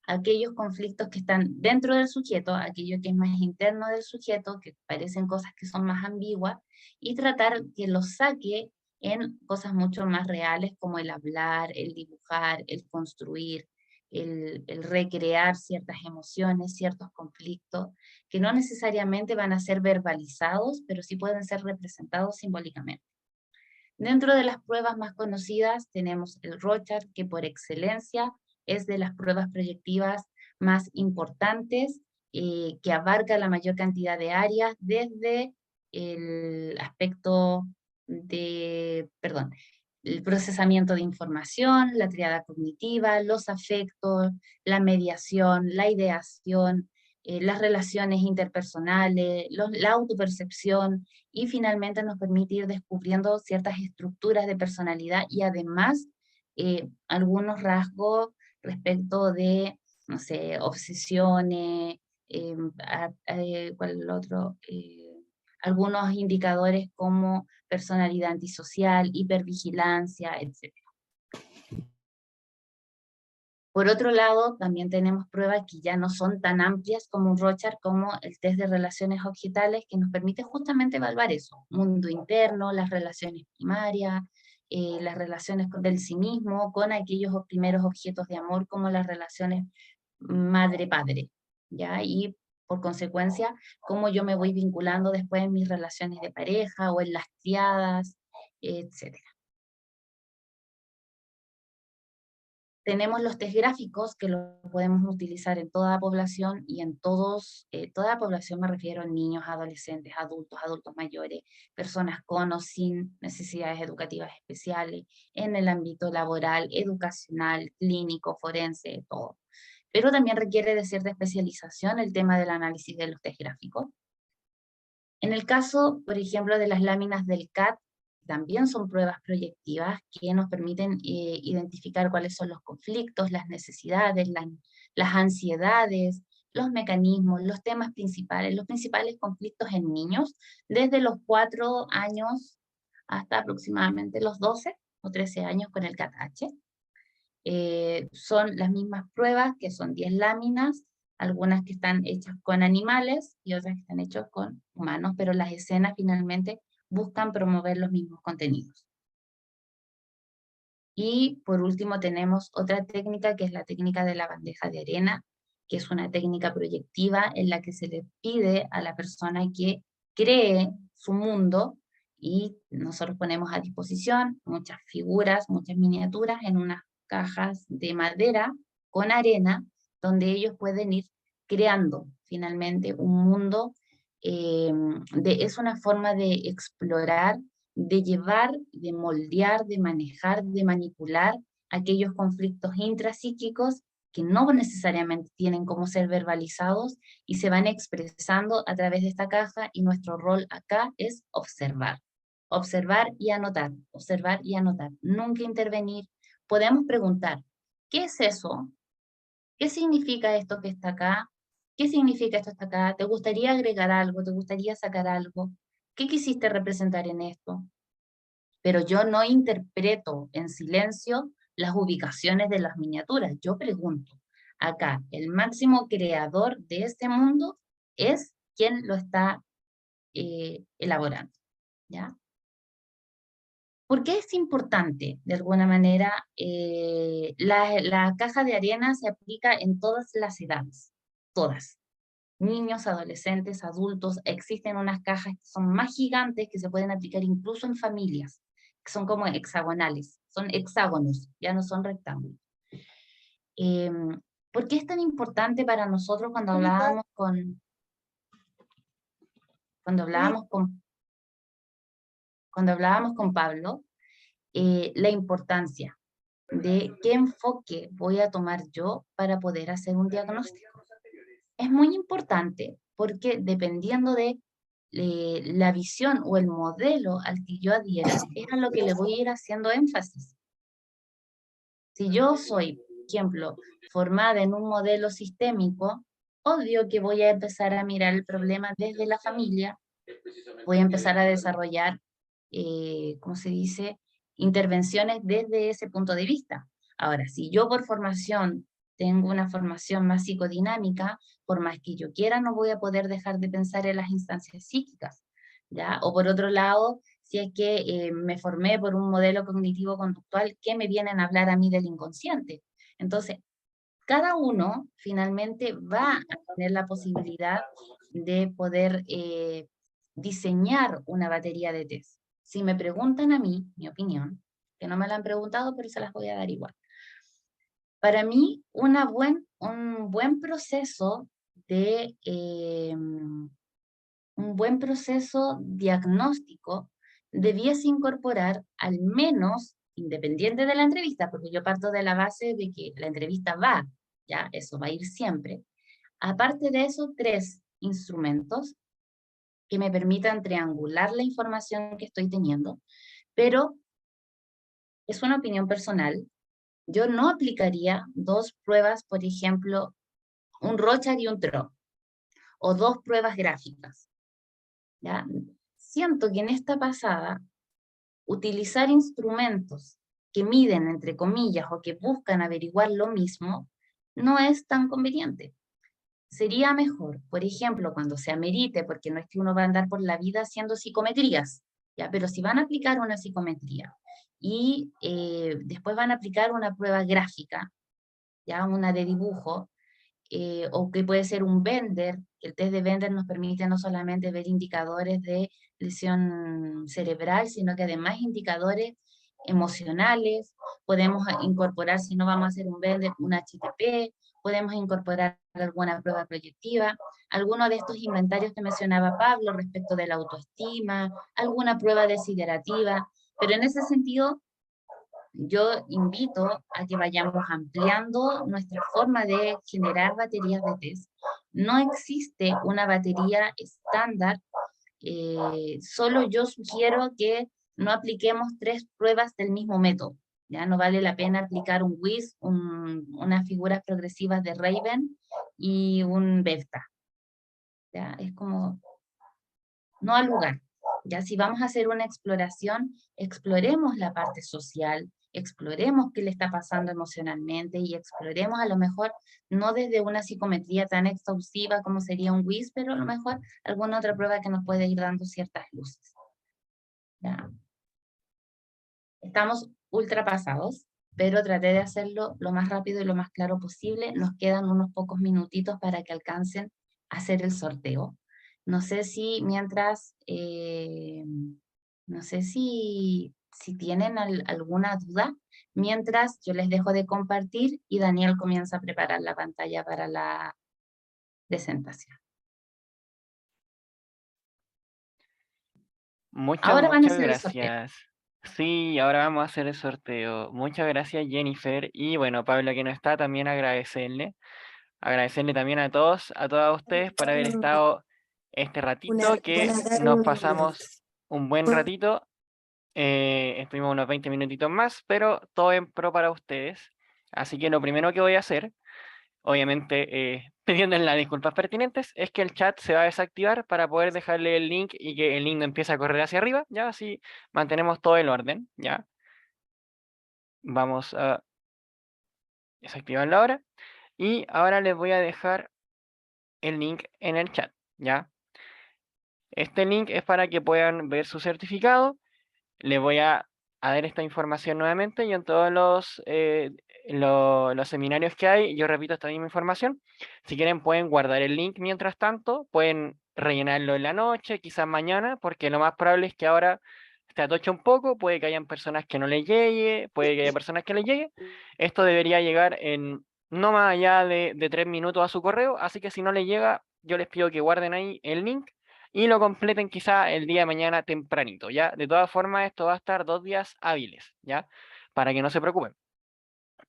aquellos conflictos que están dentro del sujeto, aquello que es más interno del sujeto, que parecen cosas que son más ambiguas, y tratar que los saque en cosas mucho más reales como el hablar, el dibujar, el construir, el recrear ciertas emociones, ciertos conflictos, que no necesariamente van a ser verbalizados, pero sí pueden ser representados simbólicamente. Dentro de las pruebas más conocidas tenemos el Rorschach, que por excelencia es de las pruebas proyectivas más importantes, que abarca la mayor cantidad de áreas, desde el aspecto de, el procesamiento de información, la triada cognitiva, los afectos, la mediación, la ideación, las relaciones interpersonales, la autopercepción, y finalmente nos permite ir descubriendo ciertas estructuras de personalidad y además algunos rasgos respecto de, no sé, obsesiones, ¿cuál es el otro? Algunos indicadores como personalidad antisocial, hipervigilancia, etc. Por otro lado, también tenemos pruebas que ya no son tan amplias como un Rorschach, como el test de relaciones objetales, que nos permite justamente evaluar eso, mundo interno, las relaciones primarias, las relaciones del sí mismo, con aquellos primeros objetos de amor, como las relaciones madre-padre, ¿ya? Y por consecuencia, cómo yo me voy vinculando después en mis relaciones de pareja, o en las criadas, etc. Tenemos los test gráficos que los podemos utilizar en toda la población y en todos, toda la población me refiero a niños, adolescentes, adultos mayores, personas con o sin necesidades educativas especiales, en el ámbito laboral, educacional, clínico, forense, todo. Pero también requiere de cierta especialización el tema del análisis de los test gráficos. En el caso, por ejemplo, de las láminas del CAT, también son pruebas proyectivas que nos permiten identificar cuáles son los conflictos, las necesidades, las ansiedades, los mecanismos, los temas principales, los principales conflictos en niños, desde los 4 años hasta aproximadamente los 12 o 13 años con el CAT-H. Son las mismas pruebas, que son 10 láminas, algunas que están hechas con animales y otras que están hechas con humanos, pero las escenas finalmente buscan promover los mismos contenidos. Y por último tenemos otra técnica, que es la técnica de la bandeja de arena, que es una técnica proyectiva en la que se le pide a la persona que cree su mundo, y nosotros ponemos a disposición muchas figuras, muchas miniaturas en unas cajas de madera con arena, donde ellos pueden ir creando finalmente un mundo. Es una forma de explorar, de llevar, de moldear, de manejar, de manipular aquellos conflictos intrapsíquicos que no necesariamente tienen cómo ser verbalizados y se van expresando a través de esta caja, y nuestro rol acá es observar. Observar y anotar, observar y anotar, nunca intervenir. Podemos preguntar, ¿qué es eso? ¿Qué significa esto que está acá? ¿Qué significa esto que está acá? ¿Te gustaría agregar algo? ¿Te gustaría sacar algo? ¿Qué quisiste representar en esto? Pero yo no interpreto en silencio las ubicaciones de las miniaturas. Yo pregunto, acá, el máximo creador de este mundo es quien lo está elaborando, ¿ya? ¿Por qué es importante? De alguna manera, la caja de arena se aplica en todas las edades, todas. Niños, adolescentes, adultos, existen unas cajas que son más gigantes, que se pueden aplicar incluso en familias, que son como hexagonales, son hexágonos, ya no son rectángulos. ¿Por qué es tan importante para nosotros cuando hablábamos con Pablo, la importancia de qué enfoque voy a tomar yo para poder hacer un diagnóstico? Es muy importante porque dependiendo de la visión o el modelo al que yo adhiera, es a lo que le voy a ir haciendo énfasis. Si yo soy, por ejemplo, formada en un modelo sistémico, obvio que voy a empezar a mirar el problema desde la familia, voy a empezar a desarrollar, ¿cómo se dice?, intervenciones desde ese punto de vista. Ahora, si yo por formación tengo una formación más psicodinámica, por más que yo quiera, no voy a poder dejar de pensar en las instancias psíquicas, ¿ya? O por otro lado, si es que me formé por un modelo cognitivo-conductual, ¿qué me vienen a hablar a mí del inconsciente? Entonces, cada uno finalmente va a tener la posibilidad de poder diseñar una batería de test. Si me preguntan a mí, mi opinión, que no me la han preguntado, pero se las voy a dar igual. Para mí, un buen proceso diagnóstico debiese incorporar al menos, independiente de la entrevista, porque yo parto de la base de que la entrevista va, ya, eso va a ir siempre, Aparte de eso, 3 instrumentos que me permitan triangular la información que estoy teniendo, pero es una opinión personal. Yo no aplicaría 2 pruebas, por ejemplo, un Rorschach y un TRO, o 2 pruebas gráficas, ¿ya? Siento que en esta pasada, utilizar instrumentos que miden, entre comillas, o que buscan averiguar lo mismo, no es tan conveniente. Sería mejor, por ejemplo, cuando se amerite, porque no es que uno va a andar por la vida haciendo psicometrías, ¿ya? Pero si van a aplicar una psicometría y después van a aplicar una prueba gráfica, ¿ya? Una de dibujo, o que puede ser un Bender. El test de Bender nos permite no solamente ver indicadores de lesión cerebral, sino que además indicadores emocionales. Podemos incorporar, si no vamos a hacer un Bender, un HTP, podemos incorporar alguna prueba proyectiva, alguno de estos inventarios que mencionaba Pablo respecto de la autoestima, alguna prueba desiderativa, pero en ese sentido yo invito a que vayamos ampliando nuestra forma de generar baterías de test. No existe una batería estándar, solo yo sugiero que no apliquemos 3 pruebas del mismo método. Ya no vale la pena aplicar un WIS, unas figuras progresivas de Raven y un Vecta. Ya es como, no al lugar. Ya si vamos a hacer una exploración, exploremos la parte social, exploremos qué le está pasando emocionalmente y exploremos a lo mejor, no desde una psicometría tan exhaustiva como sería un WIS, pero a lo mejor alguna otra prueba que nos puede ir dando ciertas luces. ¿Ya? Estamos ultrapasados, pero traté de hacerlo lo más rápido y lo más claro posible. Nos quedan unos pocos minutitos para que alcancen a hacer el sorteo. No sé si mientras, no sé si tienen alguna duda, mientras yo les dejo de compartir y Daniel comienza a preparar la pantalla para la presentación. Ahora van a Muchas hacer el sorteo. gracias. Sí, ahora vamos a hacer el sorteo. Muchas gracias, Jennifer. Y bueno, Pablo, que no está, también agradecerle. Agradecerle también a todos, a todas ustedes por haber estado este ratito, que nos pasamos un buen ratito. Estuvimos unos 20 minutitos más, pero todo en pro para ustedes. Así que lo primero que voy a hacer, obviamente pidiendo las disculpas pertinentes, es que el chat se va a desactivar para poder dejarle el link y que el link no empiece a correr hacia arriba, ya así mantenemos todo el orden, ya. Vamos a desactivarlo ahora. Y ahora les voy a dejar el link en el chat, ya. Este link es para que puedan ver su certificado. Les voy a dar esta información nuevamente y en todos los seminarios que hay, yo repito esta misma información. Si quieren pueden guardar el link mientras tanto, pueden rellenarlo en la noche, quizás mañana, porque lo más probable es que ahora se atoche un poco, puede que hayan personas que no les llegue, puede que haya personas que les llegue. Esto debería llegar en no más allá de 3 minutos a su correo, así que si no les llega, yo les pido que guarden ahí el link y lo completen quizá el día de mañana tempranito, ¿ya? De todas formas, esto va a estar 2 días hábiles, ¿ya? Para que no se preocupen.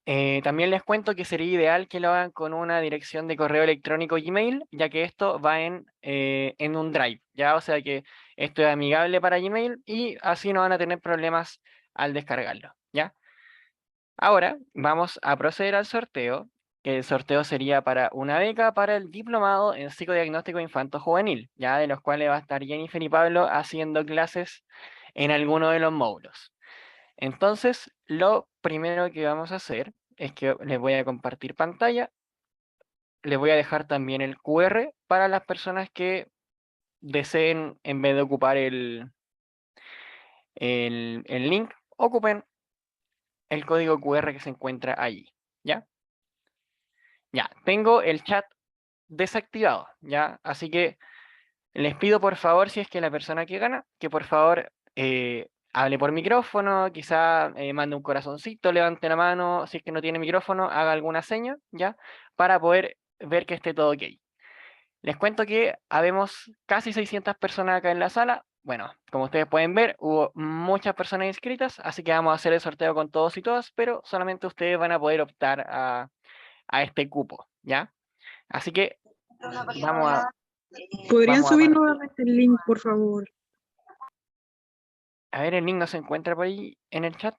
También les cuento que sería ideal que lo hagan con una dirección de correo electrónico Gmail, ya que esto va en un Drive, ¿ya? O sea que esto es amigable para Gmail y así no van a tener problemas al descargarlo, ¿ya? Ahora vamos a proceder al sorteo. El sorteo sería para una beca para el diplomado en psicodiagnóstico infanto-juvenil, ya de los cuales va a estar Jennifer y Pablo haciendo clases en alguno de los módulos. Entonces, lo primero que vamos a hacer es que les voy a compartir pantalla. Les voy a dejar también el QR para las personas que deseen, en vez de ocupar el link, ocupen el código QR que se encuentra allí, ¿ya? Ya, tengo el chat desactivado, ¿ya? Así que les pido por favor, si es que la persona que gana, que por favor hable por micrófono, quizá mande un corazoncito, levante la mano, si es que no tiene micrófono, haga alguna seña, ¿ya? Para poder ver que esté todo ok. Les cuento que habemos casi 600 personas acá en la sala. Bueno, como ustedes pueden ver, hubo muchas personas inscritas, así que vamos a hacer el sorteo con todos y todas, pero solamente ustedes van a poder optar a este cupo, ¿ya? Así que Vamos a... ¿Podrían vamos a subir par- nuevamente el link, por favor? A ver, el link no se encuentra por ahí en el chat.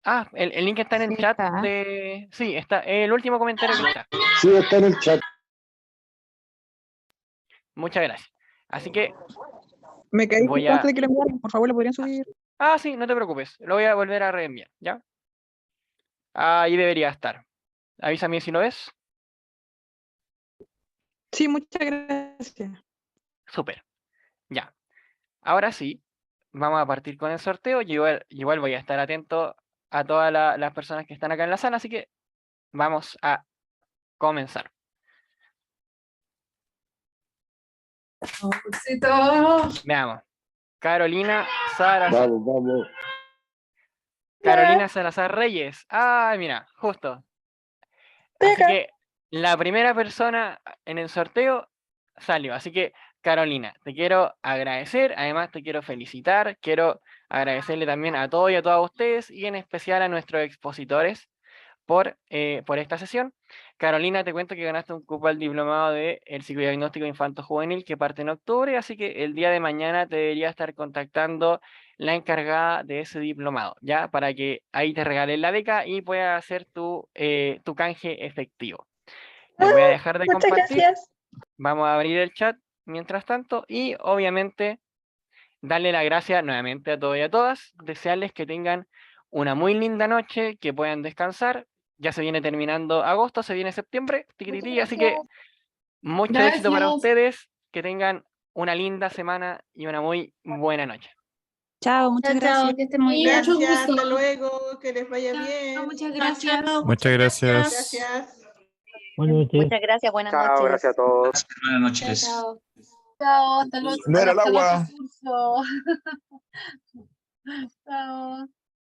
Ah, el link está en el chat de... Sí, está el último comentario que está. Sí, está en el chat. Muchas gracias. Así que Me caí voy justo a... antes de que lo enviaran. Por favor, ¿le podrían subir? Ah, sí, no te preocupes. Lo voy a volver a reenviar, ¿ya? Ahí debería estar. Avísame si lo ves. Sí, muchas gracias. Súper. Ya. Ahora sí, vamos a partir con el sorteo. Yo igual voy a estar atento a todas las personas que están acá en la sala, así que vamos a comenzar. Veamos. Carolina Salazar. Vamos. Carolina Salazar Reyes. Ah, mira, justo. Así que la primera persona en el sorteo salió. Así que, Carolina, te quiero agradecer, además te quiero felicitar, quiero agradecerle también a todos y a todas ustedes y en especial a nuestros expositores por esta sesión. Carolina, te cuento que ganaste un cupo al diplomado de el psicodiagnóstico infanto-juvenil que parte en octubre, así que el día de mañana te debería estar contactando la encargada de ese diplomado, ¿ya? Para que ahí te regalen la beca y puedas hacer tu canje efectivo. Les voy a dejar de Muchas compartir. gracias. Vamos a abrir el chat mientras tanto y obviamente darle las gracias nuevamente a todos y a todas, desearles que tengan una muy linda noche, que puedan descansar. Ya se viene terminando agosto, se viene septiembre, tiquitití, así que mucho éxito para ustedes, que tengan una linda semana y una muy buena noche. Chao, muchas gracias. Que estén muy bien. Gracias, hasta luego, que les vaya bien. Muchas gracias. Muchas gracias. Gracias. Buenas noches. Muchas gracias, buenas Chao, noches. gracias a todos. Buenas noches. Chao, hasta luego. No era el Hasta agua. curso. Chao.